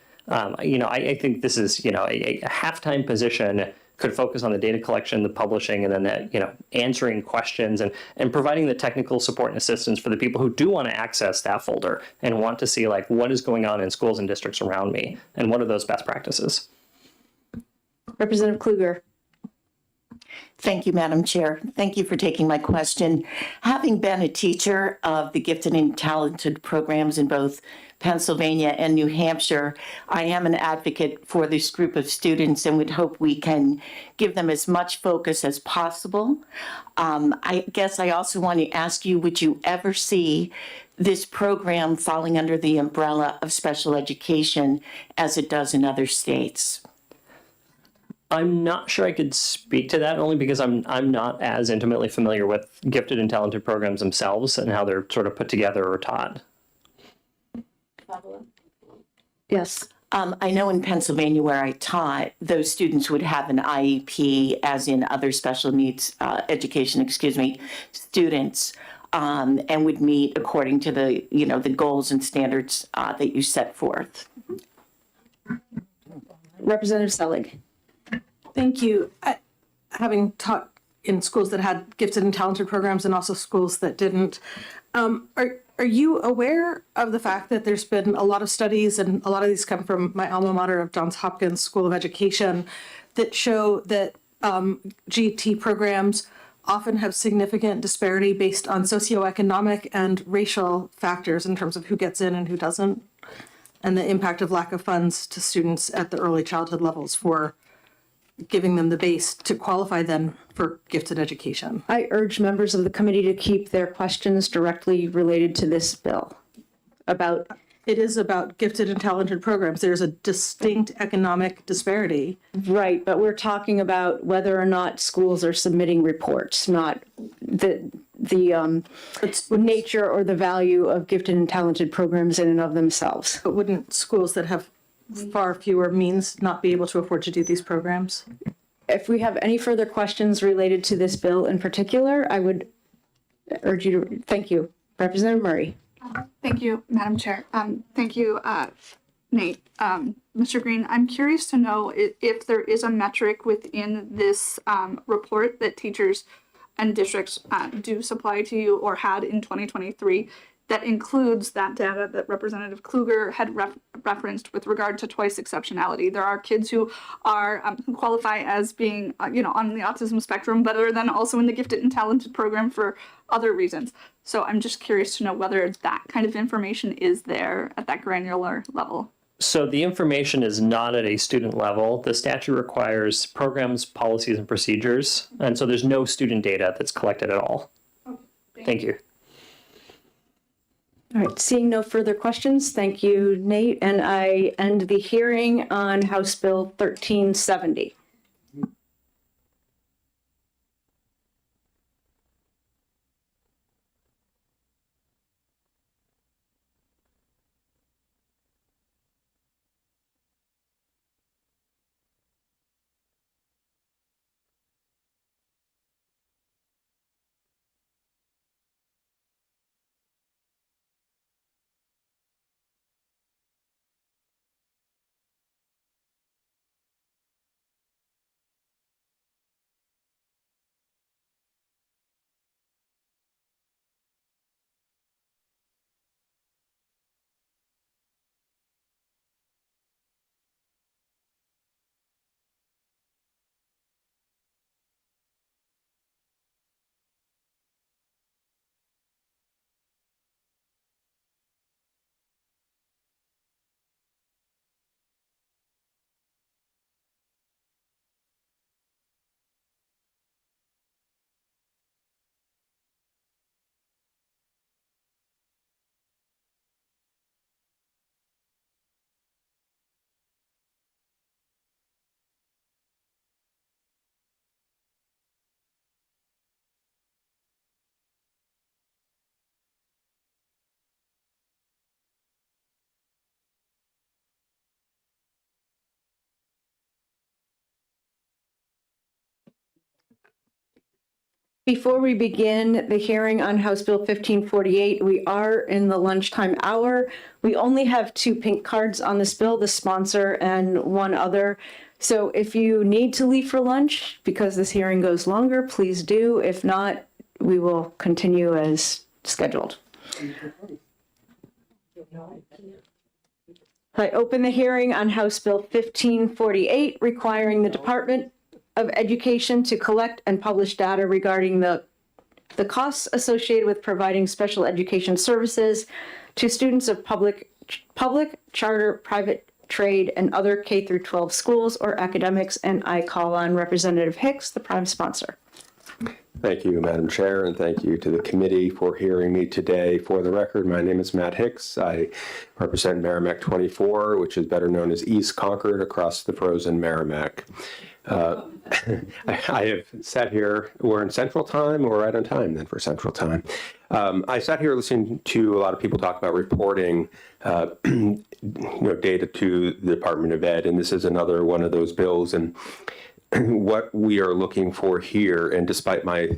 You know, I think this is, you know, a half-time position could focus on the data collection, the publishing, and then that, you know, answering questions and providing the technical support and assistance for the people who do want to access that folder and want to see like what is going on in schools and districts around me and what are those best practices. Representative Kluger. Thank you, Madam Chair. Thank you for taking my question. Having been a teacher of the gifted and talented programs in both Pennsylvania and New Hampshire, I am an advocate for this group of students and would hope we can give them as much focus as possible. I guess I also want to ask you, would you ever see this program falling under the umbrella of special education as it does in other states? I'm not sure I could speak to that only because I'm not as intimately familiar with gifted and talented programs themselves and how they're sort of put together or taught. Yes. I know in Pennsylvania where I taught, those students would have an IEP as in other special needs education, students, and would meet according to the, you know, the goals and standards that you set forth. Representative Selig. Thank you. Having taught in schools that had gifted and talented programs and also schools that didn't, are you aware of the fact that there's been a lot of studies, and a lot of these come from my alma mater of Johns Hopkins School of Education, that show that GT programs often have significant disparity based on socioeconomic and racial factors in terms of who gets in and who doesn't, and the impact of lack of funds to students at the early childhood levels for giving them the base to qualify then for gifted education. I urge members of the committee to keep their questions directly related to this bill. It is about gifted and talented programs. There's a distinct economic disparity. Right, but we're talking about whether or not schools are submitting reports, not the nature or the value of gifted and talented programs in and of themselves. But wouldn't schools that have far fewer means not be able to afford to do these programs? If we have any further questions related to this bill in particular, I would urge you to, thank you. Representative Murray. Thank you, Madam Chair. Thank you, Nate. Mr. Green, I'm curious to know if there is a metric within this report that teachers and districts do supply to you or had in 2023 that includes that data that Representative Kluger had referenced with regard to twice exceptionality. There are kids who are who qualify as being on the autism spectrum, but are then also in the gifted and talented program for other reasons. So I'm just curious to know whether that kind of information is there at that granular level. So the information is not at a student level. The statute requires programs, policies, and procedures. And so there's no student data that's collected at all. Thank you. All right, seeing no further questions, thank you, Nate. And I end the hearing on House Bill 1370. Before we begin the hearing on House Bill 1548, we are in the lunchtime hour. We only have 2 pink cards on this bill, the sponsor and one other. So if you need to leave for lunch because this hearing goes longer, please do. If not, we will continue as scheduled. I open the hearing on House Bill 1548, requiring the Department of Education to collect and publish data regarding the costs associated with providing special education services to students of public, charter, private, trade, and other K through 12 schools or academics. And I call on Representative Hicks, the prime sponsor. Thank you, Madam Chair, and thank you to the committee for hearing me today. For the record, my name is Matt Hicks. I represent Merrimack 24, which is better known as East Concord, across the frozen Merrimack. I have sat here, we're in Central Time, or right on time then for Central Time. I sat here listening to a lot of people talk about reporting data to the Department of Ed, and this is another one of those bills. And what we are looking for here, and despite my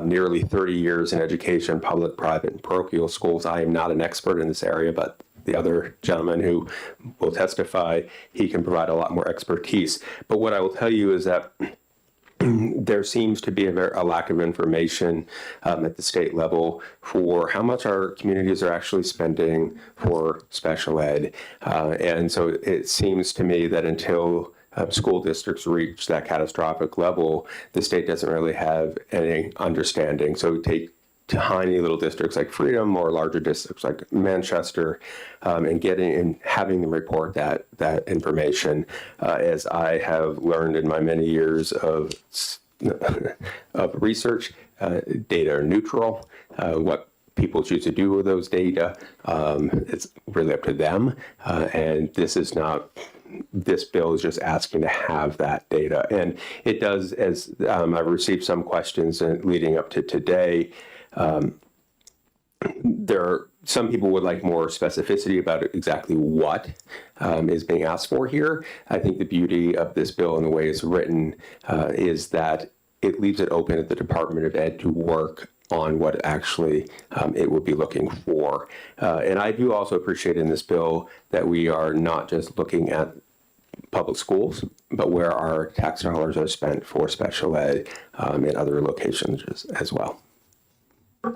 nearly 30 years in education, public, private, and parochial schools, I am not an expert in this area, but the other gentleman who will testify, he can provide a lot more expertise. But what I will tell you is that there seems to be a lack of information at the state level for how much our communities are actually spending for special ed. And so it seems to me that until school districts reach that catastrophic level, the state doesn't really have any understanding. So take tiny little districts like Freedom or larger districts like Manchester, and having them report that information, as I have learned in my many years of research, data are neutral. What people choose to do with those data, it's really up to them. And this bill is just asking to have that data. And it does, as I've received some questions leading up to today, some people would like more specificity about exactly what is being asked for here. I think the beauty of this bill and the way it's written is that it leaves it open at the Department of Ed to work on what actually it would be looking for. And I do also appreciate in this bill that we are not just looking at public schools, but where our tax dollars are spent for special ed in other locations as well.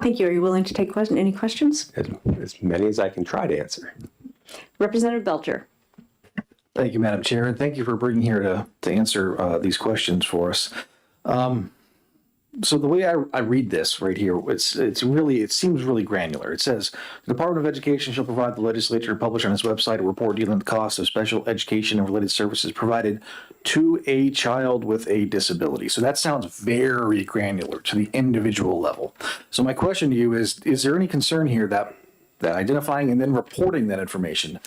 Thank you. Are you willing to take any questions? As many as I can try to answer. Representative Belcher. Thank you, Madam Chair, and thank you for bringing here to answer these questions for us. So the way I read this right here, it seems really granular. It says the Department of Education shall provide the legislature to publish on its website a report dealing with the cost of special education and related services provided to a child with a disability. So that sounds very granular to the individual level. So my question to you is there any concern here that identifying and then reporting that information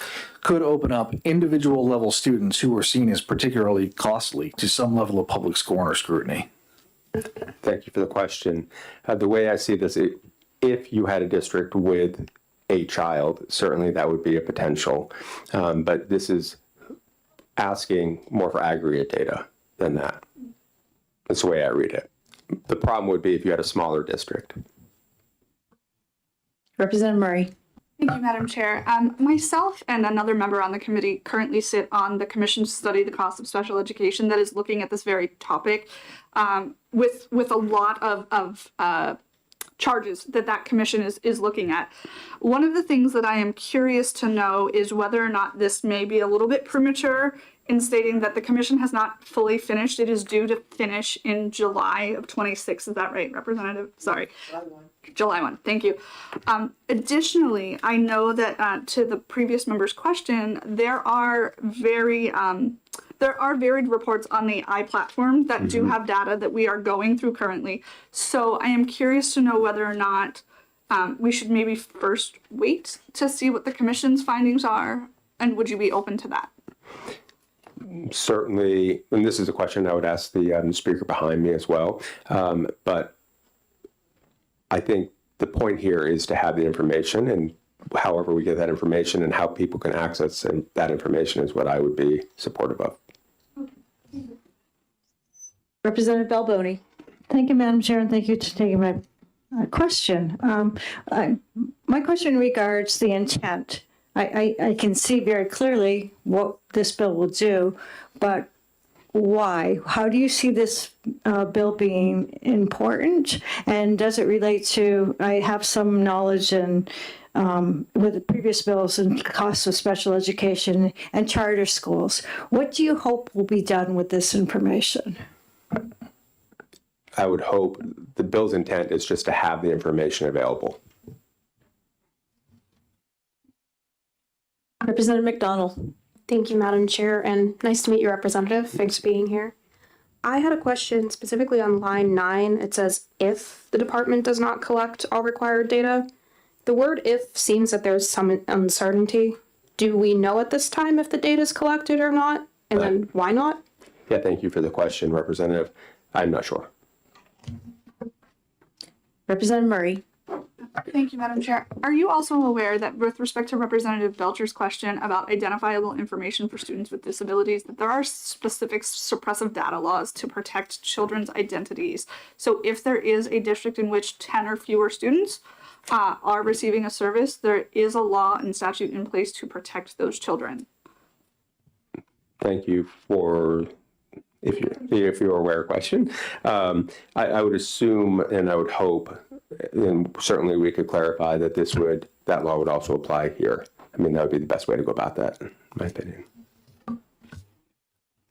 could open up individual level students who are seen as particularly costly to some level of public scorn or scrutiny? Thank you for the question. The way I see this, if you had a district with a child, certainly that would be a potential. But this is asking more for aggregate data than that. That's the way I read it. The problem would be if you had a smaller district. Representative Murray. Thank you, Madam Chair. Myself and another member on the committee currently sit on the commission to study the cost of special education that is looking at this very topic with a lot of charges that commission is looking at. One of the things that I am curious to know is whether or not this may be a little bit premature in stating that the commission has not fully finished. It is due to finish in July of 26. Is that right, Representative? Sorry. July 1. Thank you. Additionally, I know that to the previous member's question, there are varied reports on the iPlatform that do have data that we are going through currently. So I am curious to know whether or not we should maybe first wait to see what the commission's findings are, and would you be open to that? Certainly, and this is a question I would ask the speaker behind me as well, but I think the point here is to have the information, and however we get that information and how people can access that information is what I would be supportive of. Representative Balboni. Thank you, Madam Chair, and thank you for taking my question. My question regards the intent. I can see very clearly what this bill will do, but why? How do you see this bill being important? And does it relate to, I have some knowledge in with the previous bills and costs of special education and charter schools. What do you hope will be done with this information? I would hope the bill's intent is just to have the information available. Representative McDonald. Thank you, Madam Chair, and nice to meet you, Representative. Thanks for being here. I had a question specifically on line 9. It says, if the department does not collect all required data. The word if seems that there's some uncertainty. Do we know at this time if the data is collected or not? And then why not? Yeah, thank you for the question, Representative. I'm not sure. Representative Murray. Thank you, Madam Chair. Are you also aware that with respect to Representative Belcher's question about identifiable information for students with disabilities, that there are specific suppressive data laws to protect children's identities? So if there is a district in which 10 or fewer students are receiving a service, there is a law and statute in place to protect those children. Thank you for, if you're aware, question. I would assume and I would hope, and certainly we could clarify that that law would also apply here. I mean, that would be the best way to go about that, in my opinion.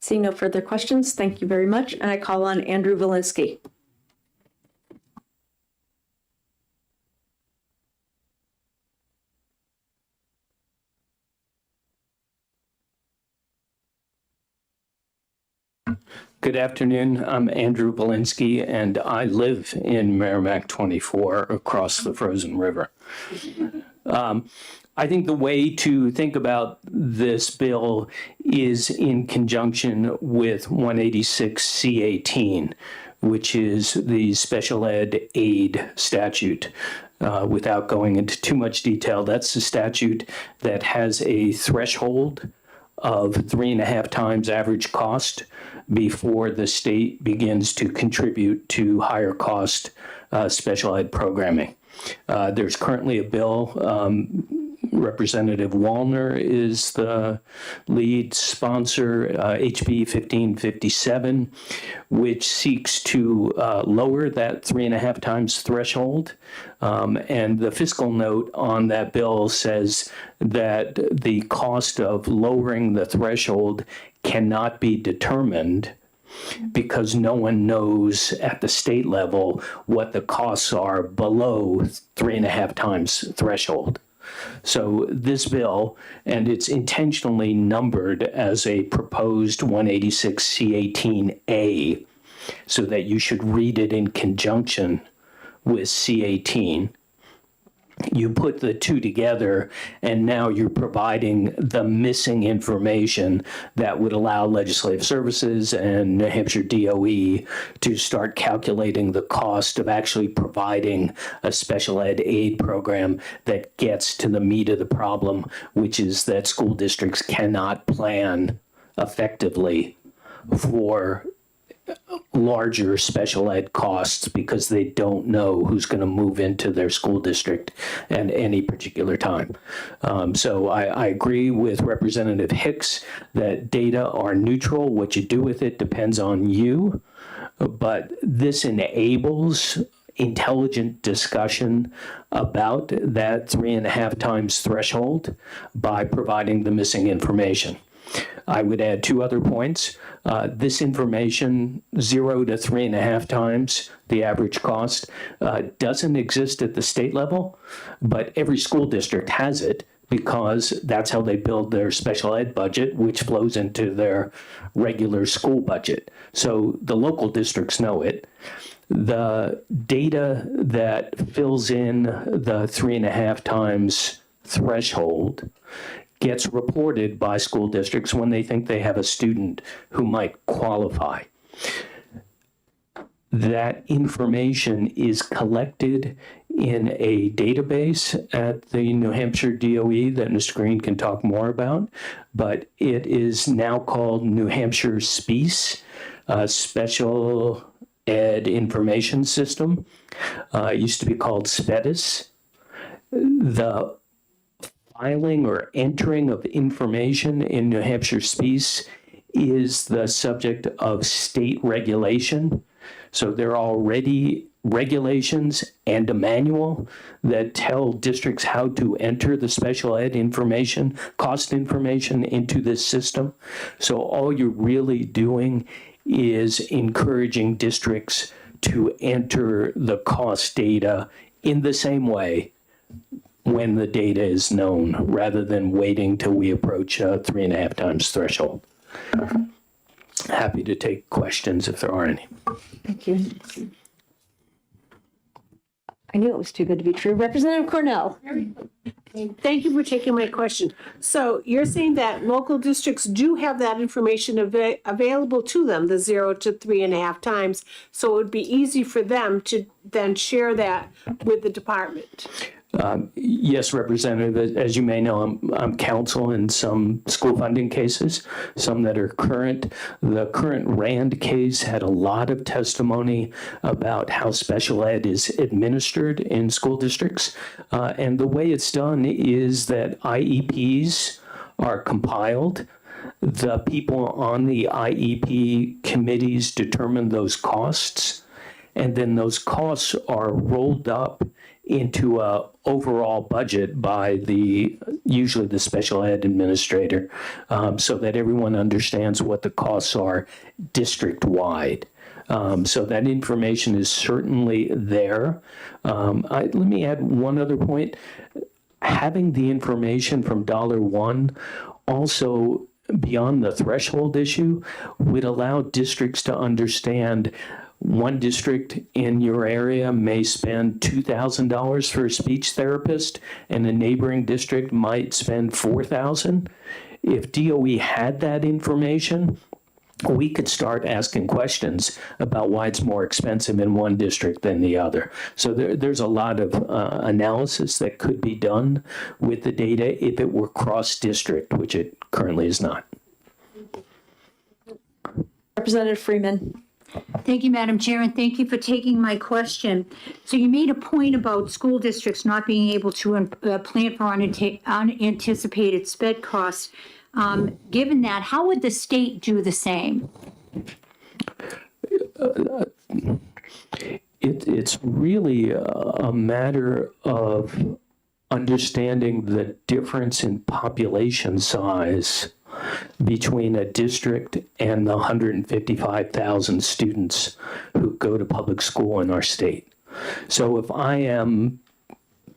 Seeing no further questions, thank you very much. And I call on Andrew Valinsky. Good afternoon. I'm Andrew Valinsky, and I live in Merrimack 24 across the frozen river. I think the way to think about this bill is in conjunction with 186 C18, which is the special ed aid statute. Without going into too much detail, that's the statute that has a threshold of 3.5 times average cost before the state begins to contribute to higher cost special ed programming. There's currently a bill, Representative Wallner is the lead sponsor, HB 1557, which seeks to lower that 3.5 times threshold. And the fiscal note on that bill says that the cost of lowering the threshold cannot be determined because no one knows at the state level what the costs are below 3.5 times threshold. So this bill, and it's intentionally numbered as a proposed 186 C18A, so that you should read it in conjunction with C18. You put the two together, and now you're providing the missing information that would allow Legislative Services and New Hampshire DOE to start calculating the cost of actually providing a special ed aid program that gets to the meat of the problem, which is that school districts cannot plan effectively for larger special ed costs because they don't know who's going to move into their school district at any particular time. So I agree with Representative Hicks that data are neutral. What you do with it depends on you, but this enables intelligent discussion about that 3.5 times threshold by providing the missing information. I would add 2 other points. This information, 0 to 3.5 times the average cost, doesn't exist at the state level, but every school district has it because that's how they build their special ed budget, which flows into their regular school budget. So the local districts know it. The data that fills in the 3.5 times threshold gets reported by school districts when they think they have a student who might qualify. That information is collected in a database at the New Hampshire DOE that Mr. Green can talk more about, but it is now called New Hampshire SPEACE, Special ed information system. It used to be called SPEDIS. The filing or entering of information in New Hampshire SPIECE is the subject of state regulation. So there are already regulations and a manual that tell districts how to enter the special ed information, cost information into this system. So all you're really doing is encouraging districts to enter the cost data in the same way when the data is known, rather than waiting till we approach a 3.5 times threshold. Happy to take questions if there are any. Thank you. I knew it was too good to be true. Representative Cornell. Thank you for taking my question. So you're saying that local districts do have that information available to them, the 0 to 3.5 times. So it would be easy for them to then share that with the department. Yes, Representative, as you may know, I'm counsel in some school funding cases, some that are current. The current RAND case had a lot of testimony about how special ed is administered in school districts. And the way it's done is that IEPs are compiled. The people on the IEP committees determine those costs, and then those costs are rolled up into a overall budget by usually the special ed administrator, so that everyone understands what the costs are district-wide. So that information is certainly there. Let me add one other point. Having the information from $1 also, beyond the threshold issue, would allow districts to understand one district in your area may spend $2,000 for a speech therapist, and a neighboring district might spend $4,000. If DOE had that information, we could start asking questions about why it's more expensive in one district than the other. So there's a lot of analysis that could be done with the data if it were cross-district, which it currently is not. Representative Freeman. Thank you, Madam Chair, and thank you for taking my question. So you made a point about school districts not being able to plan for unanticipated sped costs. Given that, how would the state do the same? It's really a matter of understanding the difference in population size between a district and the 155,000 students who go to public school in our state. So if I am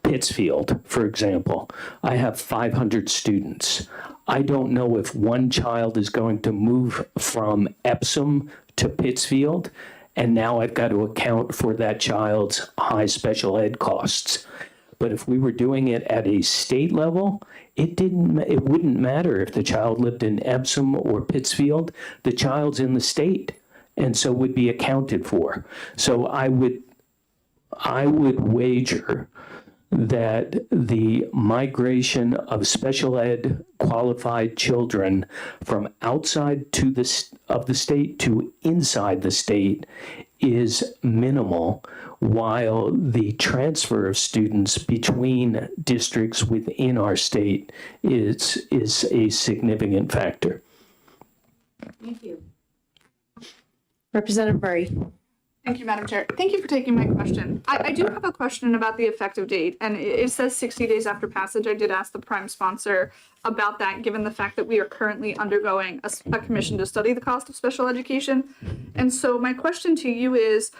Pittsfield, for example, I have 500 students. I don't know if one child is going to move from Epsom to Pittsfield, and now I've got to account for that child's high special ed costs. But if we were doing it at a state level, it wouldn't matter if the child lived in Epsom or Pittsfield. The child's in the state, and so would be accounted for. So I would wager that the migration of special ed qualified children from outside of the state to inside the state is minimal, while the transfer of students between districts within our state is a significant factor. Thank you. Representative Murray. Thank you, Madam Chair. Thank you for taking my question. I do have a question about the effective date, and it says 60 days after passage. I did ask the prime sponsor about that, given the fact that we are currently undergoing a commission to study the cost of special education. And so my question to you is,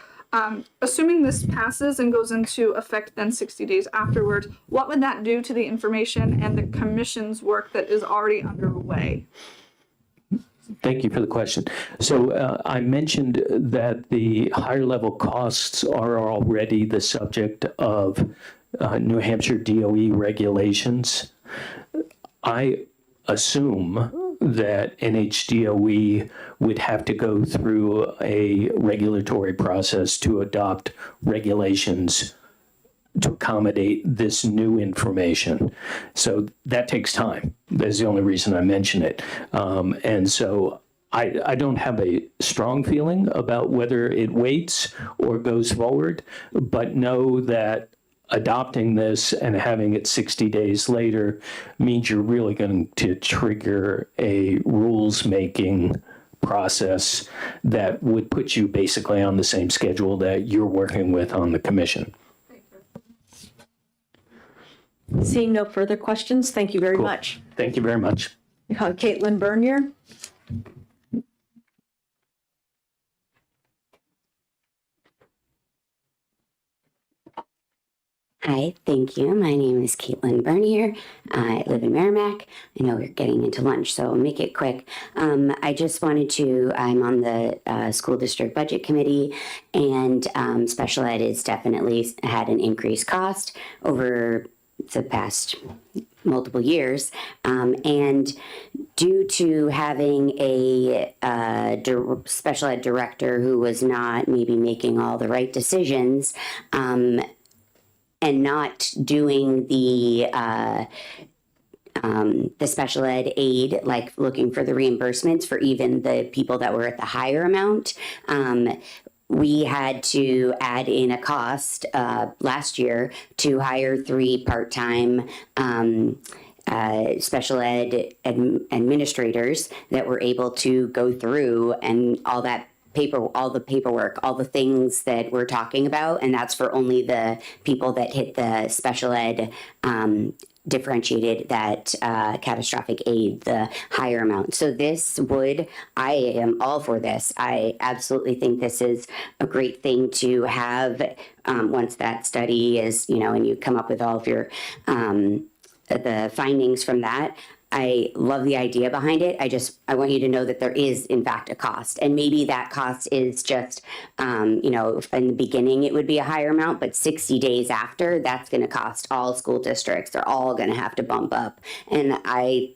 assuming this passes and goes into effect then 60 days afterwards, what would that do to the information and the commission's work that is already underway? Thank you for the question. So I mentioned that the higher level costs are already the subject of New Hampshire DOE regulations. I assume that NHDOE would have to go through a regulatory process to adopt regulations to accommodate this new information. So that takes time. That's the only reason I mention it. And so I don't have a strong feeling about whether it waits or goes forward, but know that adopting this and having it 60 days later means you're really going to trigger a rules-making process that would put you basically on the same schedule that you're working with on the commission. Seeing no further questions, thank you very Cool. much. Thank you very much. Caitlin Bernier. Hi, thank you. My name is Caitlin Bernier. I live in Merrimack. I know we're getting into lunch, so I'll make it quick. I'm on the school district budget committee, and special ed has definitely had an increased cost over the past multiple years. And due to having a special ed director who was not maybe making all the right decisions, and not doing the special ed aid, like looking for the reimbursements for even the people that were at the higher amount. We had to add in a cost last year to hire 3 part-time special ed administrators that were able to go through and all the paperwork, all the things that we're talking about, and that's for only the people that hit the special ed differentiated, that catastrophic aid, the higher amount. So I am all for this. I absolutely think this is a great thing to have once that study is, and you come up with all of your the findings from that. I love the idea behind it. I want you to know that there is, in fact, a cost. And maybe that cost is just, in the beginning, it would be a higher amount, but 60 days after, that's going to cost all school districts. They're all going to have to bump up. And I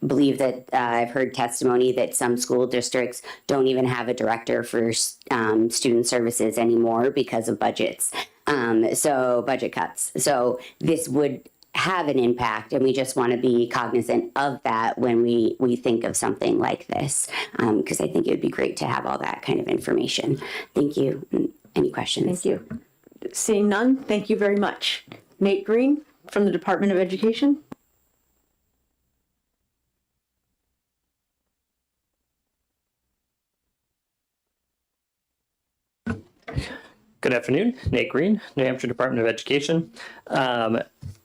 believe that I've heard testimony that some school districts don't even have a director for student services anymore because of budgets. So budget cuts. So this would have an impact, and we just want to be cognizant of that when we think of something like this, because I think it would be great to have all that kind of information. Thank you. Any questions? Thank you. Seeing none, thank you very much. Nate Green from the Department of Education. Good afternoon, Nate Green, New Hampshire Department of Education.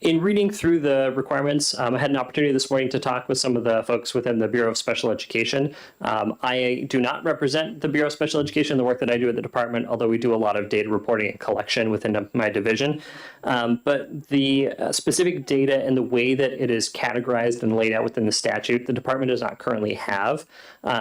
In reading through the requirements, I had an opportunity this morning to talk with some of the folks within the Bureau of Special Education. I do not represent the Bureau of Special Education in the work that I do at the department, although we do a lot of data reporting and collection within my division. But the specific data and the way that it is categorized and laid out within the statute, the department does not currently have.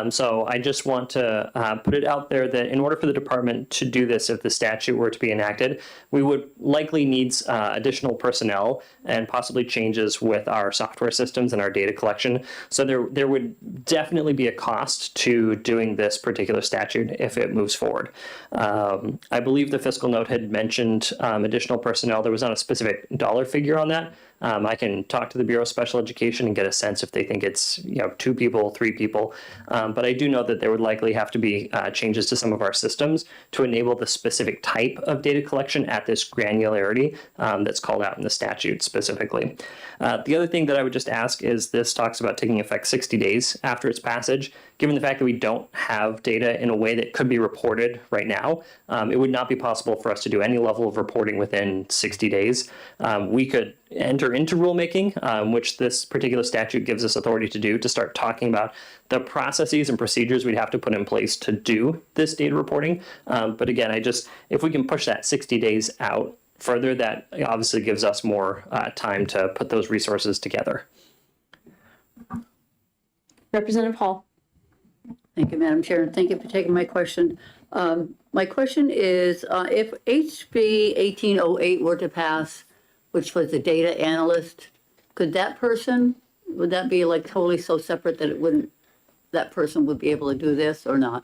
So I just want to put it out there that in order for the department to do this, if the statute were to be enacted, we would likely need additional personnel and possibly changes with our software systems and our data collection. So there would definitely be a cost to doing this particular statute if it moves forward. I believe the fiscal note had mentioned additional personnel. There was not a specific dollar figure on that. I can talk to the Bureau of Special Education and get a sense if they think it's 2 people, 3 people. But I do know that there would likely have to be changes to some of our systems to enable the specific type of data collection at this granularity that's called out in the statute specifically. The other thing that I would just ask is this talks about taking effect 60 days after its passage. Given the fact that we don't have data in a way that could be reported right now, it would not be possible for us to do any level of reporting within 60 days. We could enter into rulemaking, which this particular statute gives us authority to do, to start talking about the processes and procedures we'd have to put in place to do this data reporting. But again, if we can push that 60 days out further, that obviously gives us more time to put those resources together. Representative Hall. Thank you, Madam Chair, and thank you for taking my question. My question is, if HB 1808 were to pass, which was the data analyst, would that be like totally so separate that that person would be able to do this or not?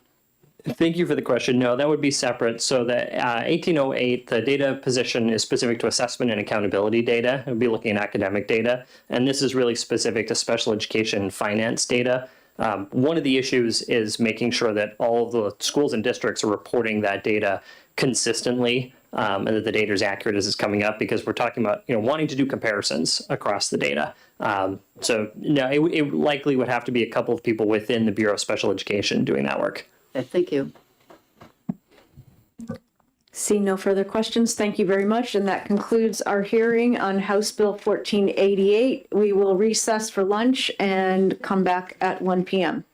Thank you for the question. No, that would be separate. So the 1808, the data position is specific to assessment and accountability data. It would be looking at academic data. And this is really specific to special education finance data. One of the issues is making sure that all of the schools and districts are reporting that data consistently, and that the data is accurate as it's coming up, because we're talking about, wanting to do comparisons across the data. So no, it likely would have to be a couple of people within the Bureau of Special Education doing that work. Okay, thank you. See no further questions. Thank you very much. And that concludes our hearing on House Bill 1488. We will recess for lunch and come back at 1 p.m.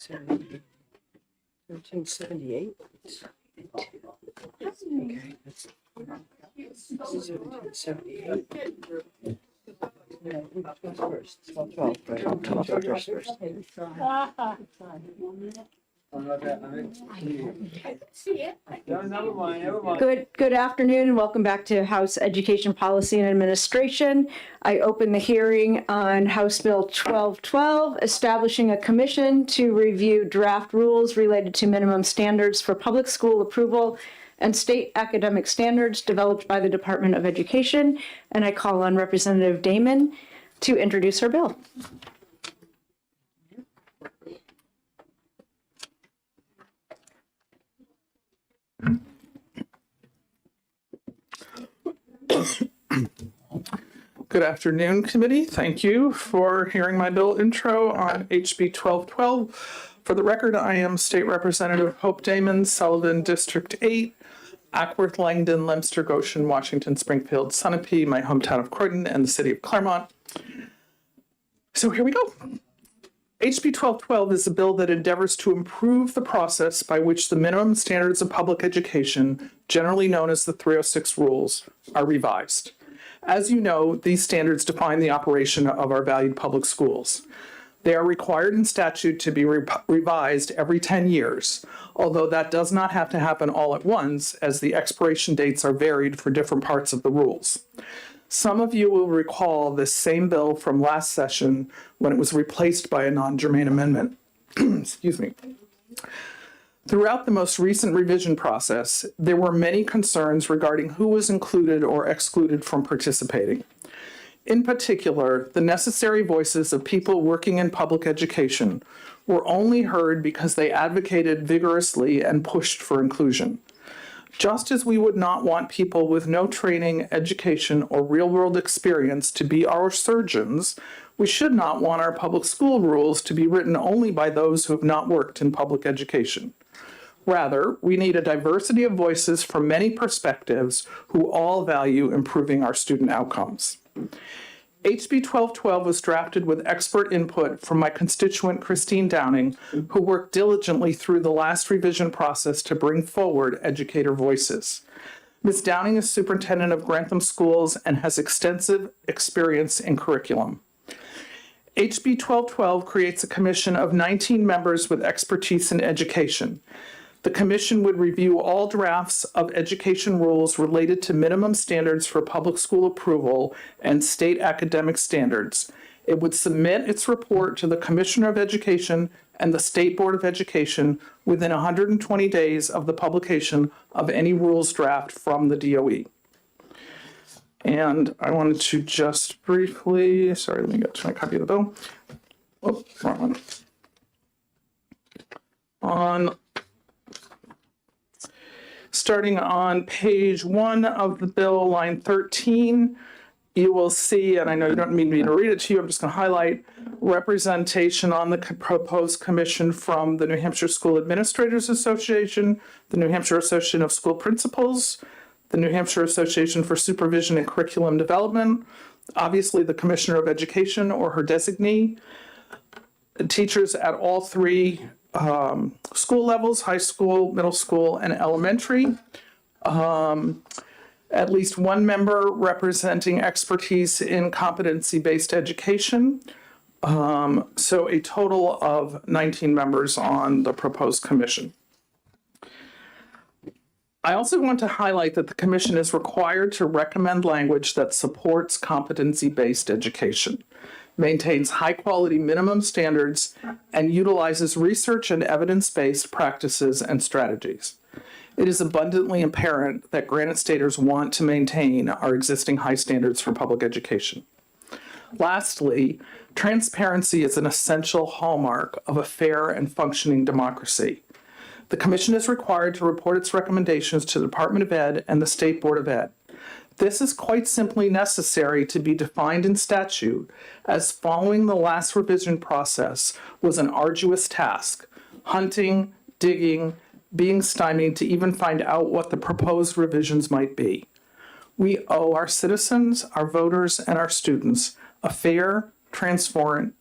1378. Okay, that's 1778. No, which one's first? 12, right? 12 first. Good afternoon and welcome back to House Education Policy and Administration. I open the hearing on House Bill 1212, establishing a commission to review draft rules related to minimum standards for public school approval and state academic standards developed by the Department of Education. And I call on Representative Damon to introduce her bill. Good afternoon, committee. Thank you for hearing my bill intro on HB 1212. For the record, I am State Representative Hope Damon, Sullivan District 8, Ackworth, Langdon, Lemster, Goshen, Washington, Springfield, Sunapee, my hometown of Croydon, and the city of Claremont. So here we go. HB 1212 is a bill that endeavors to improve the process by which the minimum standards of public education, generally known as the 306 rules, are revised. As you know, these standards define the operation of our valued public schools. They are required in statute to be revised every 10 years, although that does not have to happen all at once, as the expiration dates are varied for different parts of the rules. Some of you will recall this same bill from last session when it was replaced by a non-germane amendment. Excuse me. Throughout the most recent revision process, there were many concerns regarding who was included or excluded from participating. In particular, the necessary voices of people working in public education were only heard because they advocated vigorously and pushed for inclusion. Just as we would not want people with no training, education, or real-world experience to be our surgeons, we should not want our public school rules to be written only by those who have not worked in public education. Rather, we need a diversity of voices from many perspectives who all value improving our student outcomes. HB 1212 was drafted with expert input from my constituent Christine Downing, who worked diligently through the last revision process to bring forward educator voices. Ms. Downing is superintendent of Grantham Schools and has extensive experience in curriculum. HB 1212 creates a commission of 19 members with expertise in education. The commission would review all drafts of education rules related to minimum standards for public school approval and state academic standards. It would submit its report to the Commissioner of Education and the State Board of Education within 120 days of the publication of any rules draft from the DOE. And I wanted to just briefly, sorry, let me get to my copy of the bill. Oh, wrong one. Starting on page 1 of the bill, line 13, you will see, and I know you don't need me to read it to you, I'm just going to highlight representation on the proposed commission from the New Hampshire School Administrators Association, the New Hampshire Association of School Principals, the New Hampshire Association for Supervision and Curriculum Development, obviously the Commissioner of Education or her designee, teachers at all three school levels, high school, middle school, and elementary. At least one member representing expertise in competency-based education. So a total of 19 members on the proposed commission. I also want to highlight that the commission is required to recommend language that supports competency-based education, maintains high-quality minimum standards, and utilizes research and evidence-based practices and strategies. It is abundantly apparent that Granite Staters want to maintain our existing high standards for public education. Lastly, transparency is an essential hallmark of a fair and functioning democracy. The Commission is required to report its recommendations to the Department of Ed and the State Board of Ed. This is quite simply necessary to be defined in statute, as following the last revision process was an arduous task, hunting, digging, being stymied to even find out what the proposed revisions might be. We owe our citizens, our voters, and our students a fair, transparent,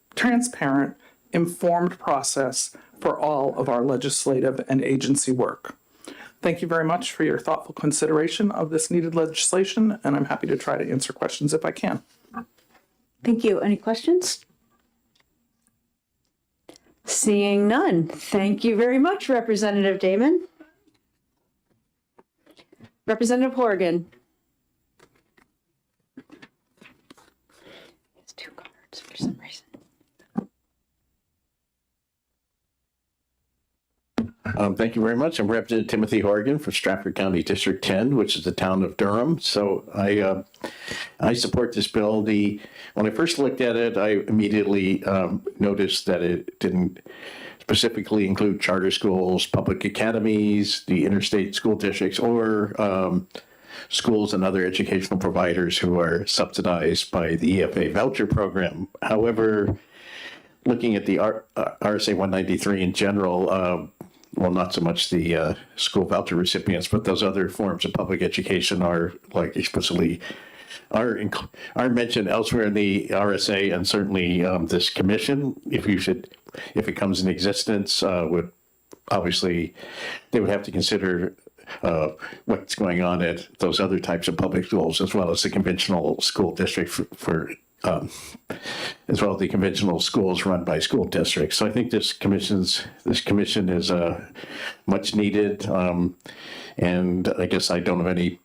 informed process for all of our legislative and agency work. Thank you very much for your thoughtful consideration of this needed legislation, and I'm happy to try to answer questions if I can. Thank you. Any questions? Seeing none. Thank you very much, Representative Damon. Representative Horgan. It's 2 cards for some reason. Thank you very much. I'm Representative Timothy Horgan for Stratford County District 10, which is the town of Durham. So I support this bill. When I first looked at it, I immediately noticed that it didn't specifically include charter schools, public academies, the interstate school districts, or schools and other educational providers who are subsidized by the EFA voucher program. However, looking at the RSA 193 in general, well, not so much the school voucher recipients, but those other forms of public education are like explicitly are mentioned elsewhere in the RSA, and certainly this commission, if it comes in existence, would obviously they would have to consider what's going on at those other types of public schools, as well as the conventional school district as well as the conventional schools run by school districts. So I think this commission is much needed, and I guess I don't have any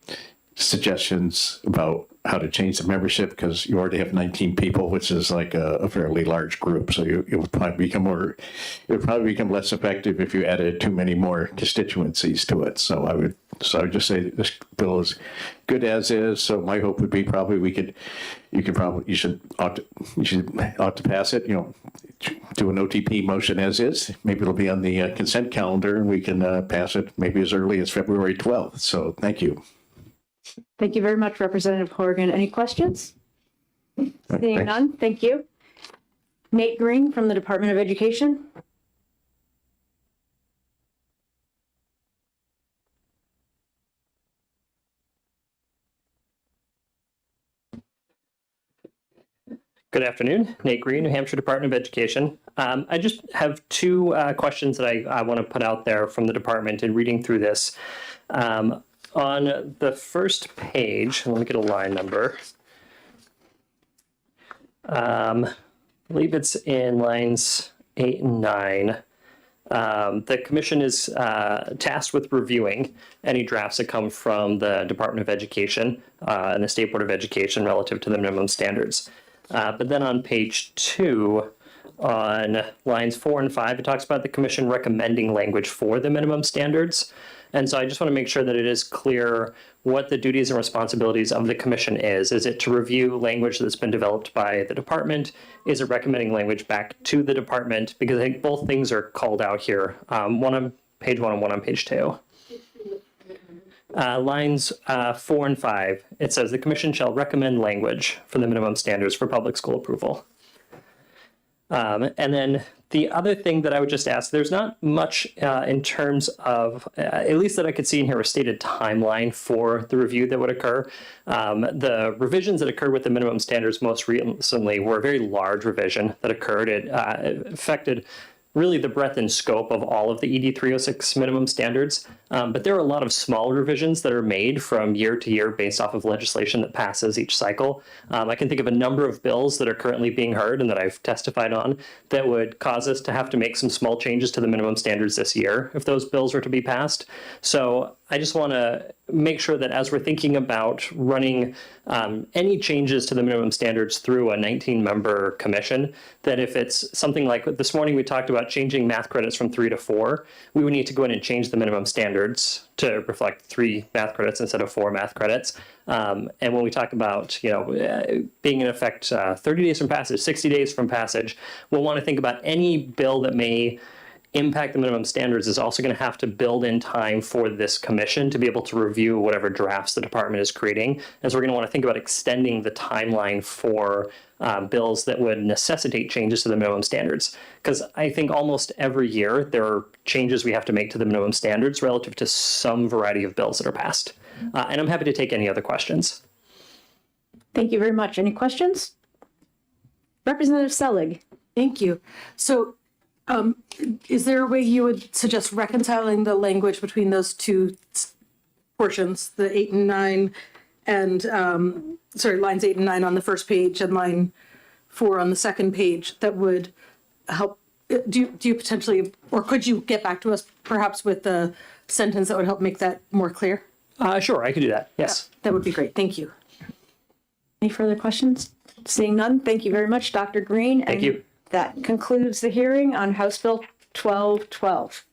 suggestions about how to change the membership, because you already have 19 people, which is like a fairly large group. So it would probably become less effective if you added too many more constituencies to it. So I would just say this bill is good as is. So my hope would be probably you should ought to pass it. Do an OTP motion as is. Maybe it'll be on the consent calendar, and we can pass it maybe as early as February 12th. So thank you. Thank you very much, Representative Horgan. Any questions? Seeing none, thank you. Nate Green from the Department of Education. Good afternoon, Nate Green, New Hampshire Department of Education. I just have 2 questions that I want to put out there from the department in reading through this. On the first page, let me get a line number. I believe it's in lines 8 and 9. The commission is tasked with reviewing any drafts that come from the Department of Education and the State Board of Education relative to the minimum standards. But then on page 2, on lines 4 and 5, it talks about the commission recommending language for the minimum standards. And so I just want to make sure that it is clear what the duties and responsibilities of the commission is. Is it to review language that's been developed by the department? Is it recommending language back to the department? Because I think both things are called out here, one on page 1 and one on page 2. Lines 4 and 5, it says the commission shall recommend language for the minimum standards for public school approval. And then the other thing that I would just ask, there's not much in terms of, at least that I could see in here, a stated timeline for the review that would occur. The revisions that occurred with the minimum standards most recently were a very large revision that occurred. It affected really the breadth and scope of all of the ED 306 minimum standards. But there are a lot of small revisions that are made from year to year based off of legislation that passes each cycle. I can think of a number of bills that are currently being heard and that I've testified on that would cause us to have to make some small changes to the minimum standards this year if those bills were to be passed. So I just want to make sure that as we're thinking about running any changes to the minimum standards through a 19-member commission, that if it's something like this morning we talked about changing math credits from 3 to 4, we would need to go in and change the minimum standards to reflect 3 math credits instead of 4 math credits. And when we talk about, being in effect 30 days from passage, 60 days from passage, we'll want to think about any bill that may impact the minimum standards is also going to have to build in time for this commission to be able to review whatever drafts the department is creating. And so we're going to want to think about extending the timeline for bills that would necessitate changes to the minimum standards. Because I think almost every year there are changes we have to make to the minimum standards relative to some variety of bills that are passed. And I'm happy to take any other questions. Thank you very much. Any questions? Representative Selig. Thank you. So Is there a way you would suggest reconciling the language between those two portions, the 8 and 9, and, lines 8 and 9 on the first page and line 4 on the second page, that would help? Do you potentially, or could you get back to us perhaps with a sentence that would help make that more clear? Sure, I could do that. Yes. That would be great. Thank you. Any further questions? Seeing none, thank you very much, Dr. Green. Thank you. That concludes the hearing on House Bill 1212.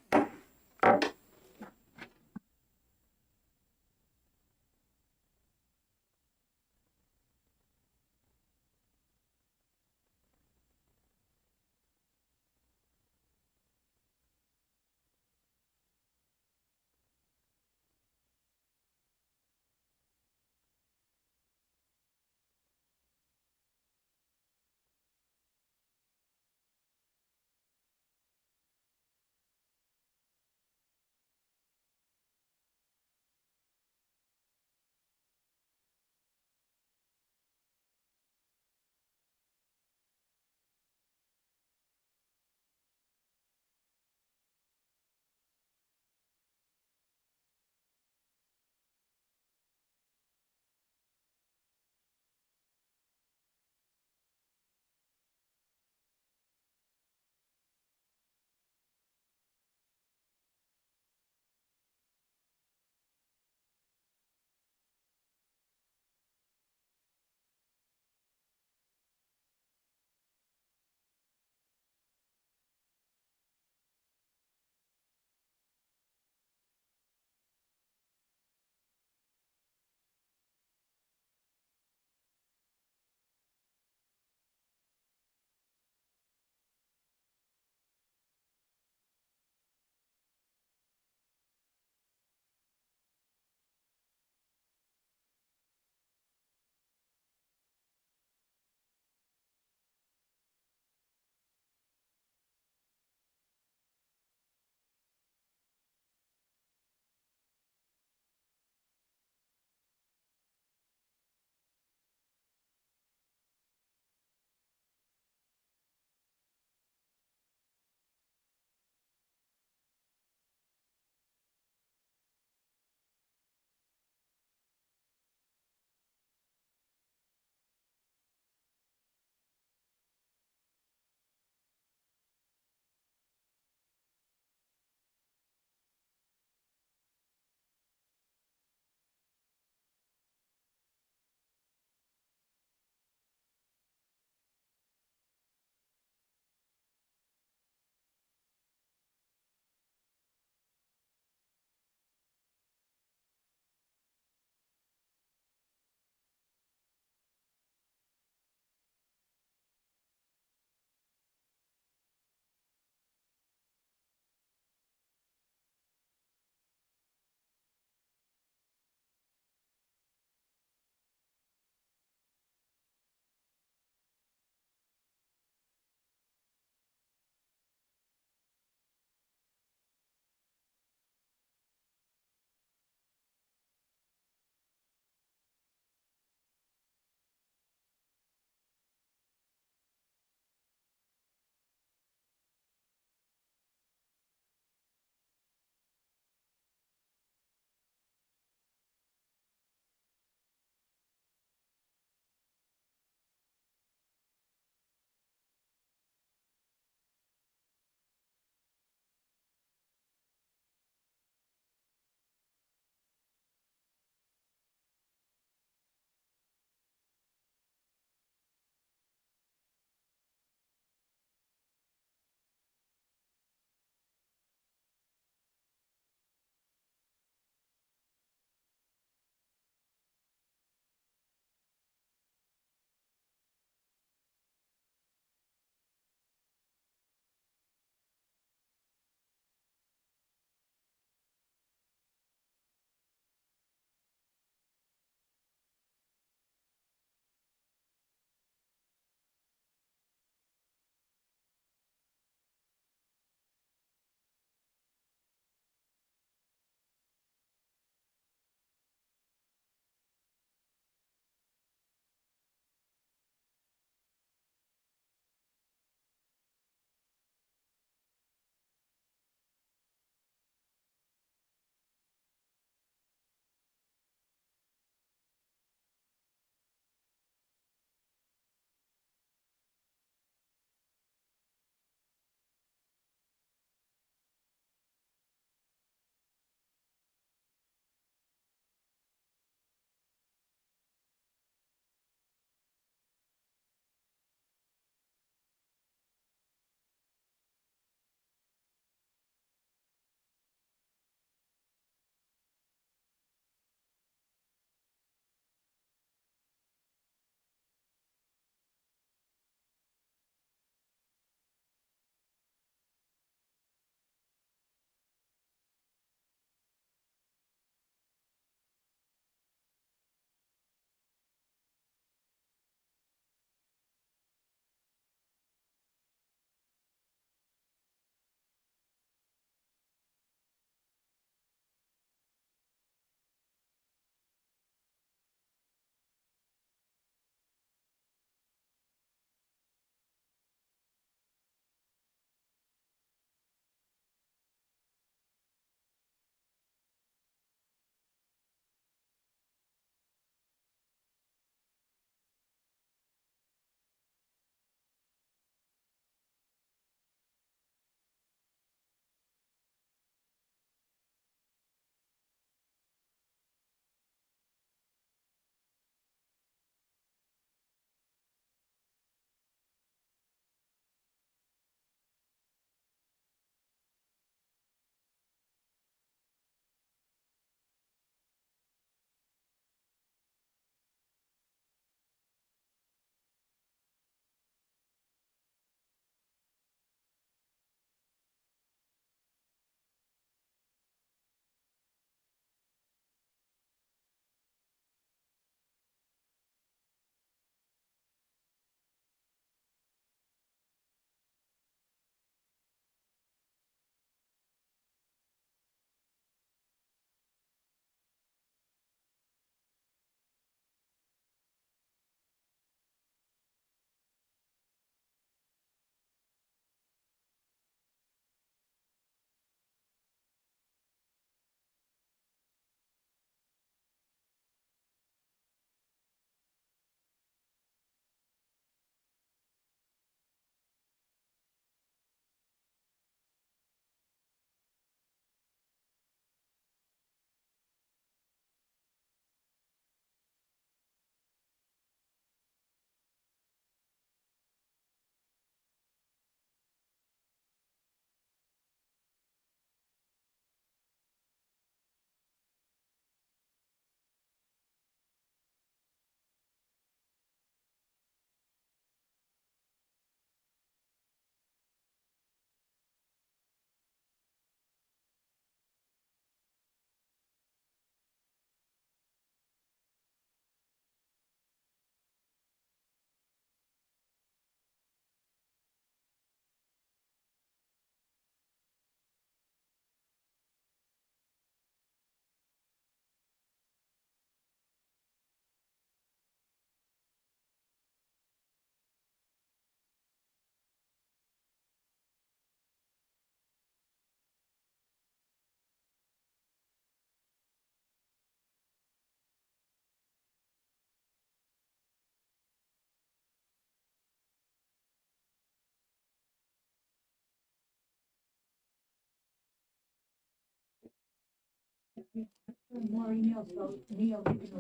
More emails, so Neil, if you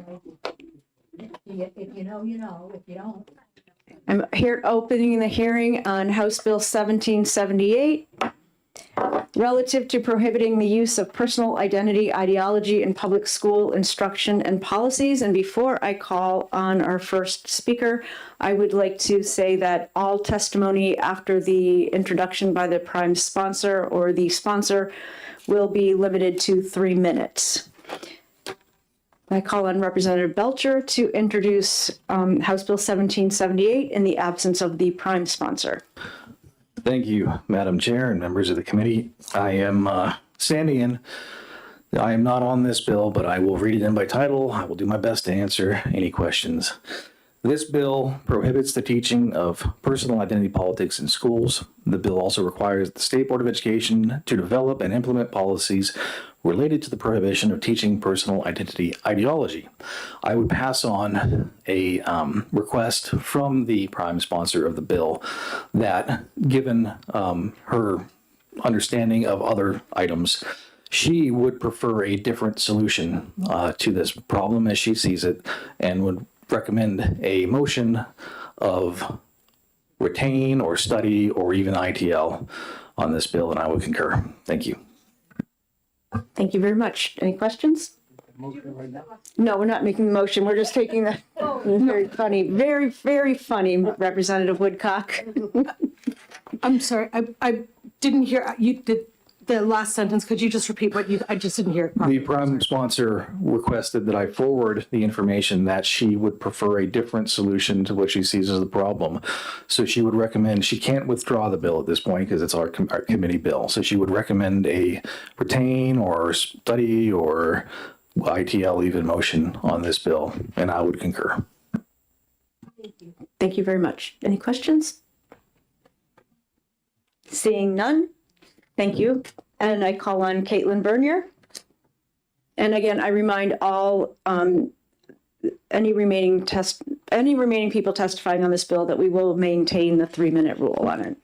know, you know, if you don't. I'm here opening the hearing on House Bill 1778 relative to prohibiting the use of personal identity ideology in public school instruction and policies. And before I call on our first speaker, I would like to say that all testimony after the introduction by the prime sponsor or the sponsor will be limited to 3 minutes. I call on Representative Belcher to introduce House Bill 1778 in the absence of the prime sponsor. Thank you, Madam Chair and members of the committee. I am standing in. I am not on this bill, but I will read it in by title. I will do my best to answer any questions. This bill prohibits the teaching of personal identity politics in schools. The bill also requires the State Board of Education to develop and implement policies related to the prohibition of teaching personal identity ideology. I would pass on a request from the prime sponsor of the bill that, given her understanding of other items, she would prefer a different solution to this problem as she sees it, and would recommend a motion of retain or study or even ITL on this bill, and I would concur. Thank you. Thank you very much. Any questions? No, we're not making the motion. We're just taking the, very funny, very, very funny, Representative Woodcock. I'm sorry, I didn't hear, you did the last sentence. Could you just repeat what I just didn't hear it properly. The prime sponsor requested that I forward the information that she would prefer a different solution to what she sees as the problem. So she would recommend, she can't withdraw the bill at this point because it's our committee bill. So she would recommend a retain or study or ITL even motion on this bill, and I would concur. Thank you very much. Any questions? Seeing none, thank you. And I call on Caitlin Bernier. And again, I remind all any remaining people testifying on this bill that we will maintain the 3-minute rule on it.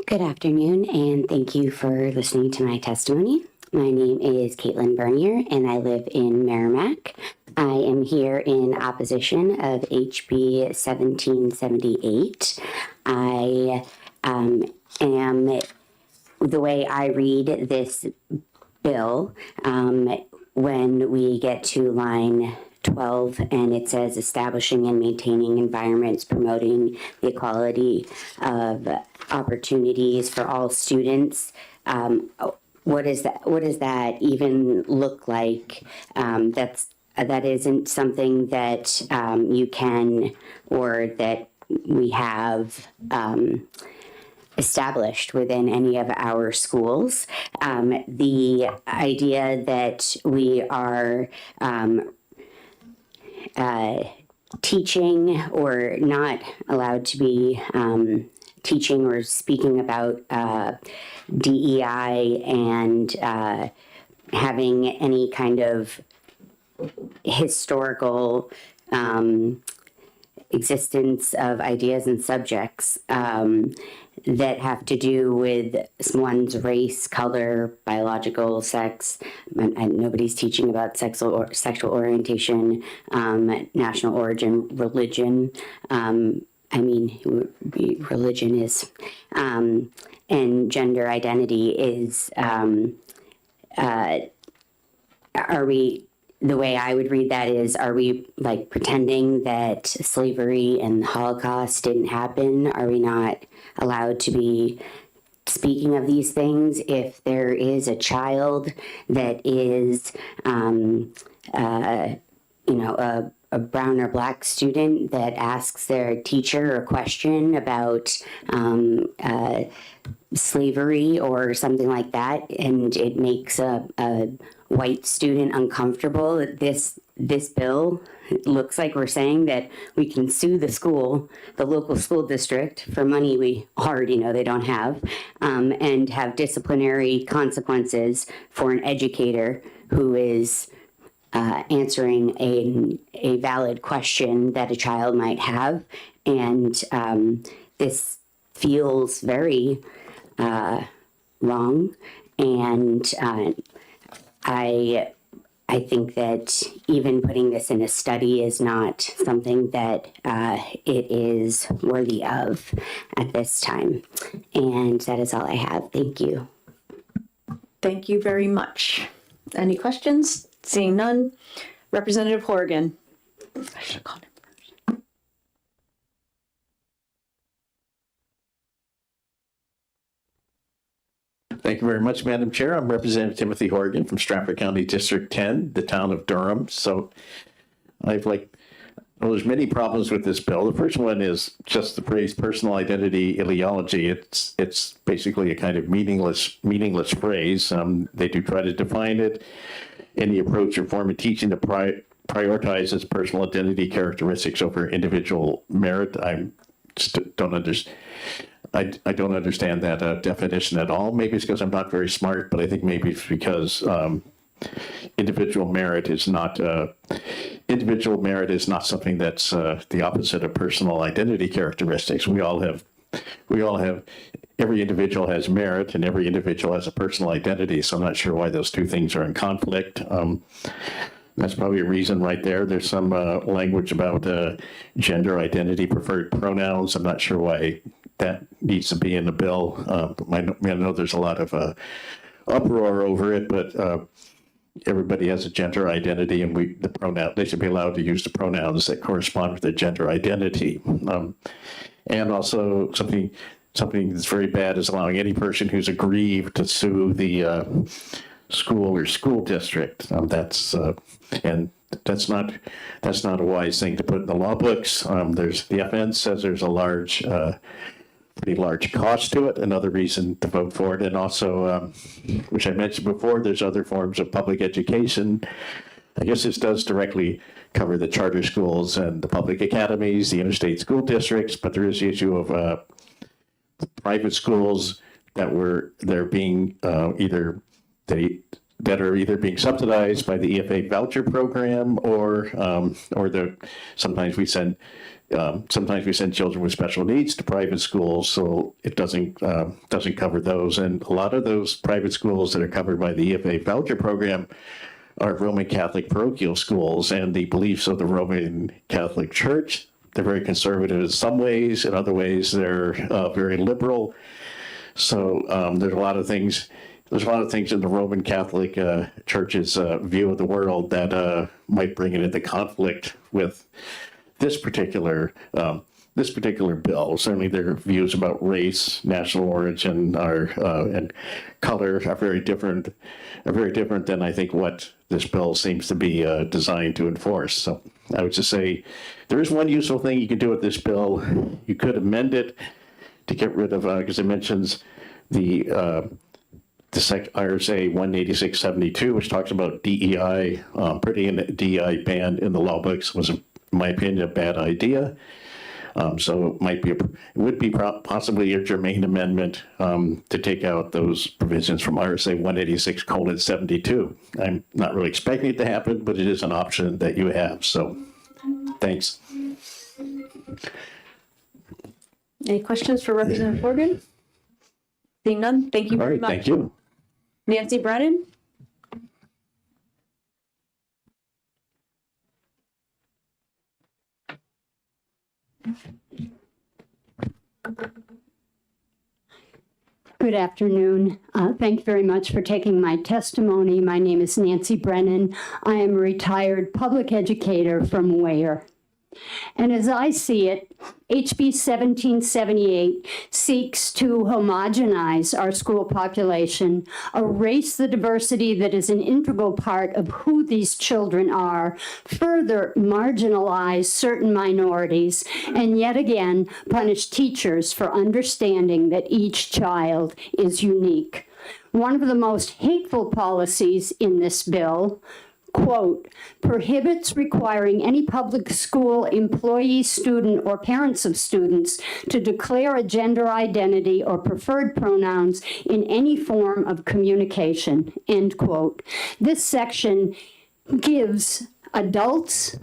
Good afternoon, and thank you for listening to my testimony. My name is Caitlin Bernier, and I live in Merrimack. I am here in opposition of HB 1778. I am, the way I read this bill, when we get to line 12 and it says establishing and maintaining environments promoting the equality of opportunities for all students. What does that even look like? That isn't something that you can, or that we have established within any of our schools. The idea that we are teaching or not allowed to be teaching or speaking about DEI and having any kind of historical existence of ideas and subjects that have to do with one's race, color, biological sex. Nobody's teaching about sexual orientation, national origin, religion. Religion is, and gender identity is, are we, the way I would read that is, are we like pretending that slavery and the Holocaust didn't happen? Are we not allowed to be speaking of these things if there is a child that is, a brown or black student that asks their teacher a question about slavery or something like that, and it makes a white student uncomfortable? This bill looks like we're saying that we can sue the school, the local school district, for money we already know they don't have, and have disciplinary consequences for an educator who is answering a valid question that a child might have. And this feels very wrong. And I think that even putting this in a study is not something that it is worthy of at this time. And that is all I have. Thank you. Thank you very much. Any questions? Seeing none. Representative Horgan. I should have called him first. Thank you very much, Madam Chair. I'm Representative Timothy Horgan from Stratford County District 10, the town of Durham. So there's many problems with this bill. The first one is just the phrase personal identity ideology. It's basically a kind of meaningless phrase. They do try to define it in the approach or form of teaching that prioritizes personal identity characteristics over individual merit. I just don't understand. I don't understand that definition at all. Maybe it's because I'm not very smart, but I think maybe it's because individual merit is not something that's the opposite of personal identity characteristics. Every individual has merit and every individual has a personal identity. So I'm not sure why those two things are in conflict. That's probably a reason right there. There's some language about gender identity, preferred pronouns. I'm not sure why that needs to be in the bill. I know there's a lot of uproar over it, but everybody has a gender identity, and they should be allowed to use the pronouns that correspond with their gender identity. And also something that's very bad is allowing any person who's aggrieved to sue the school or school district. That's not a wise thing to put in the law books. The offense says there's a pretty large cost to it. Another reason to vote for it, and also, which I mentioned before, there's other forms of public education. I guess this does directly cover the charter schools and the public academies, the interstate school districts, but there is the issue of private schools that are either being subsidized by the EFA voucher program, or sometimes we send children with special needs to private schools, so it doesn't cover those. And a lot of those private schools that are covered by the EFA voucher program are Roman Catholic parochial schools, and the beliefs of the Roman Catholic Church, they're very conservative in some ways. In other ways, they're very liberal. So there's a lot of things in the Roman Catholic Church's view of the world that might bring it into conflict with this particular bill. Certainly, their views about race, national origin, and color are very different than I think what this bill seems to be designed to enforce. So I would just say there is one useful thing you can do with this bill. You could amend it to get rid of, because it mentions the RSA 18672, which talks about DEI. Putting a DEI ban in the law books was, in my opinion, a bad idea. So it would be possibly a germane amendment to take out those provisions from RSA 186:72. I'm not really expecting it to happen, but it is an option that you have. So, thanks. Any questions for Representative Horgan? Seeing none, thank you All very right, much. thank you. Nancy Brennan? Good afternoon. Thank you very much for taking my testimony. My name is Nancy Brennan. I am a retired public educator from Ware. And as I see it, HB 1778 seeks to homogenize our school population, erase the diversity that is an integral part of who these children are, further marginalize certain minorities, and yet again punish teachers for understanding that each child is unique. One of the most hateful policies in this bill, quote, prohibits requiring any public school employee, student, or parents of students to declare a gender identity or preferred pronouns in any form of communication, end quote. This section gives adults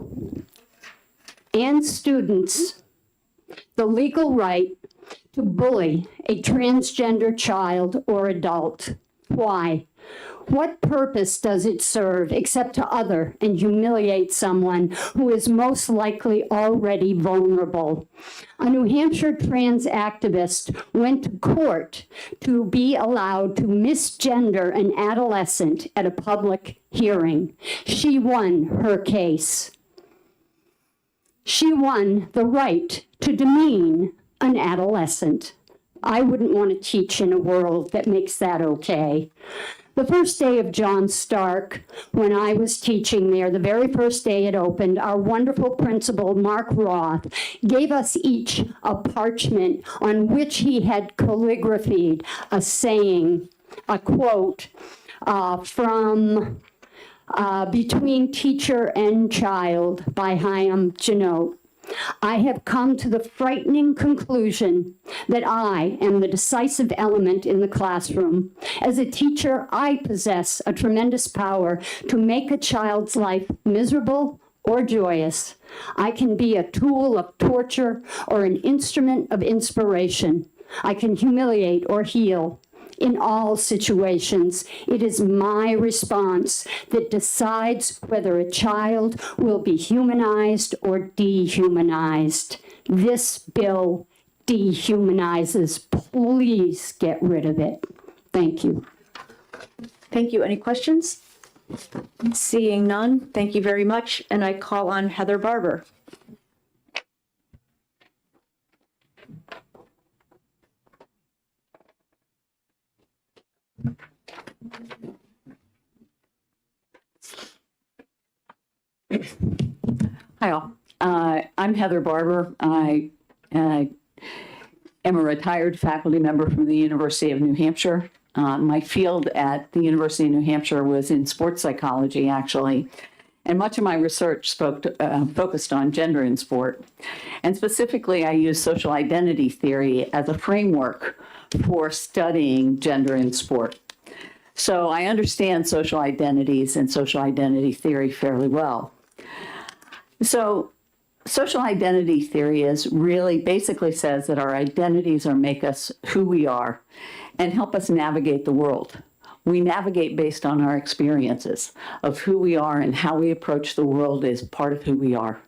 and students the legal right to bully a transgender child or adult. Why? What purpose does it serve except to other and humiliate someone who is most likely already vulnerable? A New Hampshire trans activist went to court to be allowed to misgender an adolescent at a public hearing. She won her case. She won the right to demean an adolescent. I wouldn't want to teach in a world that makes that okay. The first day of John Stark, when I was teaching there, the very first day it opened, our wonderful principal, Mark Roth, gave us each a parchment on which he had calligraphied a saying, a quote from Between Teacher and Child by Chaim Janot. I have come to the frightening conclusion that I am the decisive element in the classroom. As a teacher, I possess a tremendous power to make a child's life miserable or joyous. I can be a tool of torture or an instrument of inspiration. I can humiliate or heal. In all situations, it is my response that decides whether a child will be humanized or dehumanized. This bill dehumanizes. Please get rid of it. Thank you. Thank you. Any questions? Seeing none, thank you very much. And I call on Heather Barber. Hi all. I'm Heather Barber. I am a retired faculty member from the University of New Hampshire. My field at the University of New Hampshire was in sports psychology, actually. And much of my research focused on gender in sport. And specifically, I use social identity theory as a framework for studying gender in sport. So I understand social identities and social identity theory fairly well. So social identity theory is really basically says that our identities make us who we are and help us navigate the world. We navigate based on our experiences of who we are, and how we approach the world is part of who we are.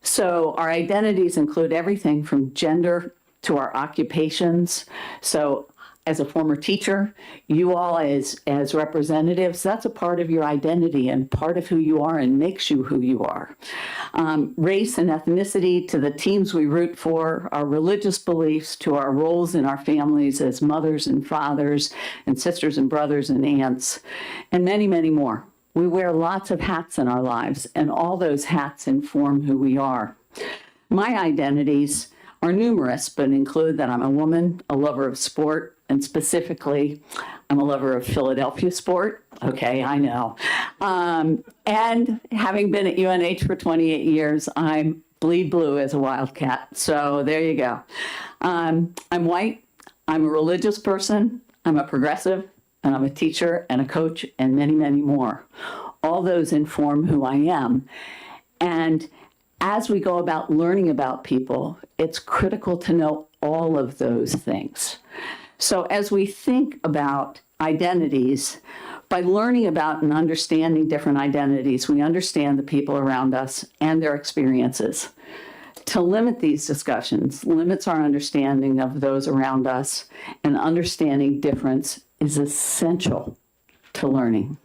So our identities include everything from gender to our occupations. So as a former teacher, you all as representatives, that's a part of your identity and part of who you are and makes you who you are. Race and ethnicity to the teams we root for, our religious beliefs to our roles in our families as mothers and fathers and sisters and brothers and aunts, and many, many more. We wear lots of hats in our lives, and all those hats inform who we are. My identities are numerous, but include that I'm a woman, a lover of sport, and specifically, I'm a lover of Philadelphia sport. Okay, I know. And having been at UNH for 28 years, I'm bleed blue as a Wildcat. So there you go. I'm white, I'm a religious person, I'm a progressive, and I'm a teacher and a coach and many, many more. All those inform who I am. And as we go about learning about people, it's critical to know all of those things. So as we think about identities, by learning about and understanding different identities, we understand the people around us and their experiences. To limit these discussions limits our understanding of those around us, and understanding difference is essential to learning.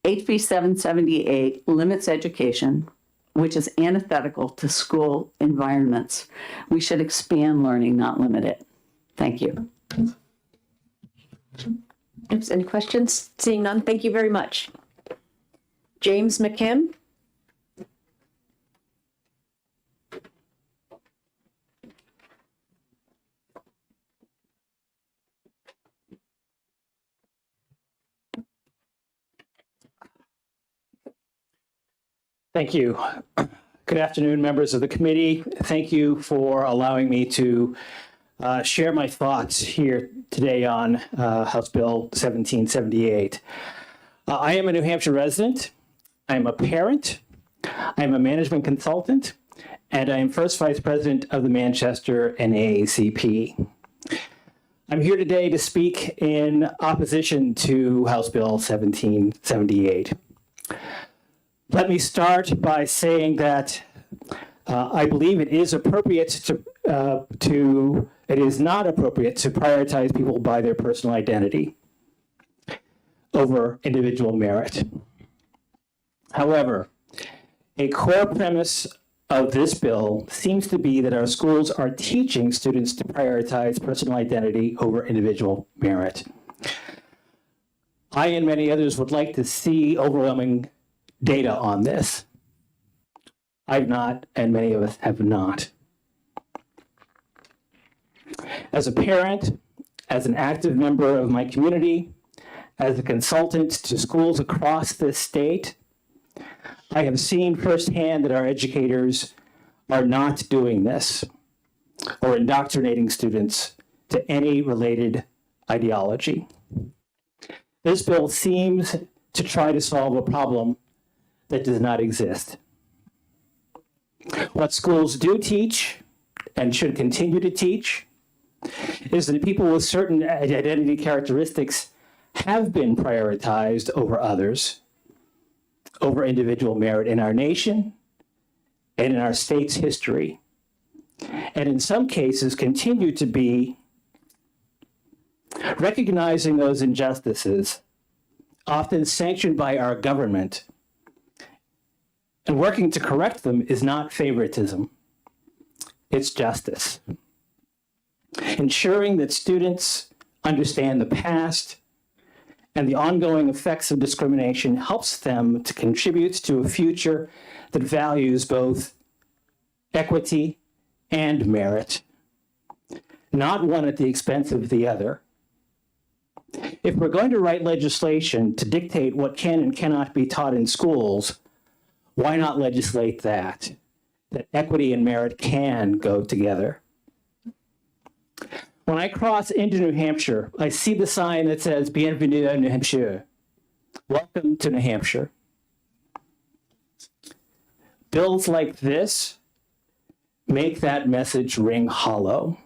HB 778 limits education, which is antithetical to school environments. We should expand learning, not limit it. Thank you. Oops, any questions? Seeing none, thank you very much. James McKim. Thank you. Good afternoon, members of the committee. Thank you for allowing me to share my thoughts here today on House Bill 1778. I am a New Hampshire resident. I'm a parent. I'm a management consultant, and I am first vice president of the Manchester NAACP. I'm here today to speak in opposition to House Bill 1778. Let me start by saying that I believe it is appropriate it is not appropriate to prioritize people by their personal identity over individual merit. However, a core premise of this bill seems to be that our schools are teaching students to prioritize personal identity over individual merit. I and many others would like to see overwhelming data on this. I've not, and many of us have not. As a parent, as an active member of my community, as a consultant to schools across this state, I have seen firsthand that our educators are not doing this or indoctrinating students to any related ideology. This bill seems to try to solve a problem that does not exist. What schools do teach and should continue to teach is that people with certain identity characteristics have been prioritized over others, over individual merit in our nation and in our state's history, and in some cases continue to be. Recognizing those injustices, often sanctioned by our government, and working to correct them is not favoritism, it's justice. Ensuring that students understand the past and the ongoing effects of discrimination helps them to contribute to a future that values both equity and merit, not one at the expense of the other. If we're going to write legislation to dictate what can and cannot be taught in schools, why not legislate that equity and merit can go together? When I cross into New Hampshire, I see the sign that says, Bienvenue à New Hampshire. Welcome to New Hampshire. Bills like this make that message ring hollow.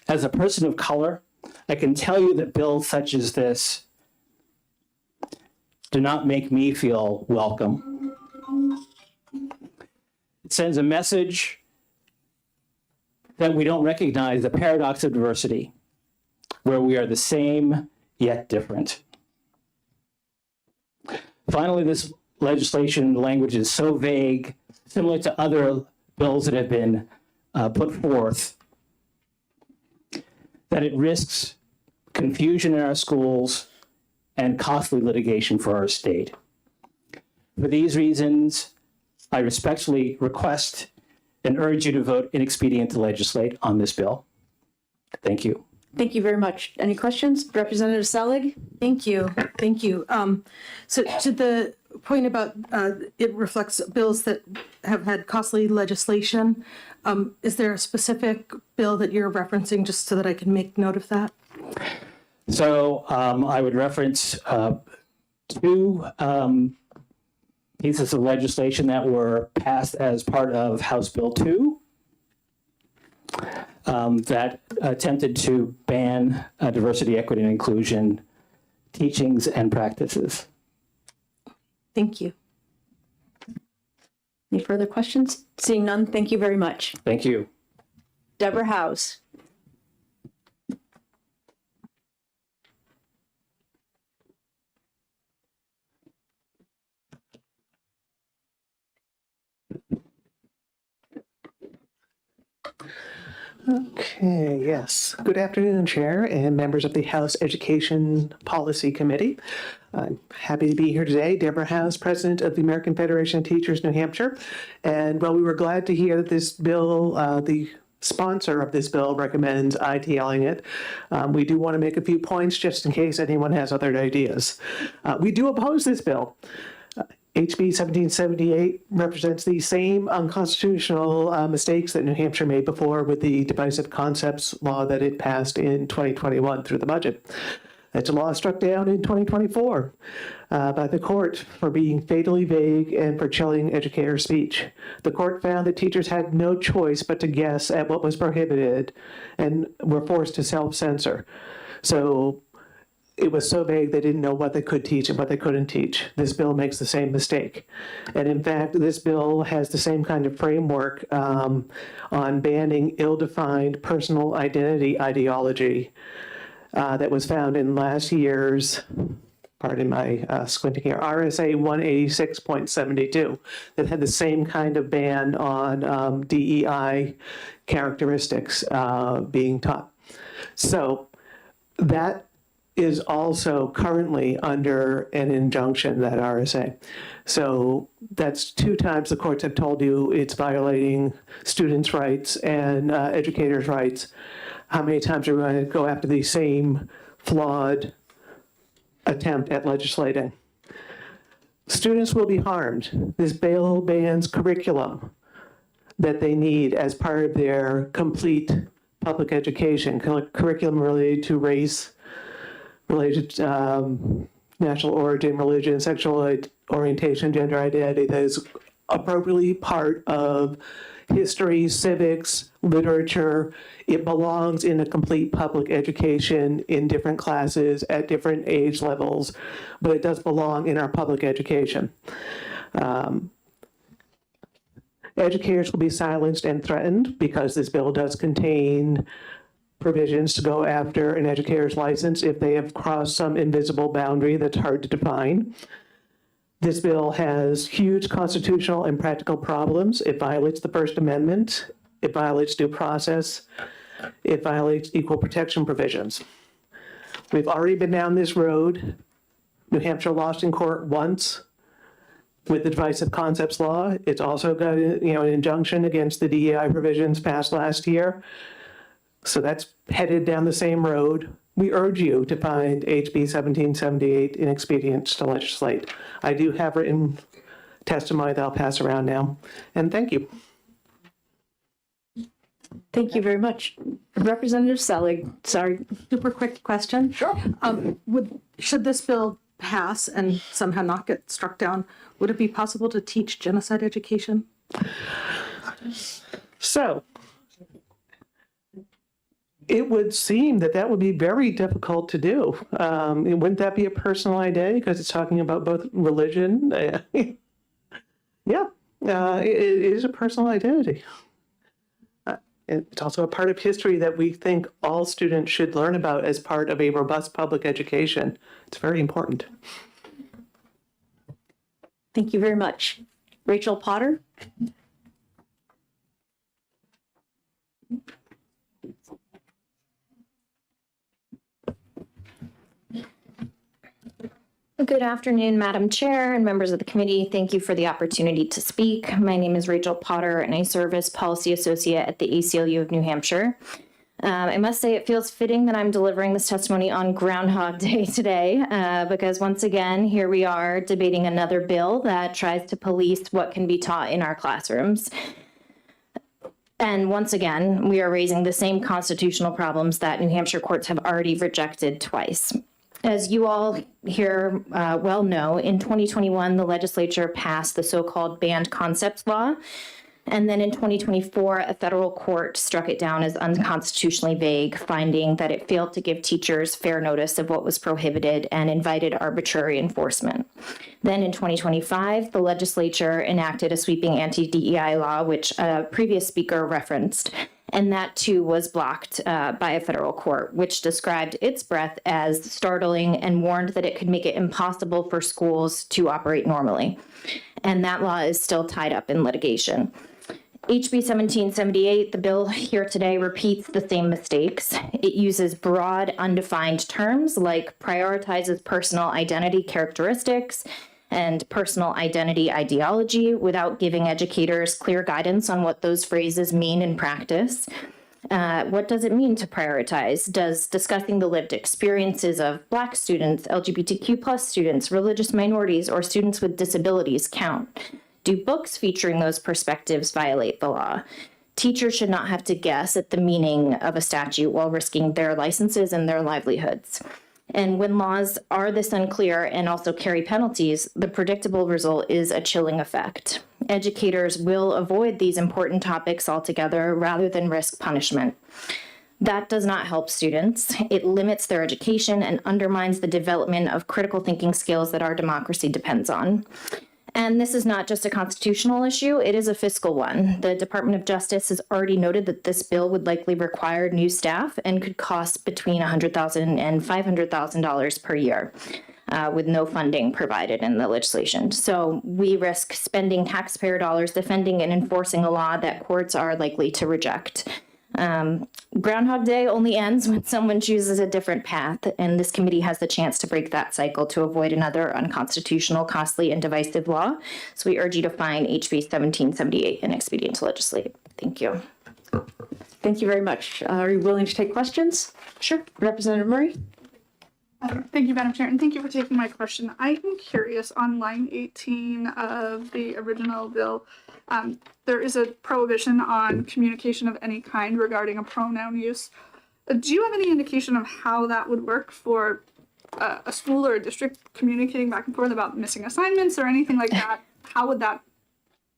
As a person of color, I can tell you that bills such as this do not make me feel welcome. It sends a message that we don't recognize the paradox of diversity, where we are the same yet different. Finally, this legislation language is so vague, similar to other bills that have been put forth, that it risks confusion in our schools and costly litigation for our state. For these reasons, I respectfully request and urge you to vote inexpedient to legislate on this bill. Thank you. Thank you very much. Any questions? Representative Selig? Thank you. Thank you. So to the point about it reflects bills that have had costly legislation, is there a specific bill that you're referencing just so that I can make note of that? So I would reference two pieces of legislation that were passed as part of House Bill 2 that attempted to ban diversity, equity, and inclusion teachings and practices. Thank you. Any further questions? Seeing none, thank you very much. Thank you. Deborah House. Okay, yes. Good afternoon, Chair and members of the House Education Policy Committee. I'm happy to be here today. Deborah House, President of the American Federation of Teachers, New Hampshire. And while we were glad to hear that this bill, the sponsor of this bill recommends ITLing it, we do want to make a few points just in case anyone has other ideas. We do oppose this bill. HB 1778 represents the same unconstitutional mistakes that New Hampshire made before with the Divisive Concepts law that it passed in 2021 through the budget. That's a law struck down in 2024 by the court for being fatally vague and for chilling educator speech. The court found that teachers had no choice but to guess at what was prohibited and were forced to self-censor. So it was so vague they didn't know what they could teach and what they couldn't teach. This bill makes the same mistake. And in fact, this bill has the same kind of framework on banning ill-defined personal identity ideology that was found in last year's, pardon my squinting here, RSA 186.72, that had the same kind of ban on DEI characteristics being taught. So that is also currently under an injunction, that RSA. So that's 2 times the courts have told you it's violating students' rights and educators' rights. How many times are we going to go after the same flawed attempt at legislating? Students will be harmed. This bill bans curriculum that they need as part of their complete public education, curriculum related to race, related to national origin, religion, sexual orientation, gender identity, that is appropriately part of history, civics, literature. It belongs in a complete public education in different classes at different age levels, but it does belong in our public education. Educators will be silenced and threatened because this bill does contain provisions to go after an educator's license if they have crossed some invisible boundary that's hard to define. This bill has huge constitutional and practical problems. It violates the First Amendment. It violates due process. It violates equal protection provisions. We've already been down this road. New Hampshire lost in court once with the Divisive Concepts Law. It's also got an injunction against the DEI provisions passed last year. So that's headed down the same road. We urge you to find HB 1778 inexpedient to legislate. I do have written testimony that I'll pass around now. And thank you. Thank you very much. Representative Selig, sorry. Super quick question. Sure. Should this bill pass and somehow not get struck down, would it be possible to teach genocide education? So, it would seem that that would be very difficult to do. Wouldn't that be a personal identity because it's talking about both religion? Yeah, it is a personal identity. It's also a part of history that we think all students should learn about as part of a robust public education. It's very important. Thank you very much. Rachel Potter. Good afternoon, Madam Chair and members of the committee. Thank you for the opportunity to speak. My name is Rachel Potter and I serve as Policy Associate at the ACLU of New Hampshire. I must say it feels fitting that I'm delivering this testimony on Groundhog Day today because once again, here we are debating another bill that tries to police what can be taught in our classrooms. And once again, we are raising the same constitutional problems that New Hampshire courts have already rejected twice. As you all here well know, in 2021, the legislature passed the so-called Banned Concepts Law. And then in 2024, a federal court struck it down as unconstitutionally vague, finding that it failed to give teachers fair notice of what was prohibited and invited arbitrary enforcement. Then in 2025, the legislature enacted a sweeping anti-DEI law, which a previous speaker referenced. And that too was blocked by a federal court, which described its breadth as startling and warned that it could make it impossible for schools to operate normally. And that law is still tied up in litigation. HB 1778, the bill here today, repeats the same mistakes. It uses broad, undefined terms like prioritizes personal identity characteristics and personal identity ideology without giving educators clear guidance on what those phrases mean in practice. What does it mean to prioritize? Does discussing the lived experiences of Black students, LGBTQ+ students, religious minorities, or students with disabilities count? Do books featuring those perspectives violate the law? Teachers should not have to guess at the meaning of a statute while risking their licenses and their livelihoods. And when laws are this unclear and also carry penalties, the predictable result is a chilling effect. Educators will avoid these important topics altogether rather than risk punishment. That does not help students. It limits their education and undermines the development of critical thinking skills that our democracy depends on. And this is not just a constitutional issue, it is a fiscal one. The Department of Justice has already noted that this bill would likely require new staff and could cost between $100,000 and $500,000 per year, with no funding provided in the legislation. So we risk spending taxpayer dollars defending and enforcing a law that courts are likely to reject. Groundhog Day only ends when someone chooses a different path, and this committee has the chance to break that cycle to avoid another unconstitutional, costly, and divisive law. So we urge you to find HB 1778 an expedient to legislate. Thank you. Thank you very much. Are you willing to take questions? Sure. Representative Murray? Thank you, Madam Chair, and thank you for taking my question. I am curious, on line 18 of the original bill, there is a prohibition on communication of any kind regarding a pronoun use. Do you have any indication of how that would work for a school or a district communicating back and forth about missing assignments or anything like that? How would that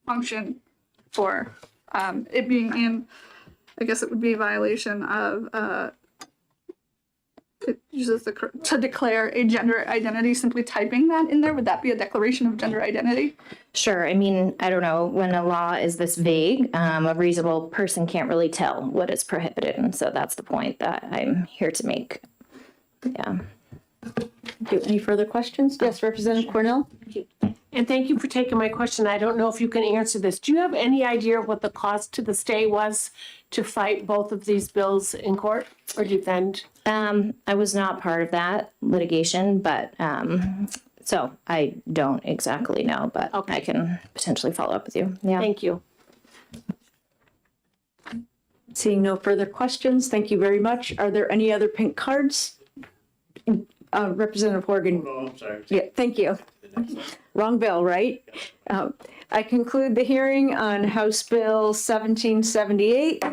function for it being in, I guess it would be a violation of it uses to declare a gender identity, simply typing that in there? Would that be a declaration of gender identity? Sure. I mean, I don't know, when a law is this vague, a reasonable person can't really tell what is prohibited. And so that's the point that I'm here to make. Yeah. Do any further questions? Yes, Representative Cornell? And thank you for taking my question. I don't know if you can answer this. Do you have any idea what the cost to the state was to fight both of these bills in court or defend? I was not part of that litigation, but so I don't exactly know, but I can potentially follow up with you. Yeah. Thank you. Seeing no further questions, thank you very much. Are there any other pink cards? Representative Horgan. Oh, I'm sorry. Yeah, thank you. Wrong bill, right? I conclude the hearing on House Bill 1778,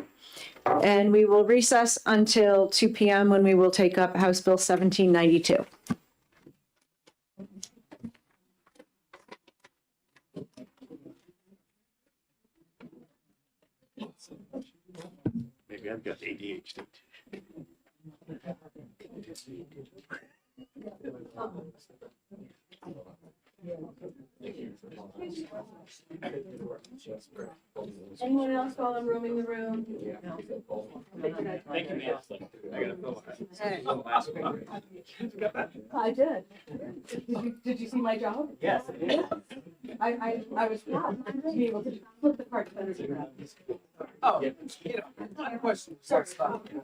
and we will recess until 2 p.m. when we will take up House Bill 1792. Maybe I've got ADHD. Anyone else while I'm roaming the room? Thank you, ma'am. I gotta fill I did. Did you see my job? Yes, I did. I was proud to be able to flip the card. Oh, you know, not a question. Sorry about it.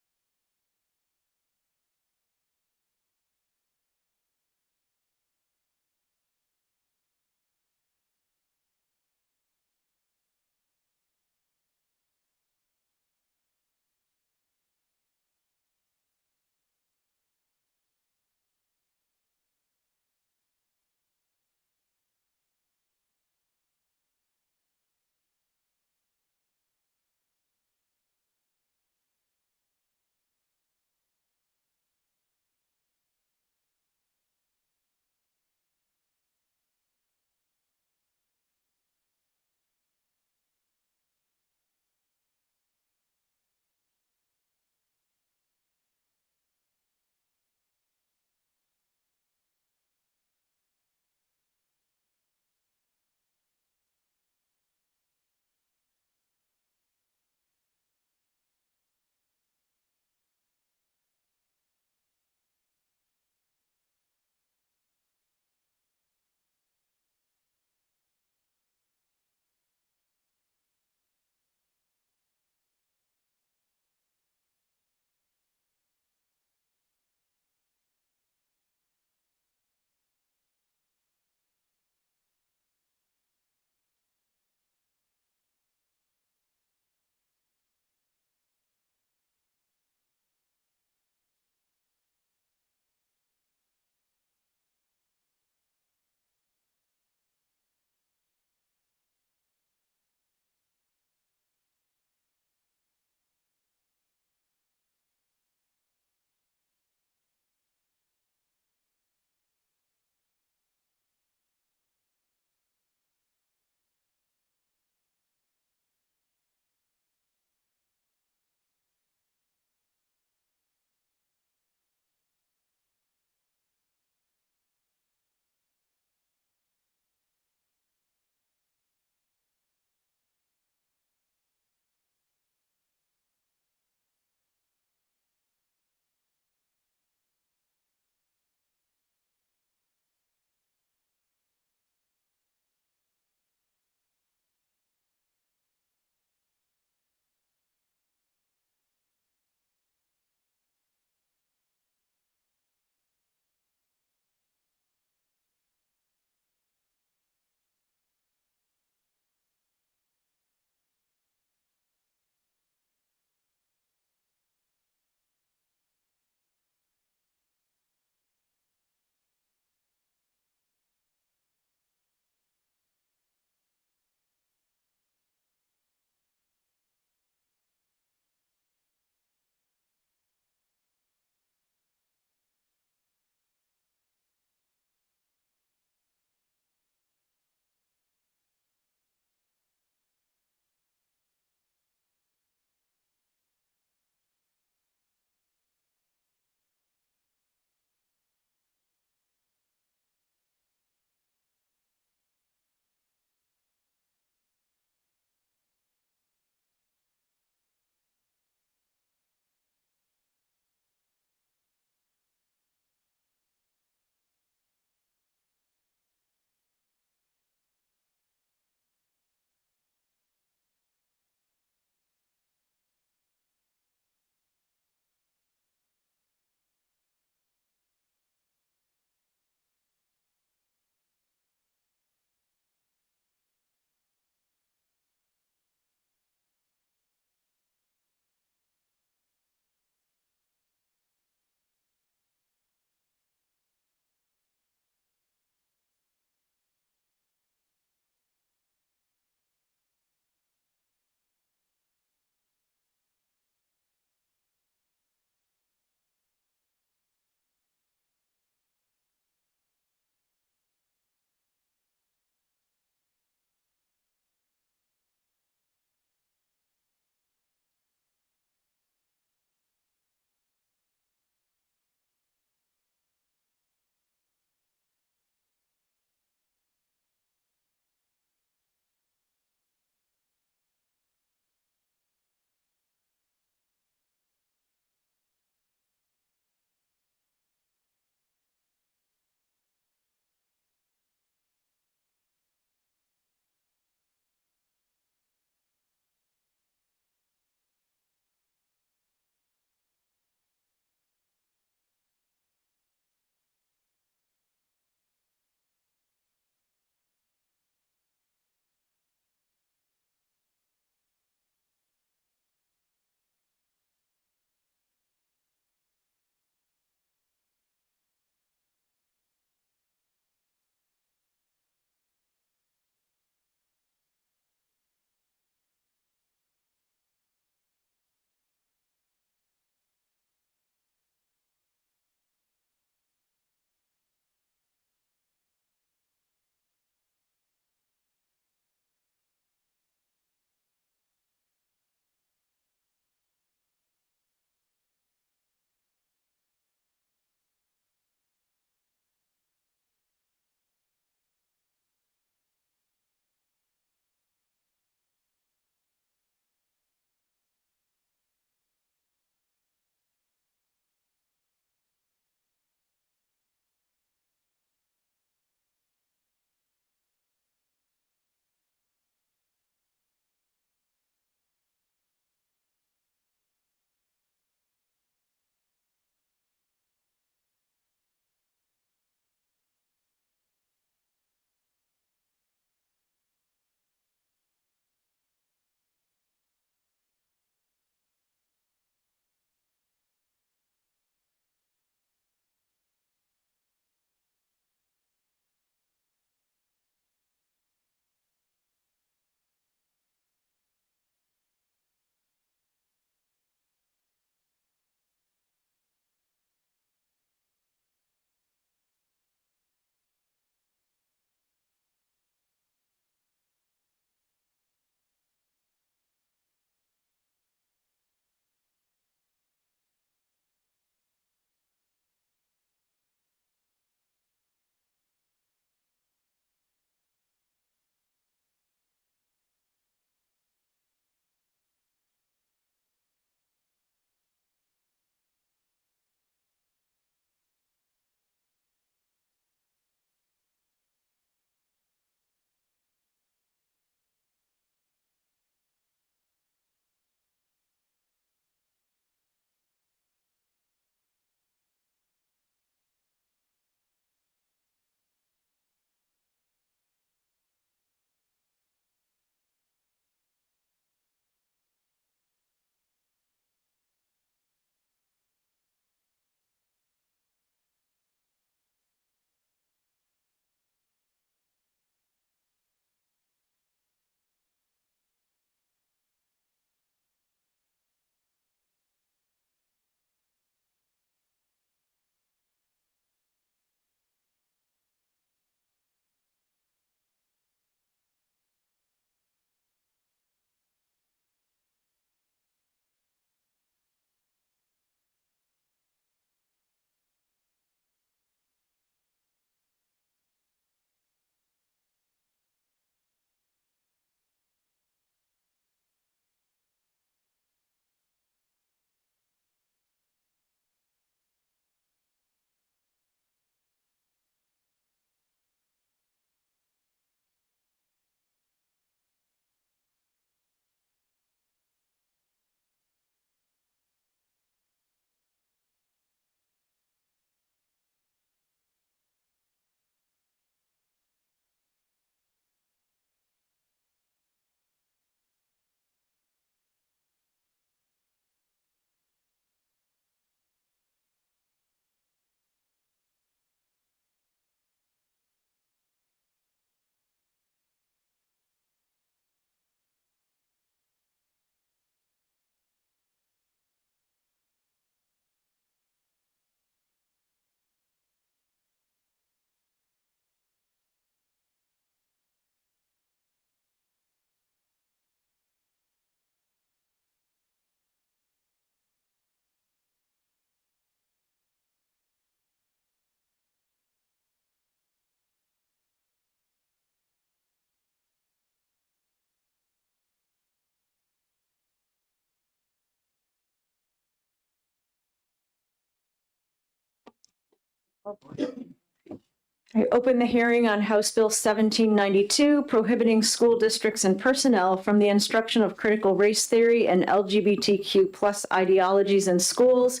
I open the hearing on House Bill 1792, prohibiting school districts and personnel from the instruction of critical race theory and LGBTQ plus ideologies in schools,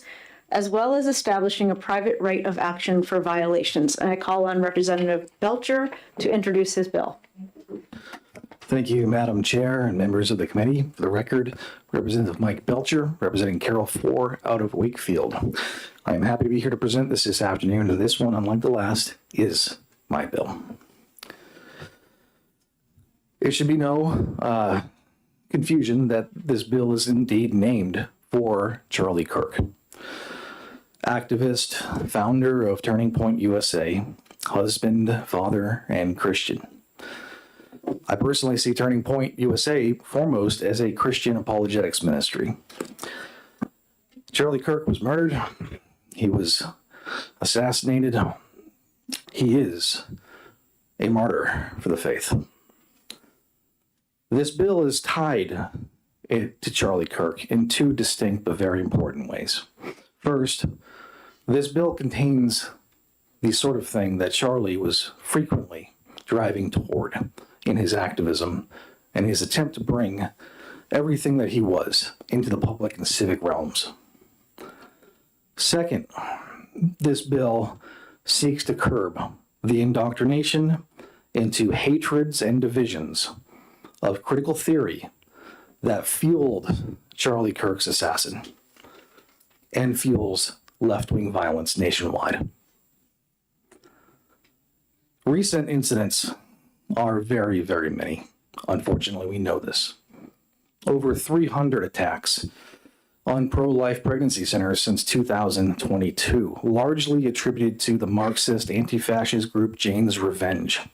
as well as establishing a private right of action for violations. And I call on Representative Belcher to introduce his bill. Thank you, Madam Chair and members of the committee. For the record, Representative Mike Belcher, representing Carroll 4 out of Wakefield. I am happy to be here to present this afternoon. This one, unlike the last, is my bill. There should be no confusion that this bill is indeed named for Charlie Kirk, activist, founder of Turning Point USA, husband, father, and Christian. I personally see Turning Point USA foremost as a Christian apologetics ministry. Charlie Kirk was murdered. He was assassinated. He is a martyr for the faith. This bill is tied to Charlie Kirk in two distinct but very important ways. First, this bill contains the sort of thing that Charlie was frequently driving toward in his activism and his attempt to bring everything that he was into the public and civic realms. Second, this bill seeks to curb the indoctrination into hatreds and divisions of critical theory that fueled Charlie Kirk's assassin and fuels left-wing violence nationwide. Recent incidents are very, very many. Unfortunately, we know this. Over 300 attacks on pro-life pregnancy centers since 2022, largely attributed to the Marxist anti-fascist group Jane's Revenge.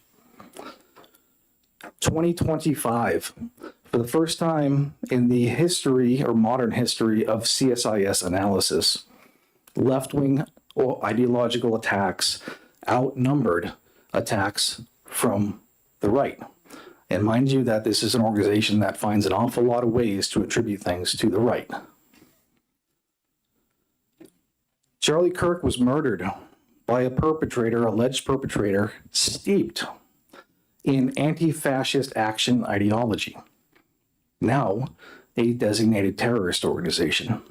2025, for the first time in the history or modern history of CSIS analysis, left-wing or ideological attacks outnumbered attacks from the right. And mind you that this is an organization that finds an awful lot of ways to attribute things to the right. Charlie Kirk was murdered by a perpetrator, alleged perpetrator, steeped in anti-fascist action ideology, now a designated terrorist organization,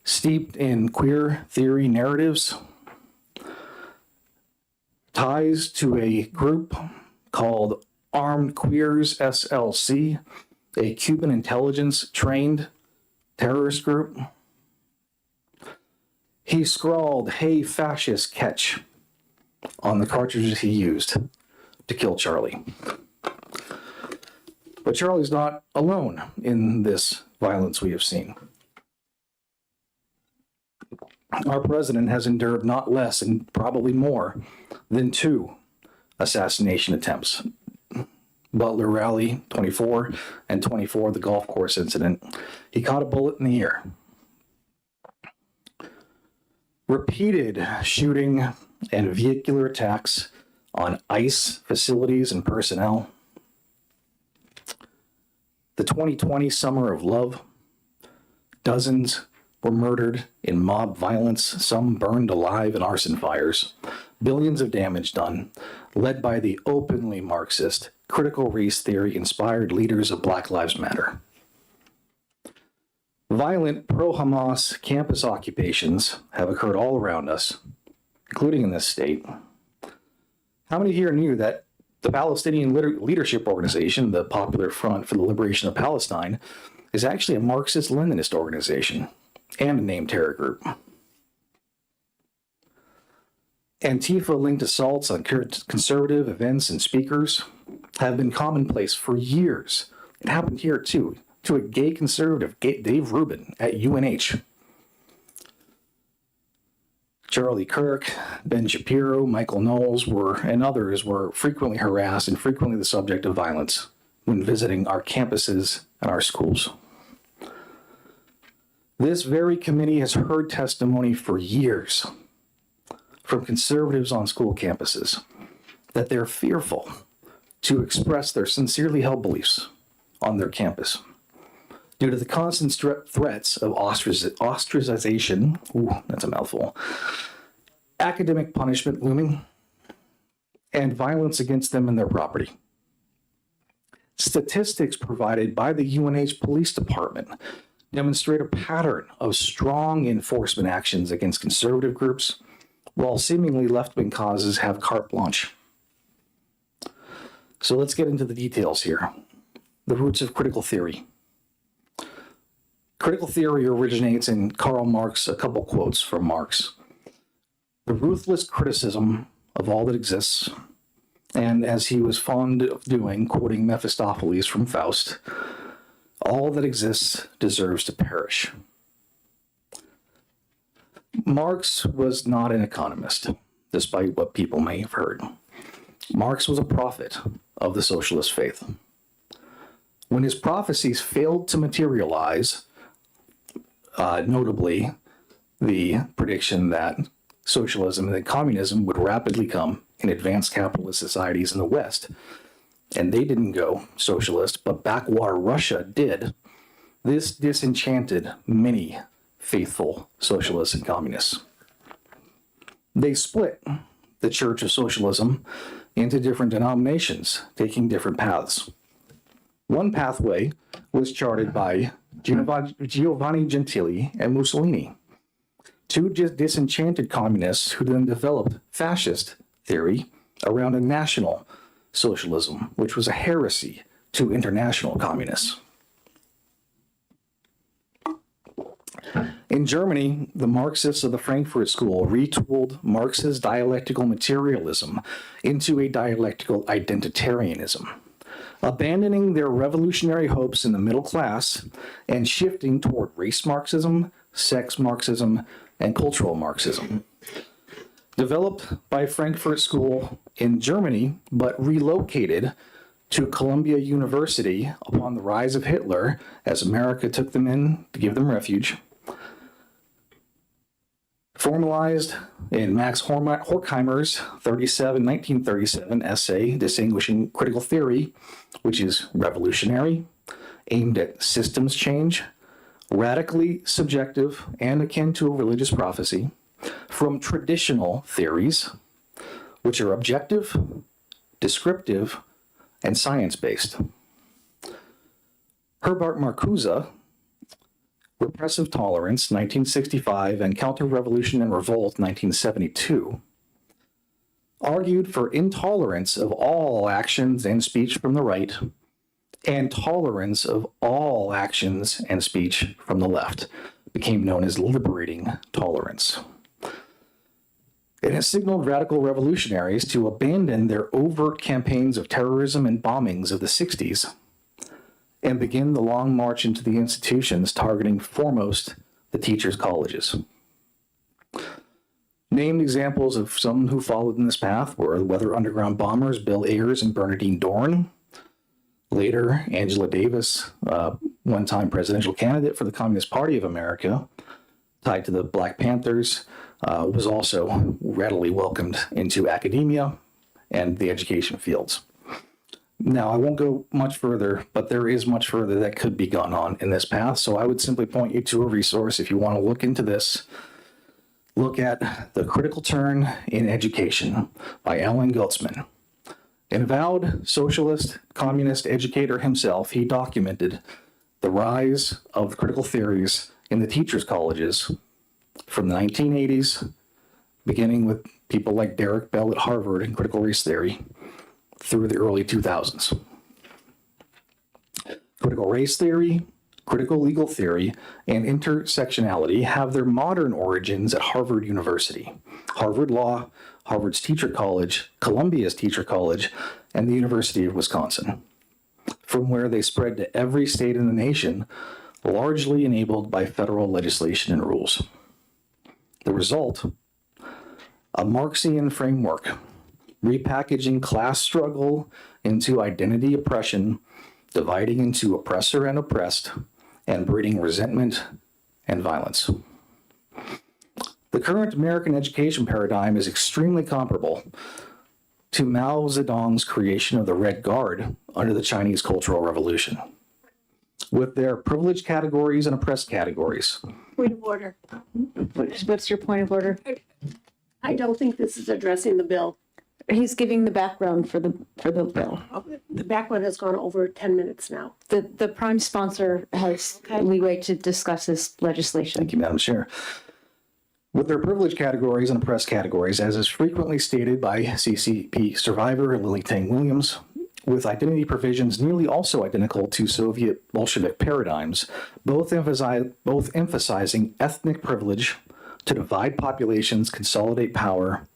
steeped in queer theory narratives, ties to a group called Armed Queers SLC, a Cuban intelligence-trained terrorist group. He scrawled, "Hey, fascist, catch," on the cartridges he used to kill Charlie. But Charlie's not alone in this violence we have seen. Our president has endured not less and probably more than 2 assassination attempts. Butler Rally 24 and 24, the golf course incident. He caught a bullet in the ear. Repeated shooting and vehicular attacks on ICE facilities and personnel. The 2020 Summer of Love. Dozens were murdered in mob violence, some burned alive in arson fires. Billions of damage done, led by the openly Marxist, critical race theory-inspired leaders of Black Lives Matter. Violent pro-Hamas campus occupations have occurred all around us, including in this state. How many here knew that the Palestinian Leadership Organization, the Popular Front for the Liberation of Palestine, is actually a Marxist-Leninist organization and a named terror group? Antifa-linked assaults on conservative events and speakers have been commonplace for years. It happened here too, to a gay conservative, Dave Rubin at UNH. Charlie Kirk, Ben Shapiro, Michael Knowles and others were frequently harassed and frequently the subject of violence when visiting our campuses and our schools. This very committee has heard testimony for years from conservatives on school campuses that they're fearful to express their sincerely held beliefs on their campus due to the constant threats of ostracization, ooh, that's a mouthful, academic punishment looming, and violence against them and their property. Statistics provided by the UNH Police Department demonstrate a pattern of strong enforcement actions against conservative groups, while seemingly left-wing causes have carte blanche. So let's get into the details here. The roots of critical theory. Critical theory originates in Karl Marx, a couple quotes from Marx. The ruthless criticism of all that exists, and as he was fond of doing, quoting Mephistopheles from Faust, all that exists deserves to perish. Marx was not an economist, despite what people may have heard. Marx was a prophet of the socialist faith. When his prophecies failed to materialize, notably the prediction that socialism and communism would rapidly come in advanced capitalist societies in the West, and they didn't go socialist, but backwater Russia did, this disenchanted many faithful socialists and communists. They split the Church of Socialism into different denominations, taking different paths. One pathway was charted by Giovanni Gentili and Mussolini, two disenchanted communists who then developed fascist theory around a national socialism, which was a heresy to international communists. In Germany, the Marxists of the Frankfurt School retooled Marx's dialectical materialism into a dialectical identitarianism, abandoning their revolutionary hopes in the middle class and shifting toward race Marxism, sex Marxism, and cultural Marxism. Developed by Frankfurt School in Germany, but relocated to Columbia University upon the rise of Hitler as America took them in to give them refuge. Formalized in Max Horkheimer's 1937 essay distinguishing critical theory, which is revolutionary, aimed at systems change, radically subjective and akin to a religious prophecy, from traditional theories, which are objective, descriptive, and science-based. Herbert Marcuse, Repressive Tolerance, 1965, and Counter-Revolution and Revolt, 1972, argued for intolerance of all actions and speech from the right, and tolerance of all actions and speech from the left, became known as liberating tolerance. It has signaled radical revolutionaries to abandon their overt campaigns of terrorism and bombings of the 60s and begin the long march into the institutions targeting foremost the teachers' colleges. Named examples of some who followed in this path were the Weather Underground bombers Bill Ayers and Bernardine Dohrn. Later, Angela Davis, one-time presidential candidate for the Communist Party of America, tied to the Black Panthers, was also readily welcomed into academia and the education fields. Now, I won't go much further, but there is much further that could be gone on in this path, so I would simply point you to a resource if you want to look into this. Look at The Critical Turn in Education by Alan Gultzman. An avowed socialist, communist educator himself, he documented the rise of critical theories in the teachers' colleges from the 1980s, beginning with people like Derek Bell at Harvard and critical race theory, through the early 2000s. Critical race theory, critical legal theory, and intersectionality have their modern origins at Harvard University, Harvard Law, Harvard's Teacher College, Columbia's Teacher College, and the University of Wisconsin, from where they spread to every state in the nation, largely enabled by federal legislation and rules. The result, a Marxian framework, repackaging class struggle into identity oppression, dividing into oppressor and oppressed, and breeding resentment and violence. The current American education paradigm is extremely comparable to Mao Zedong's creation of the Red Guard under the Chinese Cultural Revolution, with their privileged categories and oppressed categories. Point of order. What's your point of order? I don't think this is addressing the bill. He's giving the background for the bill. The background has gone over 10 minutes now. The prime sponsor has leeway to discuss this legislation. Thank you, Madam Chair. With their privileged categories and oppressed categories, as is frequently stated by CCP survivor Lily Tang Williams, with identity provisions nearly also identical to Soviet Bolshevik paradigms, both emphasizing ethnic privilege to divide populations, consolidate power,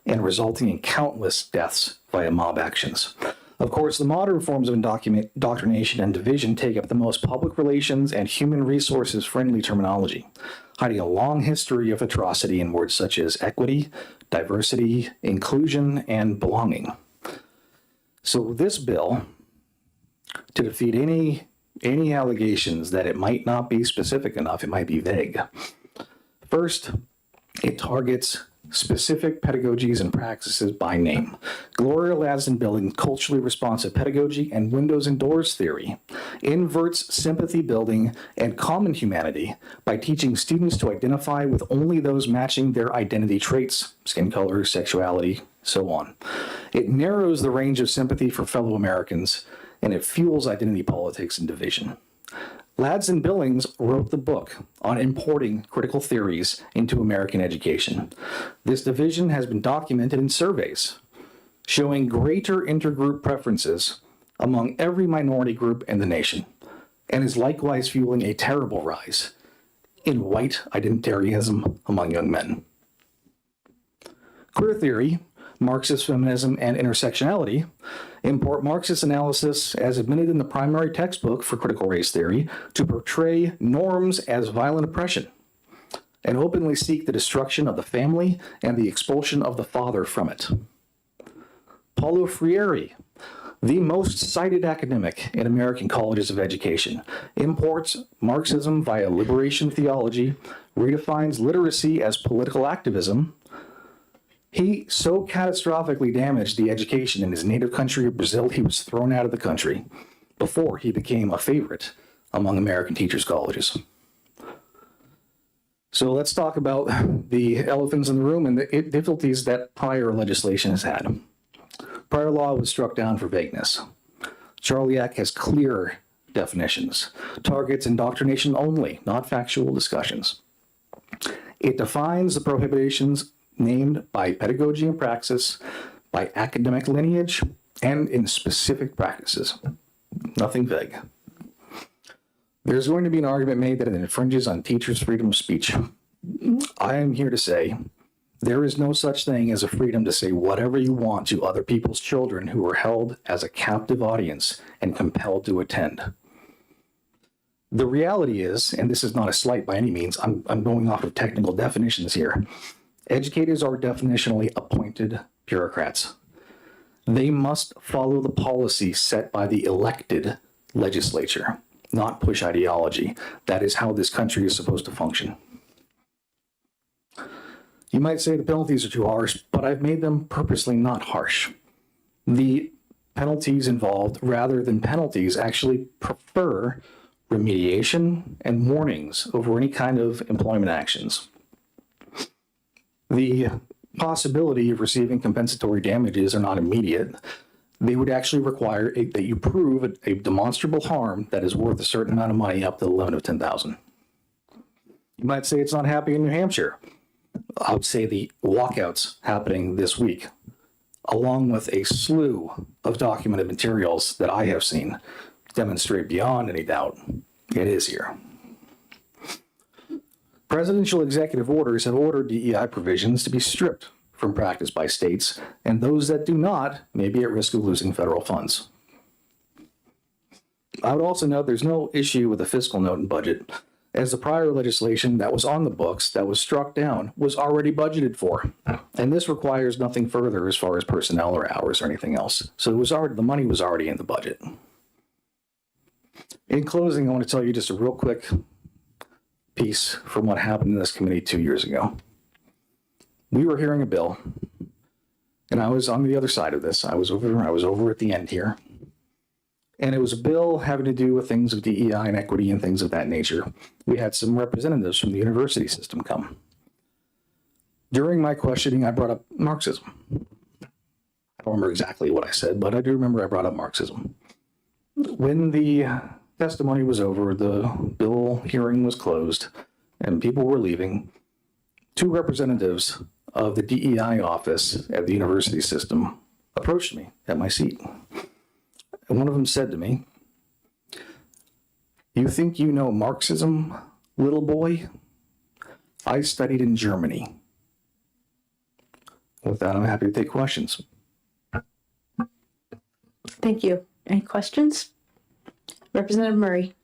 and resulting in countless deaths via mob actions. Of course, the modern forms of indoctrination and division take up the most public relations and human resources friendly terminology, hiding a long history of atrocity in words such as equity, diversity, inclusion, and belonging. So this bill, to defeat any allegations that it might not be specific enough, it might be vague. First, it targets specific pedagogies and practices by name. Gloria Ladson building culturally responsive pedagogy and windows and doors theory inverts sympathy building and common humanity by teaching students to identify with only those matching their identity traits, skin color, sexuality, so on. It narrows the range of sympathy for fellow Americans, and it fuels identity politics and division. Ladson Billings wrote the book on importing critical theories into American education. This division has been documented in surveys showing greater intergroup preferences among every minority group in the nation, and is likewise fueling a terrible rise in white identitarianism among young men. Queer theory, Marxist feminism, and intersectionality import Marxist analysis as admitted in the primary textbook for critical race theory to portray norms as violent oppression and openly seek the destruction of the family and the expulsion of the father from it. Paulo Freire, the most cited academic in American colleges of education, imports Marxism via liberation theology, redefines literacy as political activism. He so catastrophically damaged the education in his native country of Brazil, he was thrown out of the country before he became a favorite among American teachers' colleges. So let's talk about the elephants in the room and the difficulties that prior legislation has had. Prior law was struck down for vagueness. Charlie Act has clear definitions, targets indoctrination only, not factual discussions. It defines the prohibitions named by pedagogy and praxis, by academic lineage, and in specific practices. Nothing vague. There's going to be an argument made that it infringes on teachers' freedom of speech. I am here to say there is no such thing as a freedom to say whatever you want to other people's children who are held as a captive audience and compelled to attend. The reality is, and this is not a slight by any means, I'm going off of technical definitions here. Educators are definitionally appointed bureaucrats. They must follow the policy set by the elected legislature, not push ideology. That is how this country is supposed to function. You might say the penalties are too harsh, but I've made them purposely not harsh. The penalties involved, rather than penalties, actually prefer remediation and warnings over any kind of employment actions. The possibility of receiving compensatory damages are not immediate. They would actually require that you prove a demonstrable harm that is worth a certain amount of money up to the limit of $10,000. You might say it's not happening in New Hampshire. I would say the walkouts happening this week, along with a slew of documented materials that I have seen, demonstrate beyond any doubt it is here. Presidential executive orders have ordered DEI provisions to be stripped from practice by states, and those that do not may be at risk of losing federal funds. I would also note there's no issue with the fiscal note and budget, as the prior legislation that was on the books that was struck down was already budgeted for. And this requires nothing further as far as personnel or hours or anything else. So the money was already in the budget. In closing, I want to tell you just a real quick piece from what happened in this committee 2 years ago. We were hearing a bill, and I was on the other side of this. I was over at the end here. And it was a bill having to do with things of DEI and equity and things of that nature. We had some representatives from the university system come. During my questioning, I brought up Marxism. I don't remember exactly what I said, but I do remember I brought up Marxism. When the testimony was over, the bill hearing was closed, and people were leaving, two representatives of the DEI office at the university system approached me at my seat. And one of them said to me, "You think you know Marxism, little boy? I studied in Germany." With that, I'm happy to take questions. Thank you. Any questions? Representative Murray.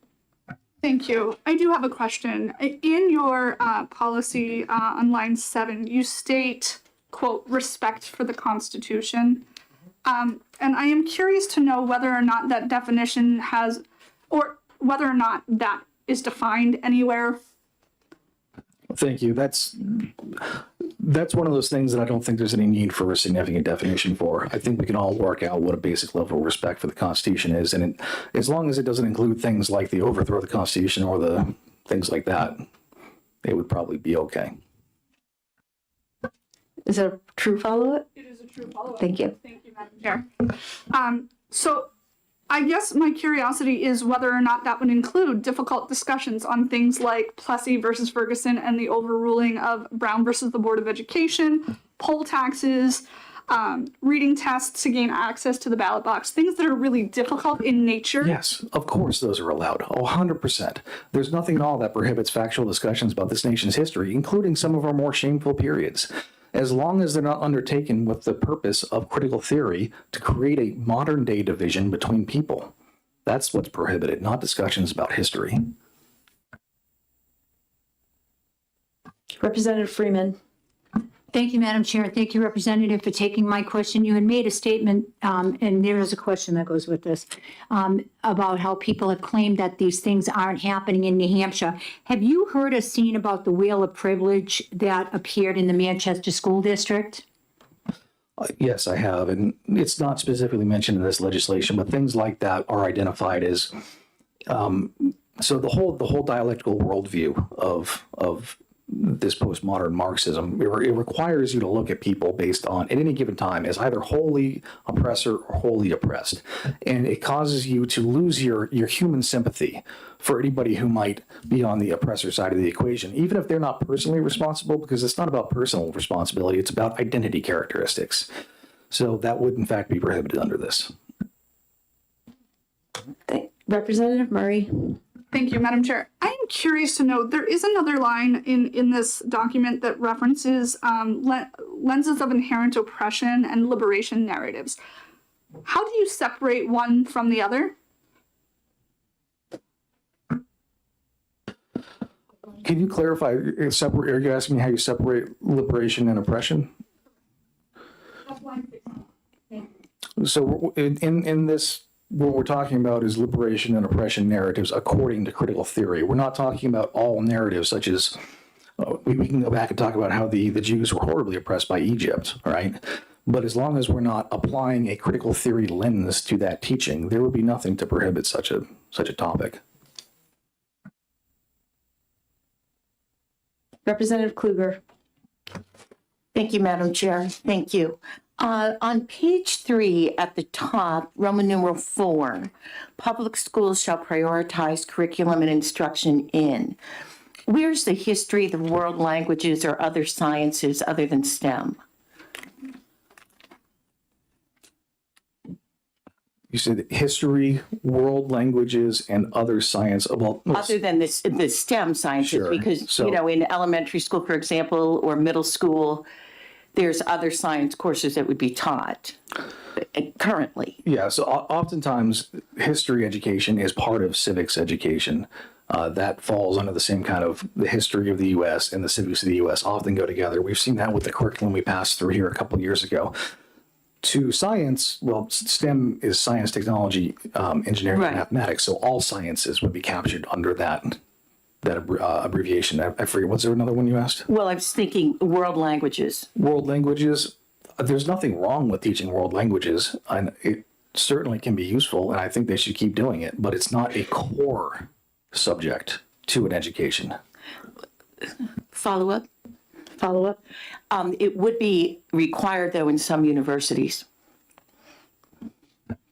Thank you. I do have a question. In your policy on line 7, you state, quote, respect for the Constitution. And I am curious to know whether or not that definition has, or whether or not that is defined anywhere. Thank you. That's one of those things that I don't think there's any need for a significant definition for. I think we can all work out what a basic level of respect for the Constitution is, and as long as it doesn't include things like the overthrow of the Constitution or the things like that, it would probably be okay. Is that a true follow-up? It is a true follow-up. Thank you. Thank you, Madam Chair. So I guess my curiosity is whether or not that would include difficult discussions on things like Plessy versus Ferguson and the overruling of Brown versus the Board of Education, poll taxes, reading tests to gain access to the ballot box, things that are really difficult in nature. Yes, of course those are allowed. 100%. There's nothing at all that prohibits factual discussions about this nation's history, including some of our more shameful periods, as long as they're not undertaken with the purpose of critical theory to create a modern day division between people. That's what's prohibited, not discussions about history. Representative Freeman. Thank you, Madam Chair. Thank you, Representative, for taking my question. You had made a statement, and there is a question that goes with this, about how people have claimed that these things aren't happening in New Hampshire. Have you heard or seen about the Wheel of Privilege that appeared in the Manchester School District? Yes, I have, and it's not specifically mentioned in this legislation, but things like that are identified as, so the whole dialectical worldview of this postmodern Marxism, it requires you to look at people based on, at any given time, as either wholly oppressor or wholly oppressed. And it causes you to lose your human sympathy for anybody who might be on the oppressor side of the equation, even if they're not personally responsible, because it's not about personal responsibility, it's about identity characteristics. So that would in fact be prohibited under this. Representative Murray. Thank you, Madam Chair. I am curious to know, there is another line in this document that references lenses of inherent oppression and liberation narratives. How do you separate one from the other? Can you clarify, are you asking me how you separate liberation and oppression? So in this, what we're talking about is liberation and oppression narratives according to critical theory. We're not talking about all narratives such as, we can go back and talk about how the Jews were horribly oppressed by Egypt, right? But as long as we're not applying a critical theory lens to that teaching, there would be nothing to prohibit such a topic. Representative Kluger. Thank you, Madam Chair. Thank you. On page 3 at the top, Roman numeral 4, public schools shall prioritize curriculum and instruction in. Where's the history, the world languages, or other sciences other than STEM? You said history, world languages, and other science. Other than the STEM sciences, Sure. because, So- in elementary school, for example, or middle school, there's other science courses that would be taught currently. Yeah, so oftentimes history education is part of civics education. That falls under the same kind of, the history of the U.S. and the civics of the U.S. often go together. We've seen that with the curriculum we passed through here a couple of years ago. To science, well, STEM is science, technology, engineering, and mathematics. So all sciences would be captured under that abbreviation. I forget, was there another one you asked? Well, I was thinking world languages. World languages, there's nothing wrong with teaching world languages, and it certainly can be useful, and I think they should keep doing it, but it's not a core subject to an education. Follow up? follow-up? It would be required, though, in some universities.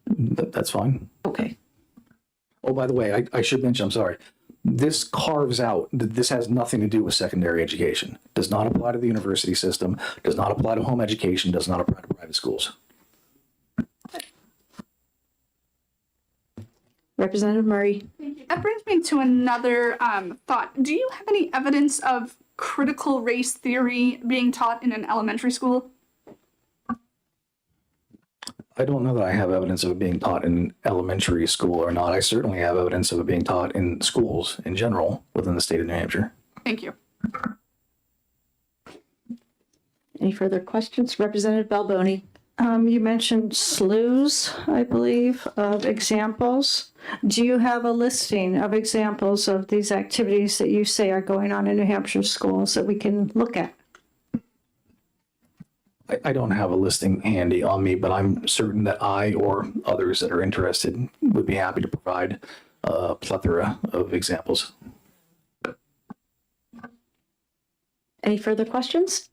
That's fine. Okay. Oh, by the way, I should mention, I'm sorry. This carves out, this has nothing to do with secondary education. Does not apply to the university system, does not apply to home education, does not apply to private schools. Representative Murray. That brings me to another thought. Do you have any evidence of critical race theory being taught in an elementary school? I don't know that I have evidence of it being taught in elementary school or not. I certainly have evidence of it being taught in schools in general within the state of New Hampshire. Thank you. Any further questions? Representative Balboni. You mentioned slews, I believe, of examples. Do you have a listing of examples of these activities that you say are going on in New Hampshire schools that we can look at? I don't have a listing handy on me, but I'm certain that I or others that are interested would be happy to provide a plethora of examples. Any further questions?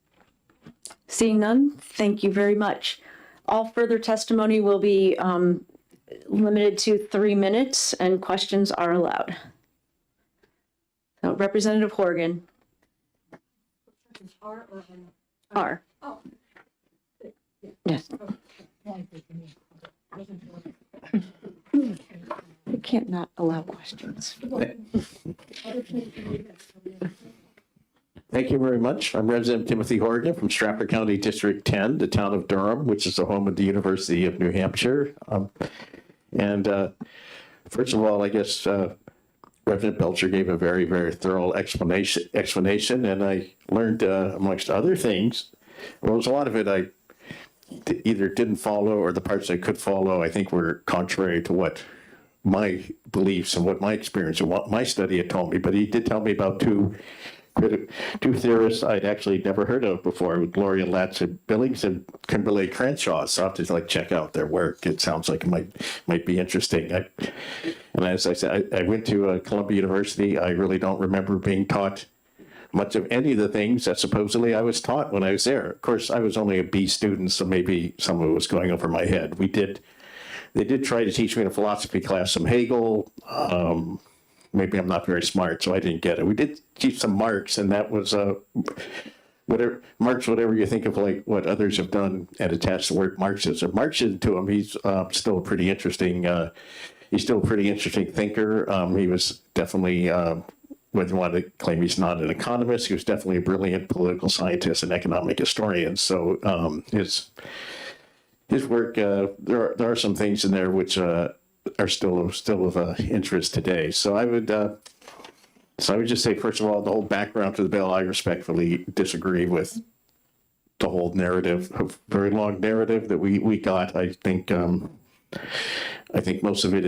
Seeing none, thank you very much. All further testimony will be limited to 3 minutes and questions are allowed. So Representative Horgan. R. Yes. We can't not allow questions. Thank you very much. I'm Representative Timothy Horgan from Stratford County District 10, the town of Durham, which is the home of the University of New Hampshire. First of all, I guess Representative Belcher gave a very, very thorough explanation, and I learned, amongst other things, well, there's a lot of it I either didn't follow or the parts I could follow, I think were contrary to what my beliefs and what my experience and what my study had told me. But he did tell me about two theorists I'd actually never heard of before, Gloria Ladson-Billings and Kimberly Crenshaw. So I have to check out their work. It sounds like it might be interesting. And as I said, I went to Columbia University. I really don't remember being taught much of any of the things that supposedly I was taught when I was there. Of course, I was only a B student, so maybe some of it was going over my head. They did try to teach me in a philosophy class some Hegel. Maybe I'm not very smart, so I didn't get it. We did teach some Marx, and that was whatever you think of what others have done and attached the word Marxism. Marxism to him, he's still a pretty interesting. He's still a pretty interesting thinker. He was definitely. Whether you want to claim he's not an economist, he was definitely a brilliant political scientist and economic historian. So his work, there are some things in there which are still of interest today. So I would just say, first of all, the whole background to the bill, I respectfully disagree with the whole narrative, a very long narrative that we got. I think most of it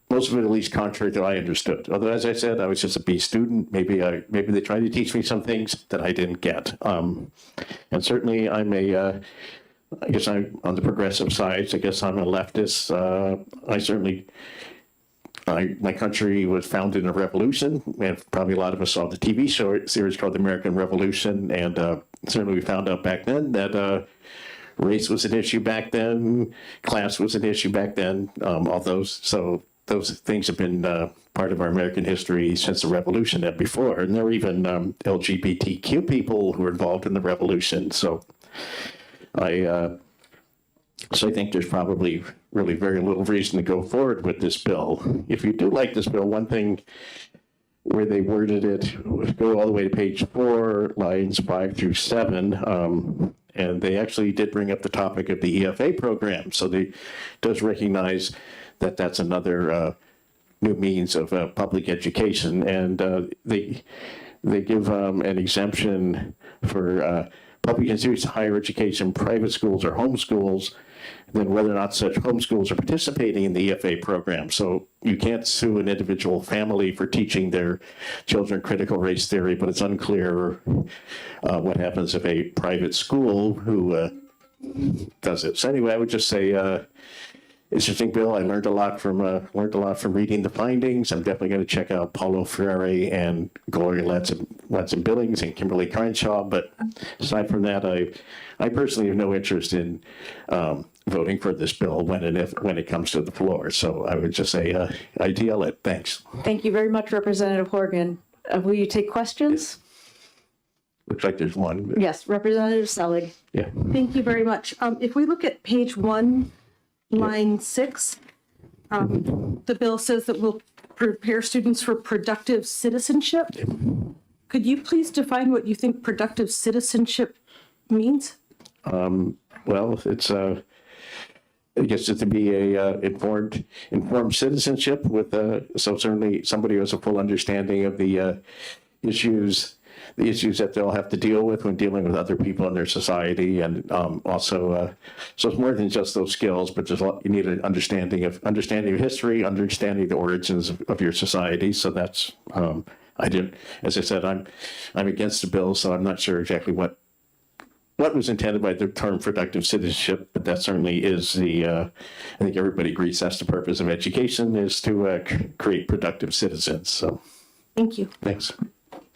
at least contrary to what I understood. Although, as I said, I was just a B student. Maybe they tried to teach me some things that I didn't get. And certainly I guess I'm on the progressive side. I guess I'm a leftist. My country was founded in a revolution, and probably a lot of us saw the TV series called The American Revolution. And certainly we found out back then that race was an issue back then, class was an issue back then, all those. So those things have been part of our American history since the revolution and before. And there were even LGBTQ people who were involved in the revolution. So I think there's probably really very little reason to go forward with this bill. If you do like this bill, one thing where they worded it was go all the way to page 4, lines 5 through 7. And they actually did bring up the topic of the EFA program. So they does recognize that that's another new means of public education. And they give an exemption for public institutions, higher education, private schools, or homeschools, then whether or not such homeschools are participating in the EFA program. So you can't sue an individual family for teaching their children critical race theory, but it's unclear what happens if a private school who does it. So anyway, I would just say interesting bill. I learned a lot from reading the findings. I'm definitely going to check out Paulo Freire and Gloria Ladson Billings and Kimberly Crenshaw. But aside from that, I personally have no interest in voting for this bill when it comes to the floor. So I would just say I DL it. Thanks. Thank you very much, Representative Horgan. Will you take questions? Looks like there's one. But Yes, Representative Selig. yeah. Thank you very much. If we look at page 1, line 6, the bill says that we'll prepare students for productive citizenship. Could you please define what you think productive citizenship means? Well, it's I guess it to be a informed citizenship with so certainly somebody who has a full understanding of the issues that they'll have to deal with when dealing with other people in their society, and also so it's more than just those skills, but there's you need an understanding of history, understanding the origins of your society. So that's as I said, I'm against the bill, so I'm not sure exactly what was intended by the term productive citizenship, but that certainly is I think everybody agrees that's the purpose of education, is to create productive citizens. So Thank you. thanks.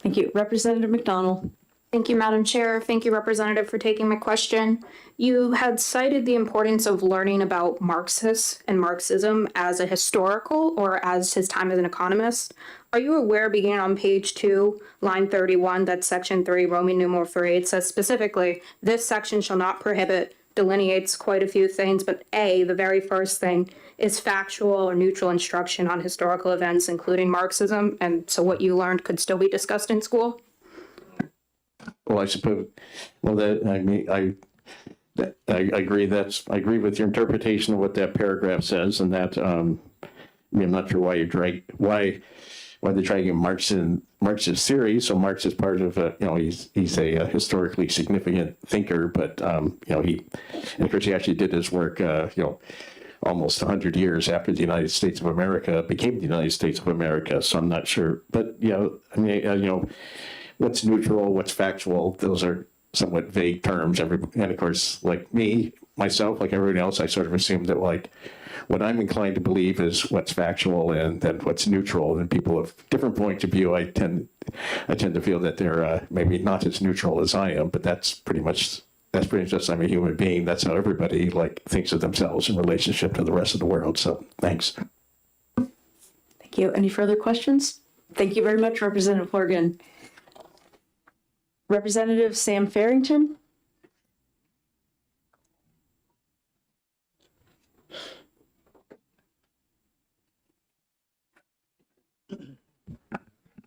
Thank you. Representative McDonald. Thank you, Madam Chair. Thank you, Representative, for taking my question. You had cited the importance of learning about Marxists and Marxism as a historical or as his time as an economist. Are you aware, beginning on page 2, line 31, that section 3, Roman numeral 3, it says specifically, this section shall not prohibit, delineates quite a few things, but A, the very first thing, is factual or neutral instruction on historical events, including Marxism, and so what you learned could still be discussed in school? Well, I suppose. Well, I agree. I agree with your interpretation of what that paragraph says, and that I'm not sure why they're dragging Marx's theory. So Marx is part of he's a historically significant thinker, but he actually did his work almost 100 years after the United States of America became the United States of America. So I'm not sure, but what's neutral, what's factual, those are somewhat vague terms. And of course, like myself, like everyone else, I sort of assume that what I'm inclined to believe is what's factual, and then what's neutral. And people of different points of view, I tend to feel that they're maybe not as neutral as I am, but that's pretty much just I'm a human being. That's how everybody thinks of themselves in relationship to the rest of the world. So thanks. Thank you. Any further questions? Thank you very much, Representative Horgan. Representative Sam Farrington.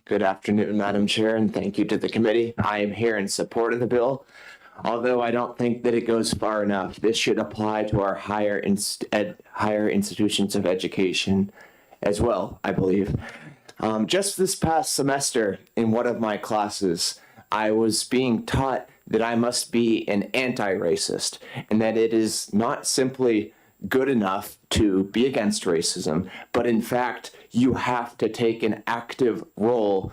Good afternoon, Madam Chair, and thank you to the committee. I am here in support of the bill, although I don't think that it goes far enough. This should apply to our higher institutions of education as well, I believe. Just this past semester, in one of my classes, I was being taught that I must be an anti-racist, and that it is not simply good enough to be against racism, but in fact, you have to take an active role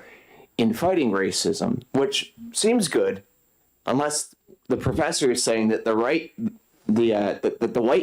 in fighting racism, which seems good, unless the professor is saying that the white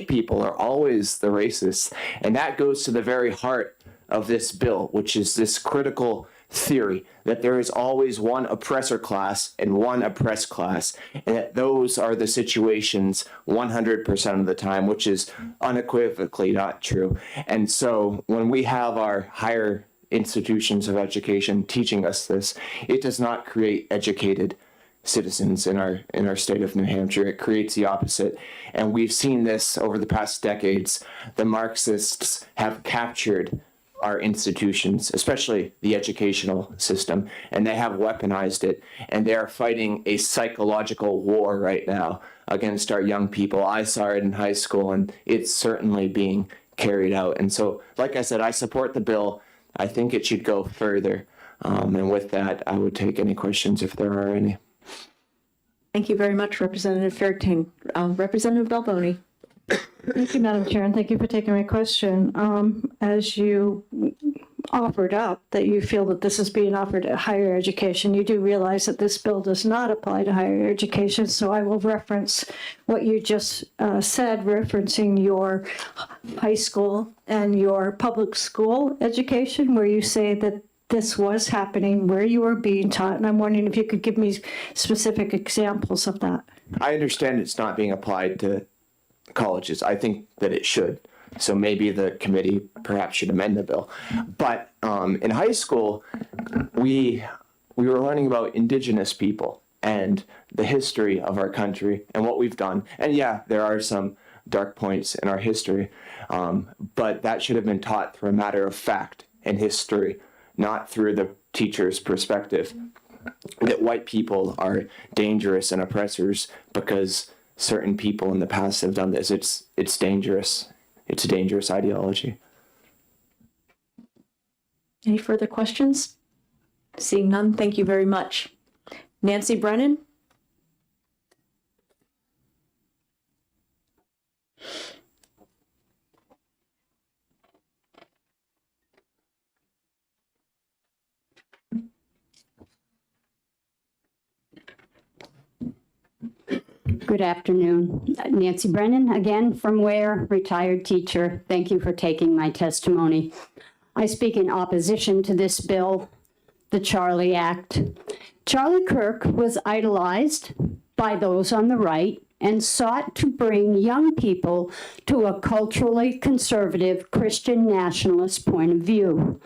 people are always the racists, and that goes to the very heart of this bill, which is this critical theory that there is always one oppressor class and one oppressed class, and that those are the situations 100% of the time, which is unequivocally not true. And so when we have our higher institutions of education teaching us this, it does not create educated citizens in our state of New Hampshire. It creates the opposite. And we've seen this over the past decades. The Marxists have captured our institutions, especially the educational system, and they have weaponized it, and they are fighting a psychological war right now against our young people. I saw it in high school, and it's certainly being carried out. And so, like I said, I support the bill. I think it should go further. And with that, I would take any questions if there are any. Thank you very much, Representative Farrington. Representative Balboni. Thank you, Madam Chair, and thank you for taking my question. As you offered up that you feel that this is being offered at higher education. You do realize that this bill does not apply to higher education, so I will reference what you just said, referencing your high school and your public school education, where you say that this was happening, where you were being taught, and I'm wondering if you could give me specific examples of that. I understand it's not being applied to colleges. I think that it should. So maybe the committee perhaps should amend the bill. But in high school, we were learning about indigenous people and the history of our country and what we've done. And yeah, there are some dark points in our history, but that should have been taught through a matter of fact and history, not through the teacher's perspective that white people are dangerous and oppressors because certain people in the past have done this. It's dangerous. It's a dangerous ideology. Any further questions? Seeing none, thank you very much. Nancy Brennan? Good afternoon. Nancy Brennan, again from Ware, retired teacher. Thank you for taking my testimony. I speak in opposition to this bill, the Charlie Act. Charlie Kirk was idolized by those on the right and sought to bring young people to a culturally conservative Christian nationalist point of view.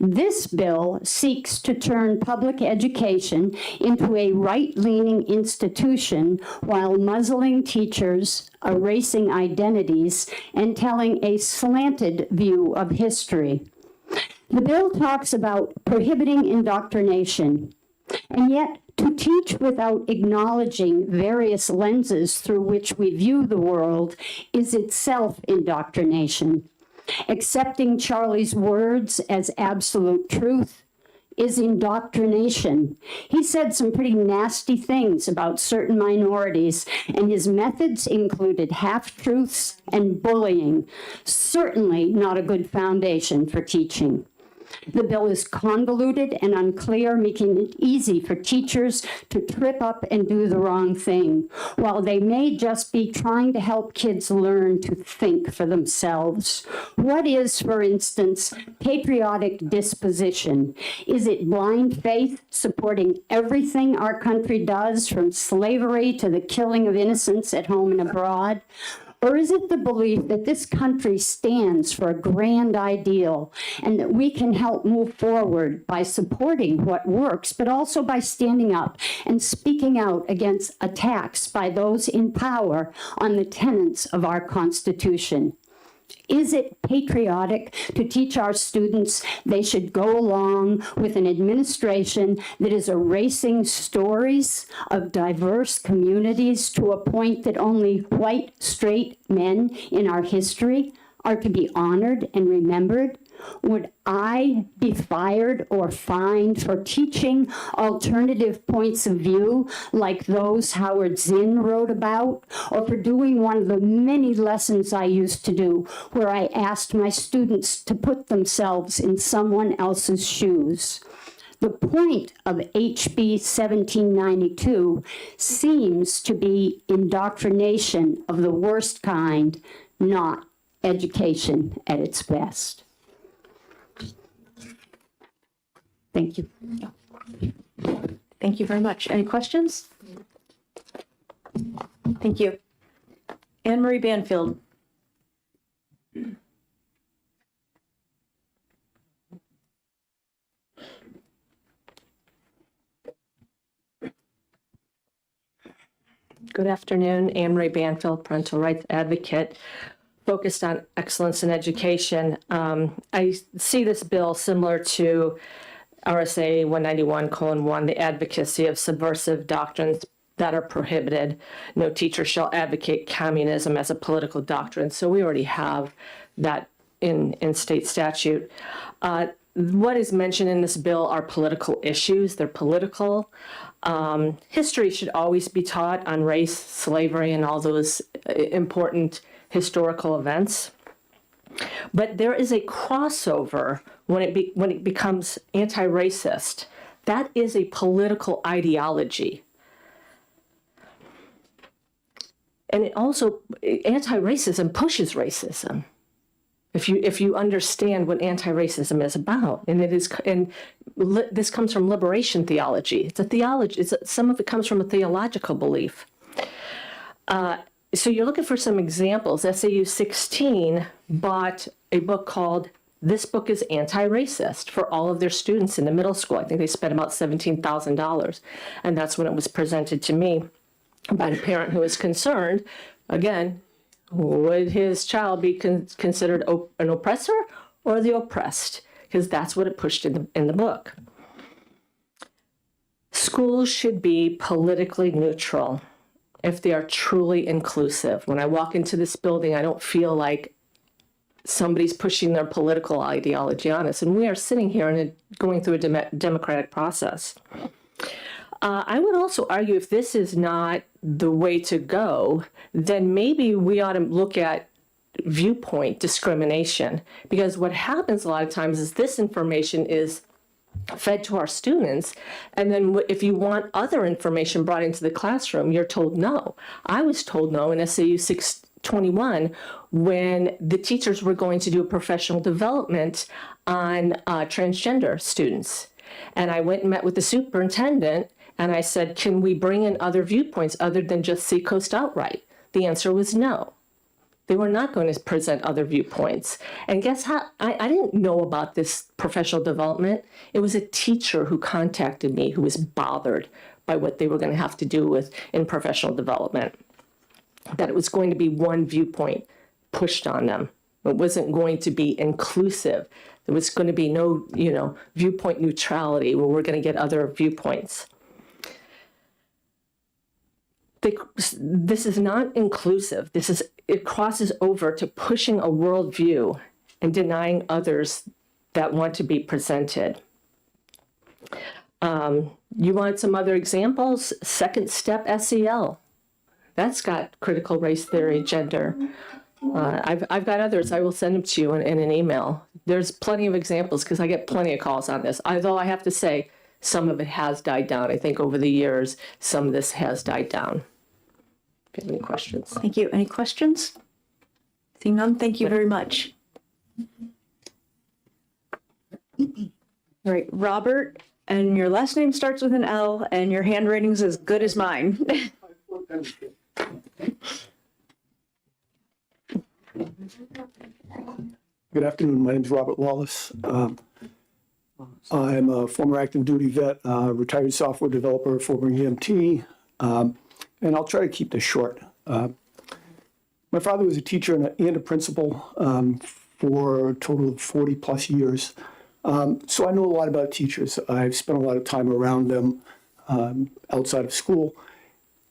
This bill seeks to turn public education into a right-leaning institution while muzzling teachers, erasing identities, and telling a slanted view of history. The bill talks about prohibiting indoctrination, and yet to teach without acknowledging various lenses through which we view the world is itself indoctrination. Accepting Charlie's words as absolute truth is indoctrination. He said some pretty nasty things about certain minorities, and his methods included half-truths and bullying. Certainly not a good foundation for teaching. The bill is convoluted and unclear, making it easy for teachers to trip up and do the wrong thing, while they may just be trying to help kids learn to think for themselves. What is, for instance, patriotic disposition? Is it blind faith supporting everything our country does, from slavery to the killing of innocents at home and abroad? Or is it the belief that this country stands for a grand ideal and that we can help move forward by supporting what works, but also by standing up and speaking out against attacks by those in power on the tenets of our Constitution? Is it patriotic to teach our students they should go along with an administration that is erasing stories of diverse communities to a point that only white, straight men in our history are to be honored and remembered? Would I be fired or fined for teaching alternative points of view like those Howard Zinn wrote about, or for doing one of the many lessons I used to do where I asked my students to put themselves in someone else's shoes? The point of HB 1792 seems to be indoctrination of the worst kind, not education at its best. Thank you. Thank you very much. Any questions? Thank you. Anne Marie Banfield. Good afternoon, Anne Marie Banfield, parental rights advocate, focused on excellence in education. I see this bill similar to RSA 191:1, the advocacy of subversive doctrines that are prohibited. No teacher shall advocate communism as a political doctrine. So we already have that in state statute. What is mentioned in this bill are political issues. They're political. History should always be taught on race, slavery, and all those important historical events. But there is a crossover when it becomes anti-racist. That is a political ideology. And it also, anti-racism pushes racism. If you understand what anti-racism is about, and this comes from liberation theology. It's a theology. Some of it comes from a theological belief. So you're looking for some examples. SAU 16 bought a book called "This Book is Anti-Racist" for all of their students in the middle school. I think they spent about $17,000, and that's when it was presented to me by a parent who was concerned. Again, would his child be considered an oppressor or the oppressed? Because that's what it pushed in the book. Schools should be politically neutral if they are truly inclusive. When I walk into this building, I don't feel like somebody's pushing their political ideology on us. And we are sitting here and going through a democratic process. I would also argue if this is not the way to go, then maybe we ought to look at viewpoint discrimination. Because what happens a lot of times is this information is fed to our students, and then if you want other information brought into the classroom, you're told no. I was told no in SAU 621 when the teachers were going to do a professional development on transgender students. And I went and met with the superintendent, and I said, can we bring in other viewpoints other than just Seacoast outright? The answer was no. They were not going to present other viewpoints. And guess how? I didn't know about this professional development. It was a teacher who contacted me who was bothered by what they were going to have to do in professional development. That it was going to be one viewpoint pushed on them. It wasn't going to be inclusive. There was going to be no, viewpoint neutrality where we're going to get other viewpoints. This is not inclusive. It crosses over to pushing a worldview and denying others that want to be presented. You want some other examples? Second Step SEL. That's got critical race theory, gender. I've got others. I will send them to you in an email. There's plenty of examples because I get plenty of calls on this. Although I have to say, some of it has died down. I think over the years, some of this has died down. If you have any questions. Thank you. Any questions? Seeing none, thank you very much. All right, Robert, and your last name starts with an L, and your handwriting's as good as mine. Good afternoon. My name is Robert Wallace. I'm a former active duty vet, retired software developer, former EMT, and I'll try to keep this short. My father was a teacher and a principal for a total of 40 plus years. So I know a lot about teachers. I've spent a lot of time around them outside of school.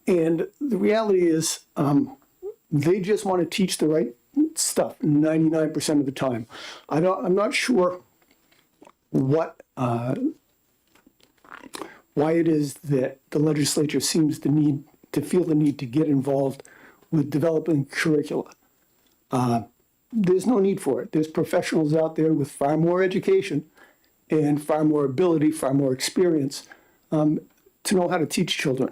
And the reality is they just want to teach the right stuff 99% of the time. I'm not sure what why it is that the legislature seems to feel the need to get involved with developing curricula. There's no need for it. There's professionals out there with far more education and far more ability, far more experience to know how to teach children.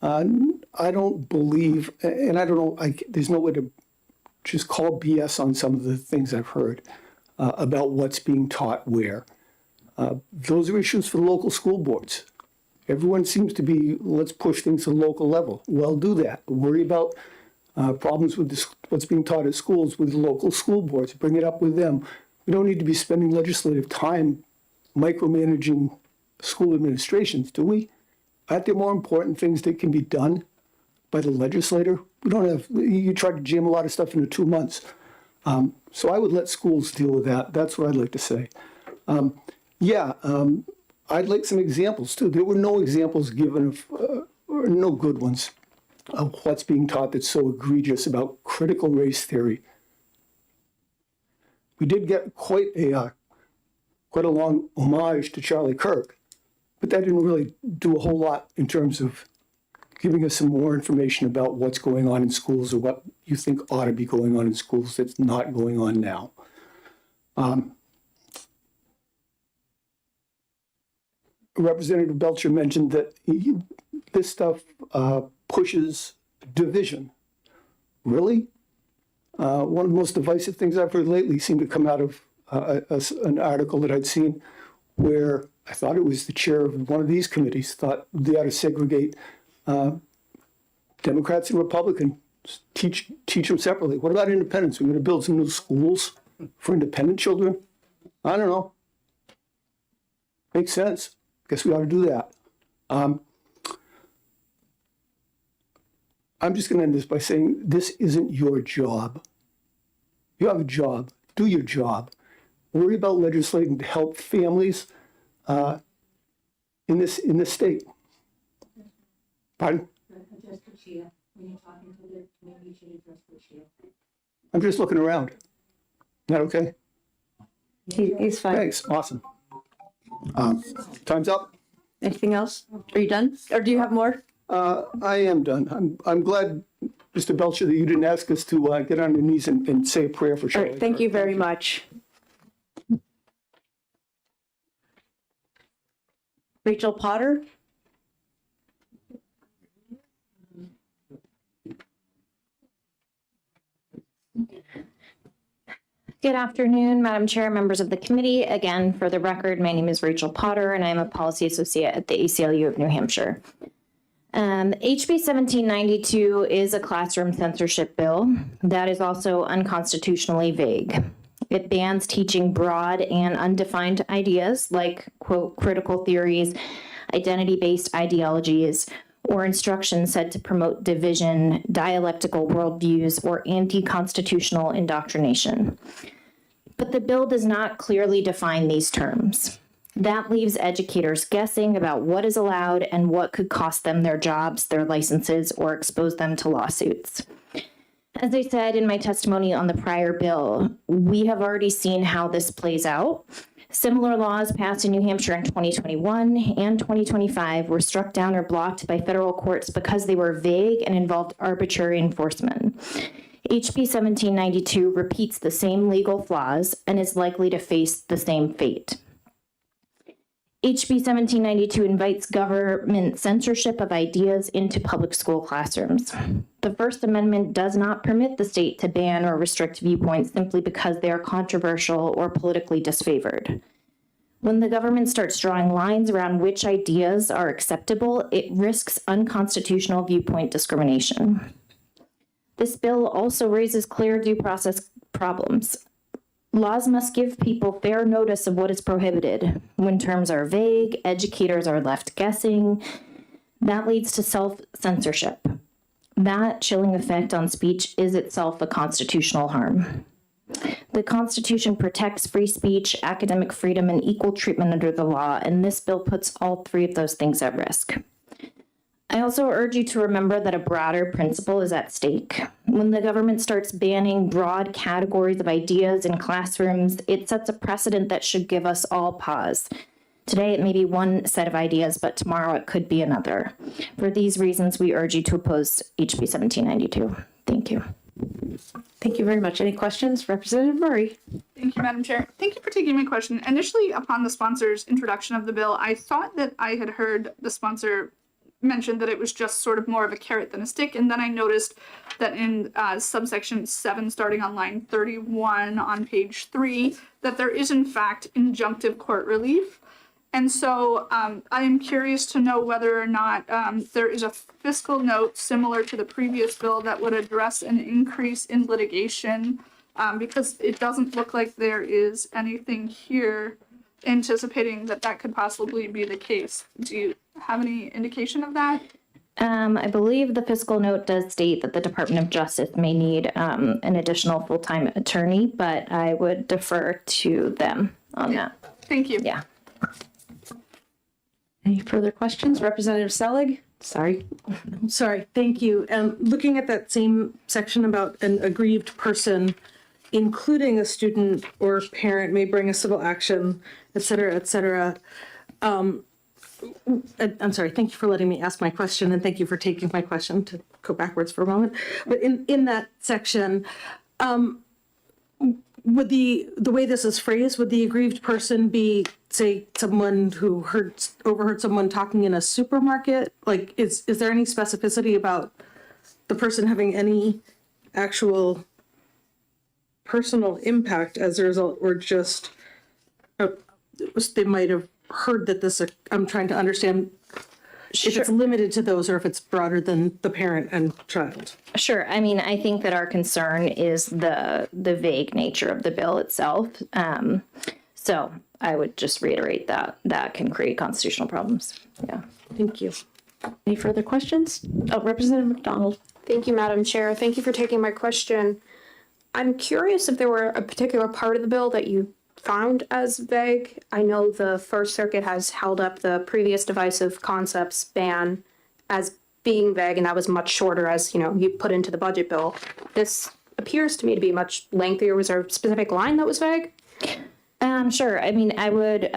I don't believe, and I don't know, there's no way to just call BS on some of the things I've heard about what's being taught where. Those are issues for the local school boards. Everyone seems to be, let's push things to the local level. Well, do that. Worry about problems with what's being taught at schools with local school boards. Bring it up with them. We don't need to be spending legislative time micromanaging school administrations, do we? Aren't there more important things that can be done by the legislator? We don't have, you try to jam a lot of stuff into 2 months. So I would let schools deal with that. That's what I'd like to say. I'd like some examples too. There were no examples given of, or no good ones, of what's being taught that's so egregious about critical race theory. We did get quite a long homage to Charlie Kirk, but that didn't really do a whole lot in terms of giving us some more information about what's going on in schools or what you think ought to be going on in schools that's not going on now. Representative Belcher mentioned that this stuff pushes division. Really? One of the most divisive things I've heard lately seemed to come out of an article that I'd seen where I thought it was the chair of one of these committees thought they ought to segregate Democrats and Republicans, teach them separately. What about independents? We're going to build some new schools for independent children? I don't know. Makes sense. Guess we ought to do that. I'm just going to end this by saying this isn't your job. You have a job. Do your job. Worry about legislating to help families in this state. Pardon? I'm just looking around. Is that okay? He's fine. Thanks. Awesome. Time's up. Anything else? Are you done? Or do you have more? I am done. I'm glad, Mr. Belcher, that you didn't ask us to get on your knees and say a prayer for All Charlie. right, thank you very much. Rachel Potter? Good afternoon, Madam Chair, members of the committee. Again, for the record, my name is Rachel Potter, and I'm a policy associate at the ACLU of New Hampshire. HB 1792 is a classroom censorship bill that is also unconstitutionally vague. It bans teaching broad and undefined ideas like, quote, critical theories, identity-based ideologies, or instructions said to promote division, dialectical worldviews, or anti-constitutional indoctrination. But the bill does not clearly define these terms. That leaves educators guessing about what is allowed and what could cost them their jobs, their licenses, or expose them to lawsuits. As I said in my testimony on the prior bill, we have already seen how this plays out. Similar laws passed in New Hampshire in 2021 and 2025 were struck down or blocked by federal courts because they were vague and involved arbitrary enforcement. HB 1792 repeats the same legal flaws and is likely to face the same fate. HB 1792 invites government censorship of ideas into public school classrooms. The First Amendment does not permit the state to ban or restrict viewpoints simply because they are controversial or politically disfavored. When the government starts drawing lines around which ideas are acceptable, it risks unconstitutional viewpoint discrimination. This bill also raises clear due process problems. Laws must give people fair notice of what is prohibited. When terms are vague, educators are left guessing. That leads to self-censorship. That chilling effect on speech is itself a constitutional harm. The Constitution protects free speech, academic freedom, and equal treatment under the law, and this bill puts all three of those things at risk. I also urge you to remember that a broader principle is at stake. When the government starts banning broad categories of ideas in classrooms, it sets a precedent that should give us all pause. Today, it may be one set of ideas, but tomorrow it could be another. For these reasons, we urge you to oppose HB 1792. Thank you. Thank you very much. Any questions? Representative Murray. Thank you, Madam Chair. Thank you for taking my question. Initially, upon the sponsor's introduction of the bill, I thought that I had heard the sponsor mentioned that it was just sort of more of a carrot than a stick, and then I noticed that in subsection 7, starting on line 31 on page 3, that there is in fact injunctive court relief. And so I am curious to know whether or not there is a fiscal note similar to the previous bill that would address an increase in litigation, because it doesn't look like there is anything here anticipating that that could possibly be the case. Do you have any indication of that? I believe the fiscal note does state that the Department of Justice may need an additional full-time attorney, but I would defer to them on that. Thank you. Yeah. Any further questions? Representative Selig? Sorry. Sorry, thank you. Looking at that same section about an aggrieved person, including a student or parent may bring a civil action, et cetera, et cetera. I'm sorry, thank you for letting me ask my question, and thank you for taking my question, to go backwards for a moment. But in that section, would the way this is phrased, would the aggrieved person be, say, someone who overheard someone talking in a supermarket? Like, is there any specificity about the person having any actual personal impact as a result, or just they might have heard that this? I'm trying to understand if it's limited to those or if it's broader than the parent and child. Sure. I mean, I think that our concern is the vague nature of the bill itself. So I would just reiterate that can create constitutional problems. Yeah. Thank you. Any further questions? Oh, Representative McDonald. Thank you, Madam Chair. Thank you for taking my question. I'm curious if there were a particular part of the bill that you found as vague. I know the First Circuit has held up the previous divisive concepts ban as being vague, and that was much shorter, as you put into the budget bill. This appears to me to be much lengthier. Was there a specific line that was vague? Sure. I mean, I would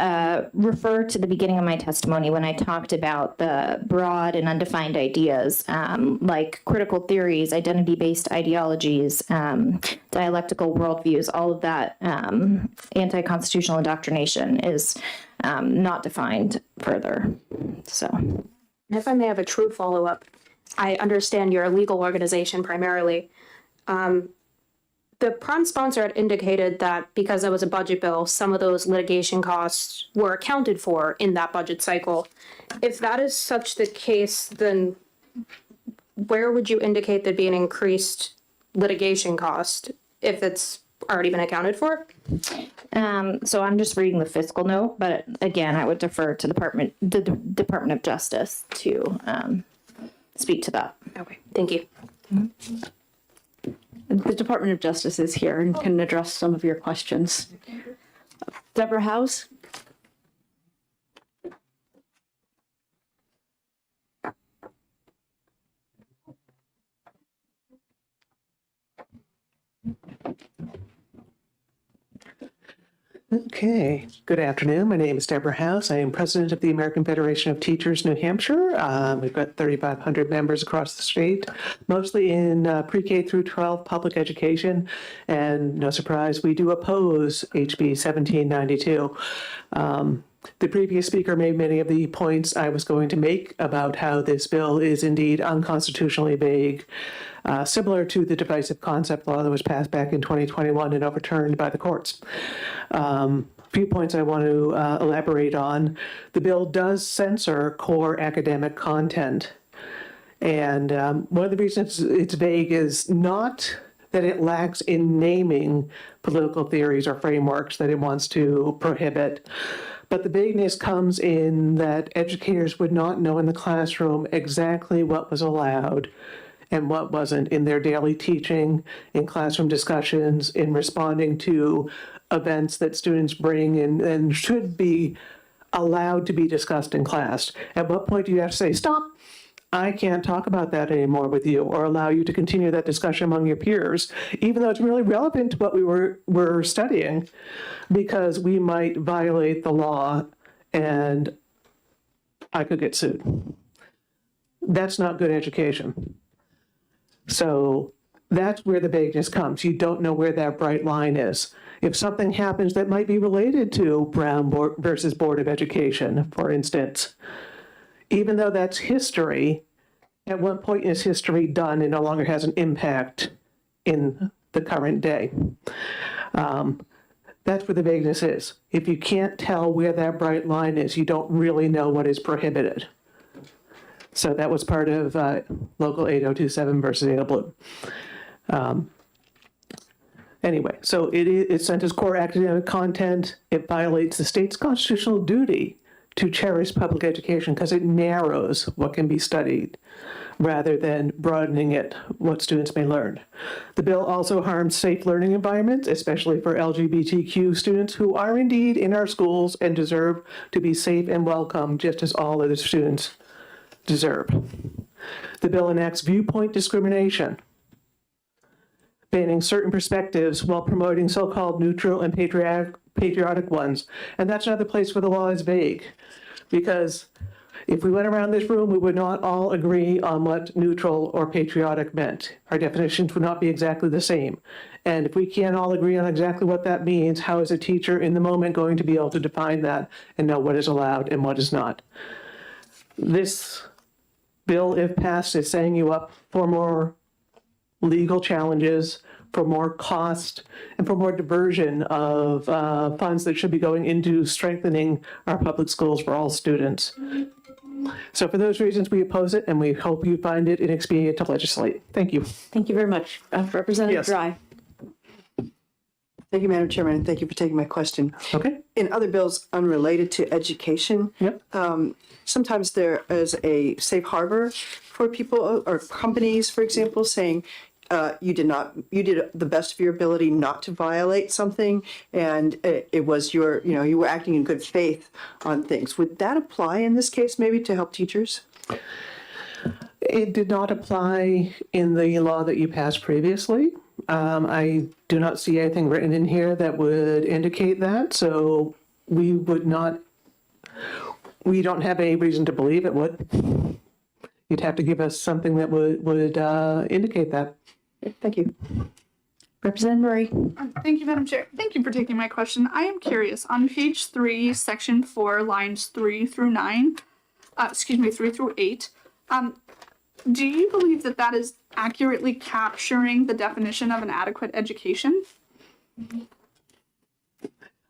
refer to the beginning of my testimony when I talked about the broad and undefined ideas, like critical theories, identity-based ideologies, dialectical worldviews. All of that anti-constitutional indoctrination is not defined further. So, And if I may have a true follow-up, I understand you're a legal organization primarily. The prime sponsor had indicated that because it was a budget bill, some of those litigation costs were accounted for in that budget cycle. If that is such the case, then where would you indicate there'd be an increased litigation cost if it's already been accounted for? So I'm just reading the fiscal note, but again, I would defer to the Department of Justice to speak to that. Okay, thank you. The Department of Justice is here and can address some of your questions. Deborah House? Okay, good afternoon. My name is Deborah House. I am president of the American Federation of Teachers, New Hampshire. We've got 3,500 members across the state, mostly in pre-K through 12 public education. And no surprise, we do oppose HB 1792. The previous speaker made many of the points I was going to make about how this bill is indeed unconstitutionally vague, similar to the divisive concept law that was passed back in 2021 and overturned by the courts. A few points I want to elaborate on. The bill does censor core academic content. And one of the reasons it's vague is not that it lacks in naming political theories or frameworks that it wants to prohibit. But the vagueness comes in that educators would not know in the classroom exactly what was allowed and what wasn't in their daily teaching, in classroom discussions, in responding to events that students bring in and should be allowed to be discussed in class. At what point do you have to say, stop, I can't talk about that anymore with you, or allow you to continue that discussion among your peers, even though it's really relevant to what we were studying, because we might violate the law and I could get sued. That's not good education. So that's where the vagueness comes. You don't know where that bright line is. If something happens that might be related to Brown versus Board of Education, for instance, even though that's history, at what point is history done and no longer has an impact in the current day? That's where the vagueness is. If you can't tell where that bright line is, you don't really know what is prohibited. So that was part of Local 8027 versus Ada Blue. Anyway, so it centers core academic content. It violates the state's constitutional duty to cherish public education because it narrows what can be studied rather than broadening it, what students may learn. The bill also harms safe learning environments, especially for LGBTQ students who are indeed in our schools and deserve to be safe and welcome just as all other students deserve. The bill enacts viewpoint discrimination, banning certain perspectives while promoting so-called neutral and patriotic ones. And that's another place where the law is vague, because If we went around this room, we would not all agree on what neutral or patriotic meant. Our definitions would not be exactly the same. And if we can't all agree on exactly what that means, how is a teacher in the moment going to be able to define that and know what is allowed and what is not? This bill, if passed, is setting you up for more legal challenges, for more cost, and for more diversion of funds that should be going into strengthening our public schools for all students. So for those reasons, we oppose it, and we hope you find it inexpedient to legislate. Thank you. Thank you very much. Representative Yes. Dry. Thank you, Madam Chairman, and thank you for taking my question. Okay. In other bills unrelated to education, sometimes there is a safe harbor for people or companies, for example, saying you did the best of your ability not to violate something, and it was you were acting in good faith on things. Would that apply in this case, maybe to help teachers? It did not apply in the law that you passed previously. I do not see anything written in here that would indicate that, so we don't have any reason to believe it would. You'd have to give us something that would indicate that. Thank you. Representative Murray. Thank you, Madam Chair. Thank you for taking my question. I am curious, on page 3, section 4, lines 3 through 8, do you believe that that is accurately capturing the definition of an adequate education?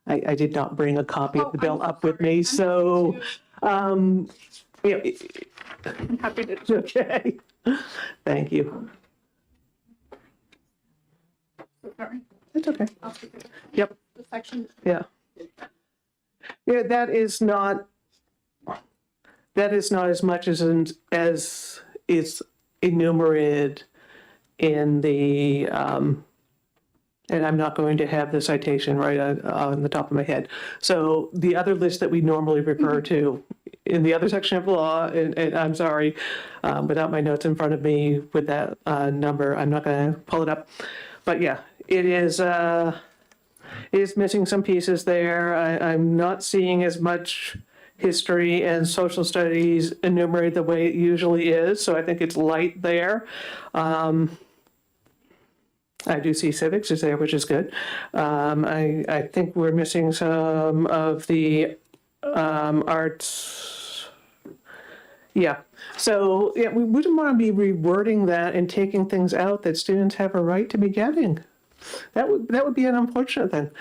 I did not bring a copy of the bill up with me, so, I'm happy to. Okay. Thank you. Sorry. It's okay. I'll speak it. Yep. The section. Yeah. Yeah, that is not as much as is enumerated in the, and I'm not going to have the citation right on the top of my head. So the other list that we normally refer to in the other section of law, and I'm sorry, without my notes in front of me with that number, I'm not going to pull it up. But yeah, it is missing some pieces there. I'm not seeing as much history and social studies enumerated the way it usually is, so I think it's light there. I do see civics is there, which is good. I think we're missing some of the arts. Yeah, so yeah, we wouldn't want to be rewording that and taking things out that students have a right to be getting. That would be an unfortunate thing.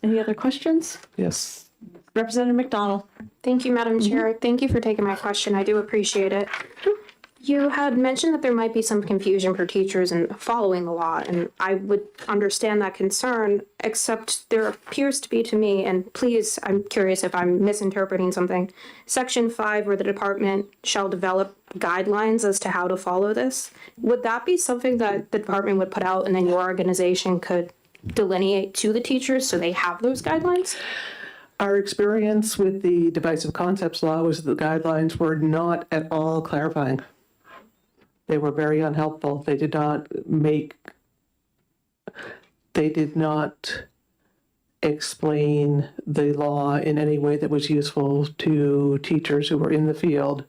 Any other questions? Yes. Representative McDonald. Thank you, Madam Chair. Thank you for taking my question. I do appreciate it. You had mentioned that there might be some confusion for teachers in following the law, and I would understand that concern, except there appears to be to me, and please, I'm curious if I'm misinterpreting something, Section 5, where the department shall develop guidelines as to how to follow this. Would that be something that the department would put out and then your organization could delineate to the teachers so they have those guidelines? Our experience with the divisive concepts law was that the guidelines were not at all clarifying. They were very unhelpful. They did not explain the law in any way that was useful to teachers who were in the field,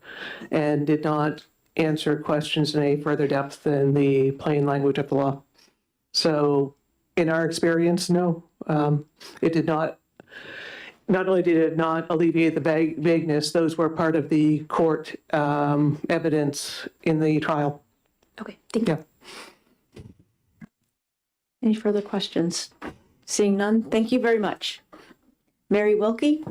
and did not answer questions in any further depth than the plain language of the law. So in our experience, no, it did not. Not only did it not alleviate the vagueness, those were part of the court evidence in the trial. Okay, thank you. Yeah. Any further questions? Seeing none, thank you very much. Mary Wilkie?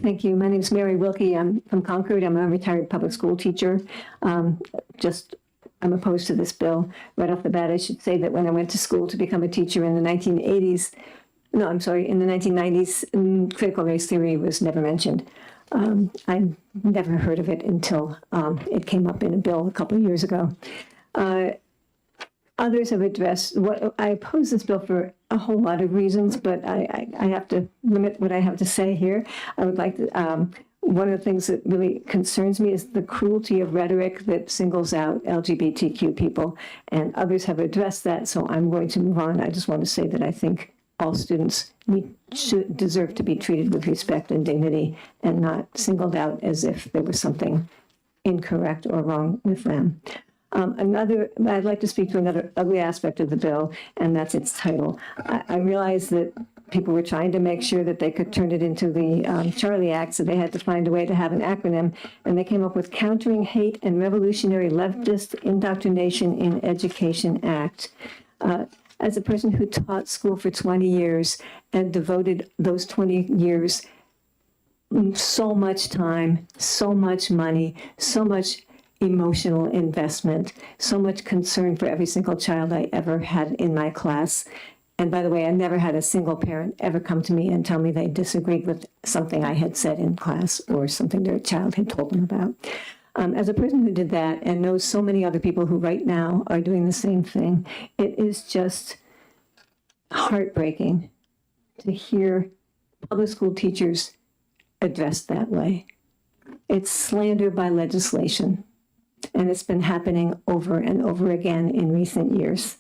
Thank you. My name is Mary Wilkie. I'm from Concord. I'm a retired public school teacher. I'm opposed to this bill. Right off the bat, I should say that when I went to school to become a teacher in the 1990s, critical race theory was never mentioned. I never heard of it until it came up in a bill a couple of years ago. Others have addressed what I oppose this bill for a whole lot of reasons, but I have to limit what I have to say here. I would like to, one of the things that really concerns me is the cruelty of rhetoric that singles out LGBTQ people, and others have addressed that, so I'm going to move on. I just want to say that I think all students should deserve to be treated with respect and dignity and not singled out as if there was something incorrect or wrong with them. I'd like to speak to another ugly aspect of the bill, and that's its title. I realize that people were trying to make sure that they could turn it into the Charlie Act, so they had to find a way to have an acronym, and they came up with Countering Hate and Revolutionary Leftist Indoctrination in Education Act. As a person who taught school for 20 years and devoted those 20 years so much time, so much money, so much emotional investment, so much concern for every single child I ever had in my class. And by the way, I never had a single parent ever come to me and tell me they disagreed with something I had said in class or something their child had told them about. As a person who did that and knows so many other people who right now are doing the same thing, it is just heartbreaking to hear public school teachers addressed that way. It's slander by legislation, and it's been happening over and over again in recent years.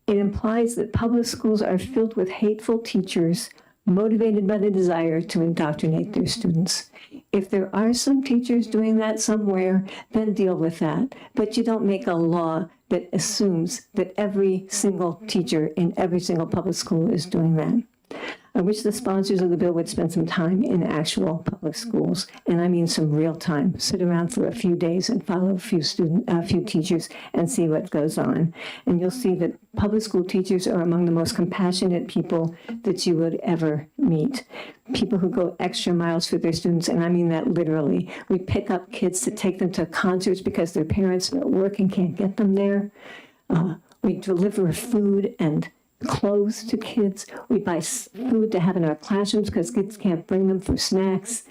It implies that public schools are filled with hateful teachers motivated by the desire to indoctrinate their students. If there are some teachers doing that somewhere, then deal with that. But you don't make a law that assumes that every single teacher in every single public school is doing that. I wish the sponsors of the bill would spend some time in actual public schools, and I mean some real time. Sit around for a few days and follow a few teachers and see what goes on. And you'll see that public school teachers are among the most compassionate people that you would ever meet. People who go extra miles for their students, and I mean that literally. We pick up kids to take them to concerts because their parents are at work and can't get them there. We deliver food and clothes to kids. We buy food to have in our classrooms because kids can't bring them for snacks.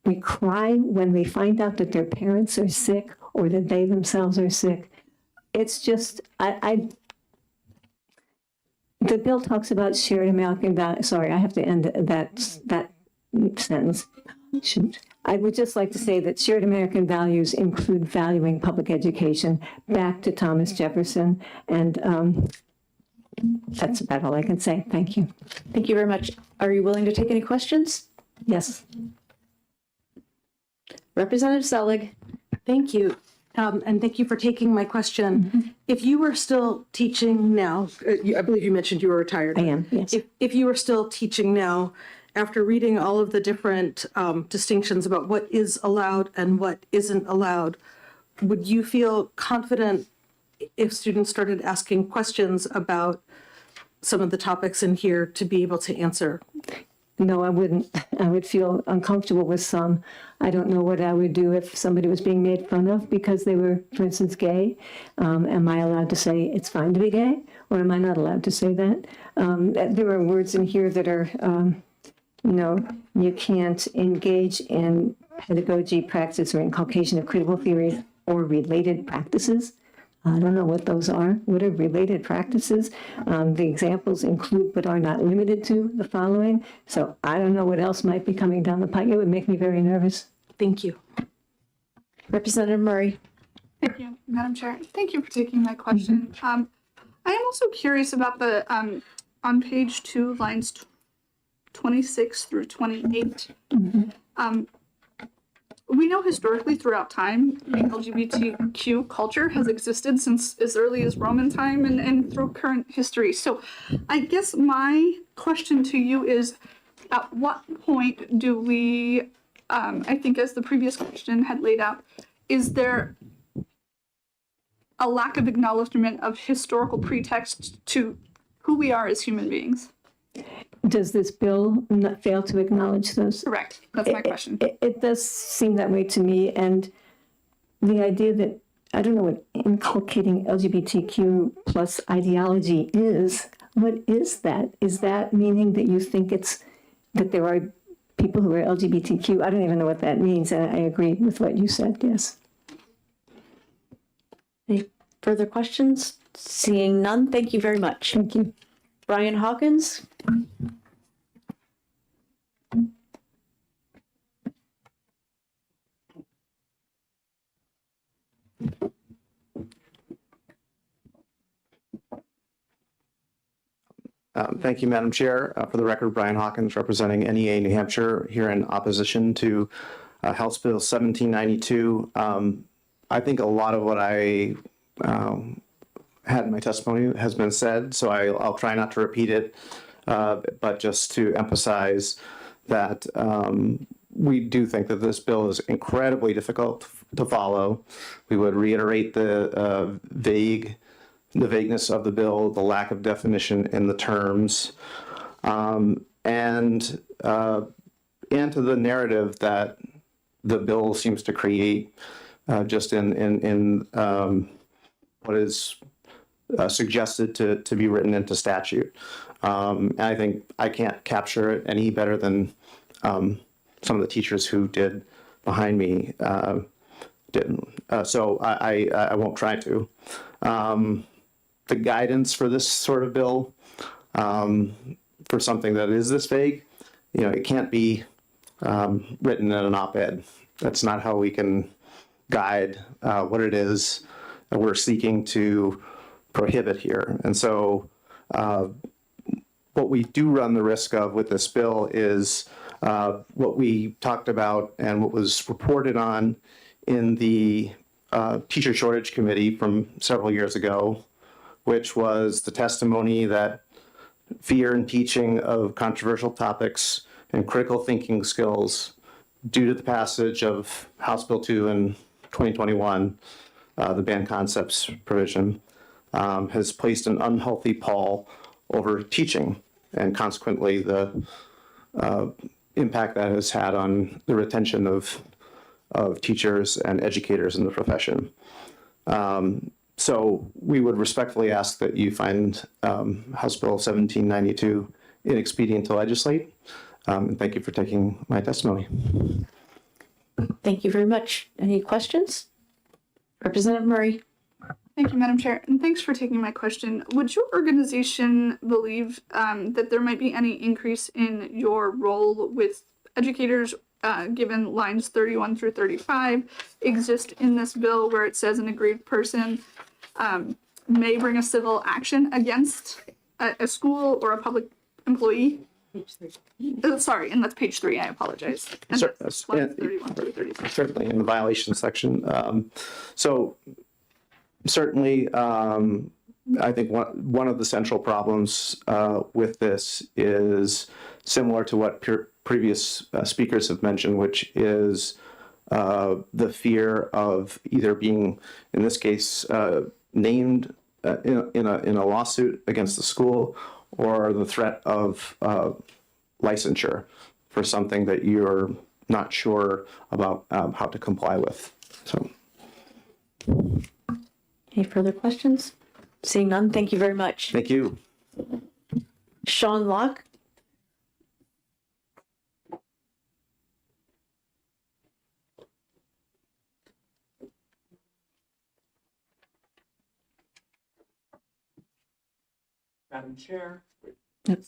We cry when we find out that their parents are sick or that they themselves are sick. It's just, the bill talks about shared American values. Sorry, I have to end that sentence. Shoot. I would just like to say that shared American values include valuing public education back to Thomas Jefferson. And that's about all I can say. Thank you. Thank you very much. Are you willing to take any questions? Yes. Representative Selig. Thank you. And thank you for taking my question. If you were still teaching now, I believe you mentioned you were retired. I am, yes. If you were still teaching now, after reading all of the different distinctions about what is allowed and what isn't allowed, would you feel confident if students started asking questions about some of the topics in here to be able to answer? No, I wouldn't. I would feel uncomfortable with some. I don't know what I would do if somebody was being made fun of because they were, for instance, gay. Am I allowed to say it's fine to be gay, or am I not allowed to say that? There are words in here that are, you can't engage in pedagogy, practice, or inculcation of critical theories or related practices. I don't know what those are. What are related practices? The examples include but are not limited to the following. So I don't know what else might be coming down the pike. It would make me very nervous. Thank you. Representative Murray. Thank you, Madam Chair. Thank you for taking my question. I am also curious about the, on page 2, lines 26 through 28. We know historically throughout time, the LGBTQ culture has existed since as early as Roman time and through current history. So I guess my question to you is, at what point do we, I think as the previous question had laid out, is there a lack of acknowledgement of historical pretext to who we are as human beings? Does this bill not fail to acknowledge those? Correct. That's my question. It does seem that way to me. And the idea that, I don't know what inculcating LGBTQ plus ideology is. What is that? Is that meaning that you think it's, that there are people who are LGBTQ? I don't even know what that means. And I agree with what you said, yes. Any further questions? Seeing none, thank you very much. Thank you. Brian Hawkins. Thank you, Madam Chair. For the record, Brian Hawkins, representing NEA New Hampshire, here in opposition to House Bill 1792. I think a lot of what I had in my testimony has been said, so I'll try not to repeat it, but just to emphasize that we do think that this bill is incredibly difficult to follow. We would reiterate the vagueness of the bill, the lack of definition in the terms, and to the narrative that the bill seems to create just in what is suggested to be written into statute. And I think I can't capture it any better than some of the teachers who did behind me didn't. So I won't try to. The guidance for this sort of bill, for something that is this vague, it can't be written in an op-ed. That's not how we can guide what it is that we're seeking to prohibit here. And so what we do run the risk of with this bill is what we talked about and what was reported on in the Teacher Shortage Committee from several years ago, which was the testimony that fear in teaching of controversial topics and critical thinking skills due to the passage of House Bill 2 in 2021, the banned concepts provision, has placed an unhealthy pall over teaching, and consequently the impact that has had on the retention of teachers and educators in the profession. So we would respectfully ask that you find House Bill 1792 inexpedient to legislate. And thank you for taking my testimony. Thank you very much. Any questions? Representative Murray. Thank you, Madam Chair, and thanks for taking my question. Would your organization believe that there might be any increase in your role with educators, given lines 31 through 35 exist in this bill, where it says an aggrieved person may bring a civil action against a school or a public employee? Sorry, and that's page 3. I apologize. And that's lines 31 through 35. Certainly, in the violation section. So certainly, I think one of the central problems with this is similar to what previous speakers have mentioned, which is the fear of either being, in this case, named in a lawsuit against the school, or the threat of licensure for something that you're not sure about how to comply with. So. Any further questions? Seeing none, thank you very much. Thank you. Sean Locke. Madam Chair. Yep.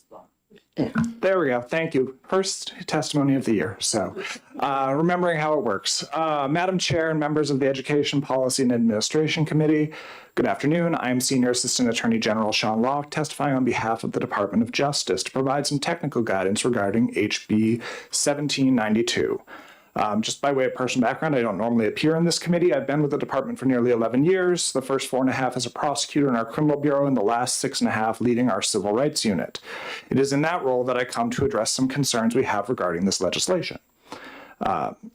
There we go. Thank you. First testimony of the year. So, remembering how it works. Madam Chair and members of the Education Policy and Administration Committee, good afternoon. I am Senior Assistant Attorney General Sean Locke, testifying on behalf of the Department of Justice to provide some technical guidance regarding HB 1792. Just by way of personal background, I don't normally appear in this committee. I've been with the department for nearly 11 years, the first 4.5 as a prosecutor in our criminal bureau, and the last 6.5 leading our civil rights unit. It is in that role that I come to address some concerns we have regarding this legislation.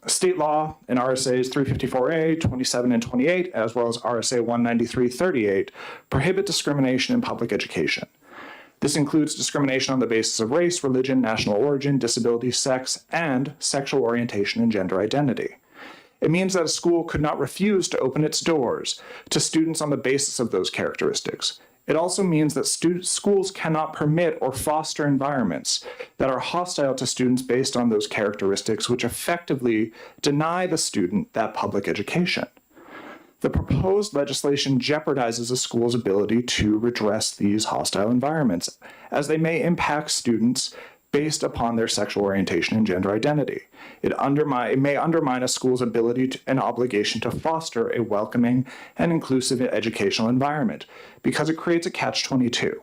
State law in RSAs 354A, 27, and 28, as well as RSA 193-38, prohibit discrimination in public education. This includes discrimination on the basis of race, religion, national origin, disability, sex, and sexual orientation and gender identity. It means that a school could not refuse to open its doors to students on the basis of those characteristics. It also means that schools cannot permit or foster environments that are hostile to students based on those characteristics, which effectively deny the student that public education. The proposed legislation jeopardizes a school's ability to redress these hostile environments, as they may impact students based upon their sexual orientation and gender identity. It may undermine a school's ability and obligation to foster a welcoming and inclusive educational environment, because it creates a catch-22.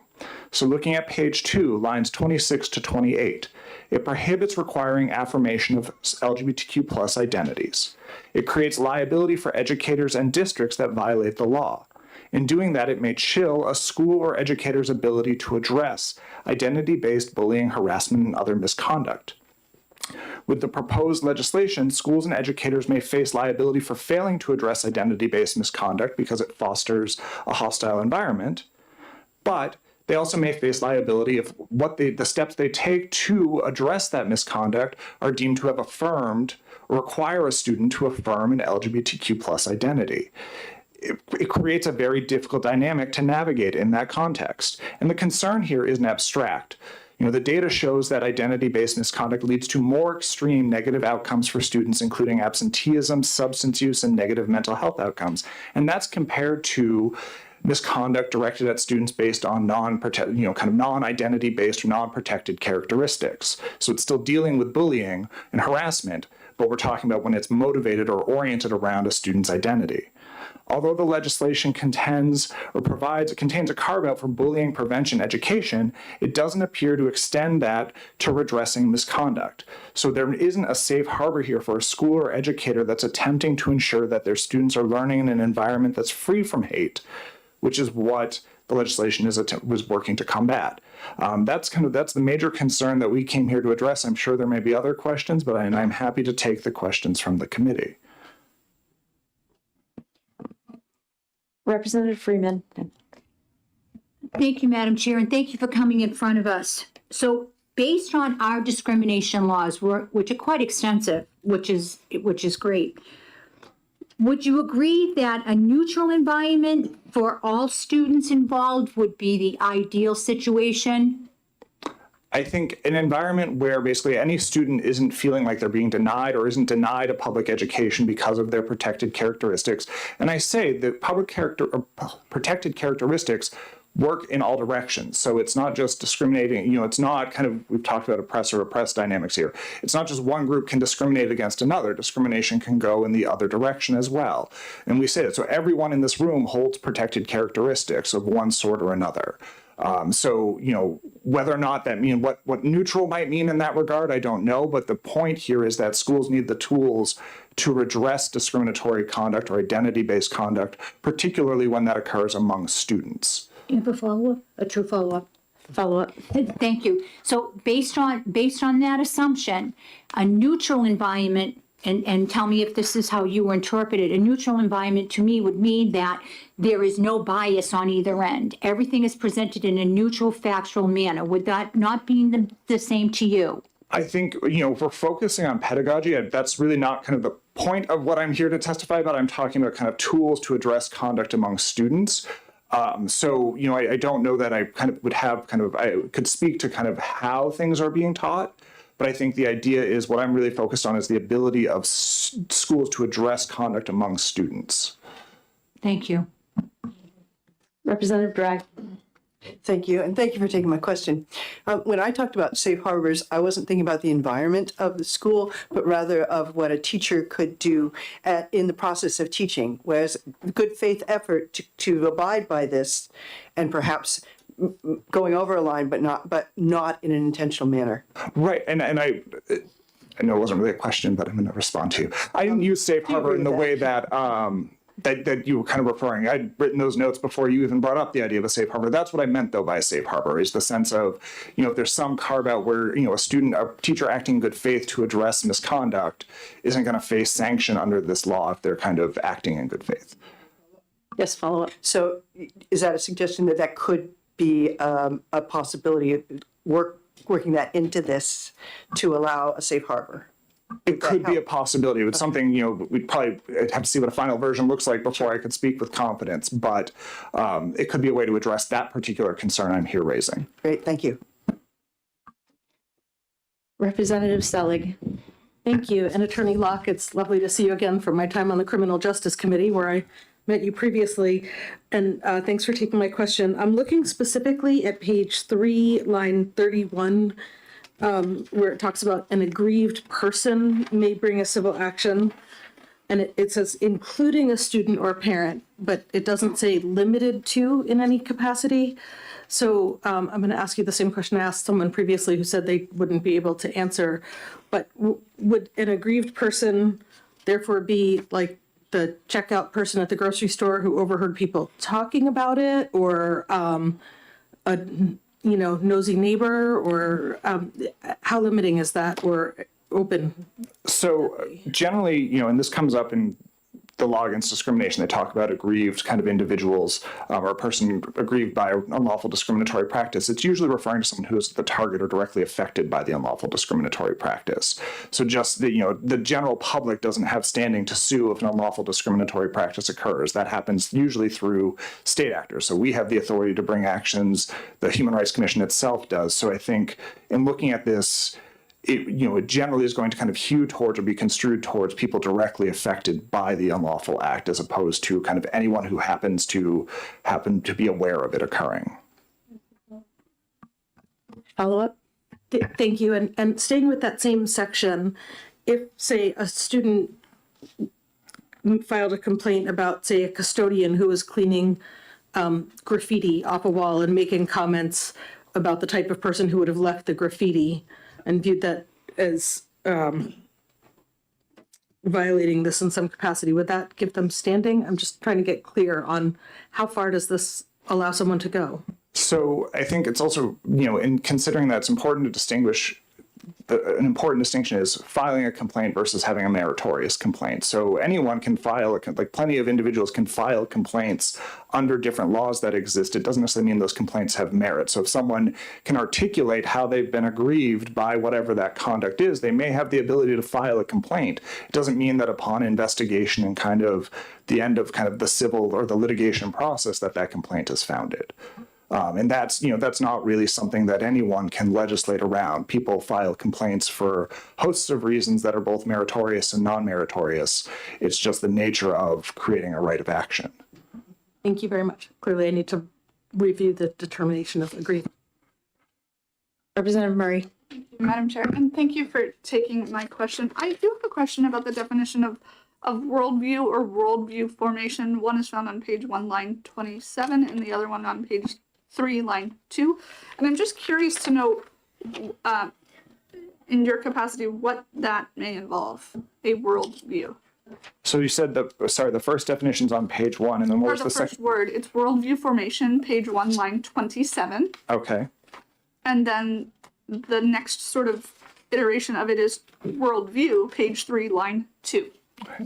So looking at page 2, lines 26 to 28, it prohibits requiring affirmation of LGBTQ plus identities. It creates liability for educators and districts that violate the law. In doing that, it may chill a school or educator's ability to address identity-based bullying, harassment, and other misconduct. With the proposed legislation, schools and educators may face liability for failing to address identity-based misconduct because it fosters a hostile environment, but they also may face liability if the steps they take to address that misconduct are deemed to have affirmed or require a student to affirm an LGBTQ plus identity. It creates a very difficult dynamic to navigate in that context. And the concern here isn't abstract. The data shows that identity-based misconduct leads to more extreme negative outcomes for students, including absenteeism, substance use, and negative mental health outcomes. And that's compared to misconduct directed at students based on non-identity-based or non-protected characteristics. So it's still dealing with bullying and harassment, but we're talking about when it's motivated or oriented around a student's identity. Although the legislation contains a carve-out for bullying prevention education, it doesn't appear to extend that to redressing misconduct. So there isn't a safe harbor here for a school or educator that's attempting to ensure that their students are learning in an environment that's free from hate, which is what the legislation was working to combat. That's the major concern that we came here to address. I'm sure there may be other questions, but I'm happy to take the questions from the committee. Representative Freeman. Thank you, Madam Chair, and thank you for coming in front of us. So based on our discrimination laws, which are quite extensive, which is great, would you agree that a neutral environment for all students involved would be the ideal situation? I think an environment where basically any student isn't feeling like they're being denied or isn't denied a public education because of their protected characteristics. And I say that protected characteristics work in all directions. So it's not just discriminating, it's not we've talked about oppressor-oppressed dynamics here. It's not just one group can discriminate against another. Discrimination can go in the other direction as well. And we say that. So everyone in this room holds protected characteristics of one sort or another. So whether or not that means what neutral might mean in that regard, I don't know. But the point here is that schools need the tools to redress discriminatory conduct or identity-based conduct, particularly when that occurs among students. You have a follow-up? A true follow-up? Follow-up. Thank you. So based on that assumption, a neutral environment, and tell me if this is how you interpret it, a neutral environment to me would mean that there is no bias on either end. Everything is presented in a neutral, factual manner. Would that not be the same to you? I think, if we're focusing on pedagogy, that's really not the point of what I'm here to testify about. I'm talking about tools to address conduct among students. So, I don't know that I I could speak to how things are being taught, but I think the idea is what I'm really focused on is the ability of schools to address conduct among students. Thank you. Representative Drag. Thank you, and thank you for taking my question. When I talked about safe harbors, I wasn't thinking about the environment of the school, but rather of what a teacher could do in the process of teaching, whereas good faith effort to abide by this and perhaps going over a line, but not in an intentional manner. Right, and I know it wasn't really a question, but I'm going to respond to you. I didn't use safe harbor in the way that that you were referring. I'd written those notes before you even brought up the idea of a safe harbor. That's what I meant, though, by a safe harbor, is the sense of, if there's some carve out where, a teacher acting in good faith to address misconduct isn't going to face sanction under this law if they're acting in good faith. Yes, follow up. So is that a suggestion that could be a possibility of working that into this to allow a safe harbor? It could be a possibility. It's something, we'd probably have to see what a final version looks like before I could speak with confidence, but it could be a way to address that particular concern I'm here raising. Great, thank you. Representative Selig. Thank you. And Attorney Locke, it's lovely to see you again from my time on the Criminal Justice Committee where I met you previously. And thanks for taking my question. I'm looking specifically at page 3, line 31, where it talks about an aggrieved person may bring a civil action. and it says including a student or parent, but it doesn't say limited to in any capacity. So I'm going to ask you the same question I asked someone previously who said they wouldn't be able to answer. But would an aggrieved person therefore be like the checkout person at the grocery store who overheard people talking about it, or a nosy neighbor, or how limiting is that, or open? So generally, and this comes up in the law against discrimination, they talk about aggrieved kind of individuals, or a person aggrieved by unlawful discriminatory practice. It's usually referring to someone who is the target or directly affected by the unlawful discriminatory practice. So just the general public doesn't have standing to sue if an unlawful discriminatory practice occurs. That happens usually through state actors. So we have the authority to bring actions. The Human Rights Commission itself does. So I think in looking at this, it generally is going to kind of hew towards or be construed towards people directly affected by the unlawful act, as opposed to kind of anyone who happens to be aware of it occurring. Follow up? Thank you. And staying with that same section, if, say, a student filed a complaint about, say, a custodian who was cleaning graffiti off a wall and making comments about the type of person who would have left the graffiti, and viewed that as violating this in some capacity, would that give them standing? I'm just trying to get clear on how far does this allow someone to go? So I think it's also, in considering that, it's important to distinguish. An important distinction is filing a complaint versus having a meritorious complaint. So anyone can file, plenty of individuals can file complaints under different laws that exist. It doesn't necessarily mean those complaints have merit. So if someone can articulate how they've been aggrieved by whatever that conduct is, they may have the ability to file a complaint. It doesn't mean that upon investigation and kind of the end of kind of the civil or the litigation process that complaint is founded. And that's not really something that anyone can legislate around. People file complaints for hosts of reasons that are both meritorious and non-meritorious. It's just the nature of creating a right of action. Thank you very much. Clearly, I need to review the determination of agreement. Representative Murray. Madam Chair, and thank you for taking my question. I do have a question about the definition of worldview or worldview formation. One is found on page 1, line 27, and the other one on page 3, line 2. And I'm just curious to know, in your capacity, what that may involve, a worldview. So you said the first definition's on page 1, and then what was the second? First word, it's worldview formation, page 1, line 27. Okay. And then the next sort of iteration of it is worldview, page 3, line 2. Okay.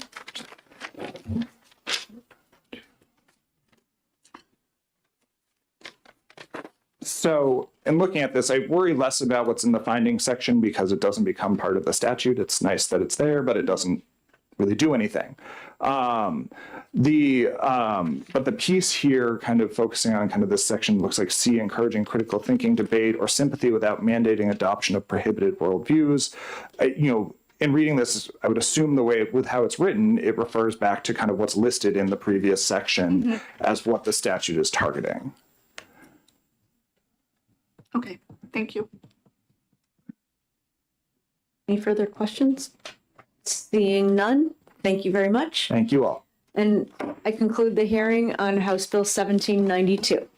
So in looking at this, I worry less about what's in the findings section because it doesn't become part of the statute. It's nice that it's there, but it doesn't really do anything. But the piece here kind of focusing on kind of this section looks like C, encouraging critical thinking, debate, or sympathy without mandating adoption of prohibited worldviews. In reading this, I would assume the way with how it's written, it refers back to kind of what's listed in the previous section as what the statute is targeting. Okay, thank you. Any further questions? Seeing none, thank you very much. Thank you all. And I conclude the hearing on House Bill 1792.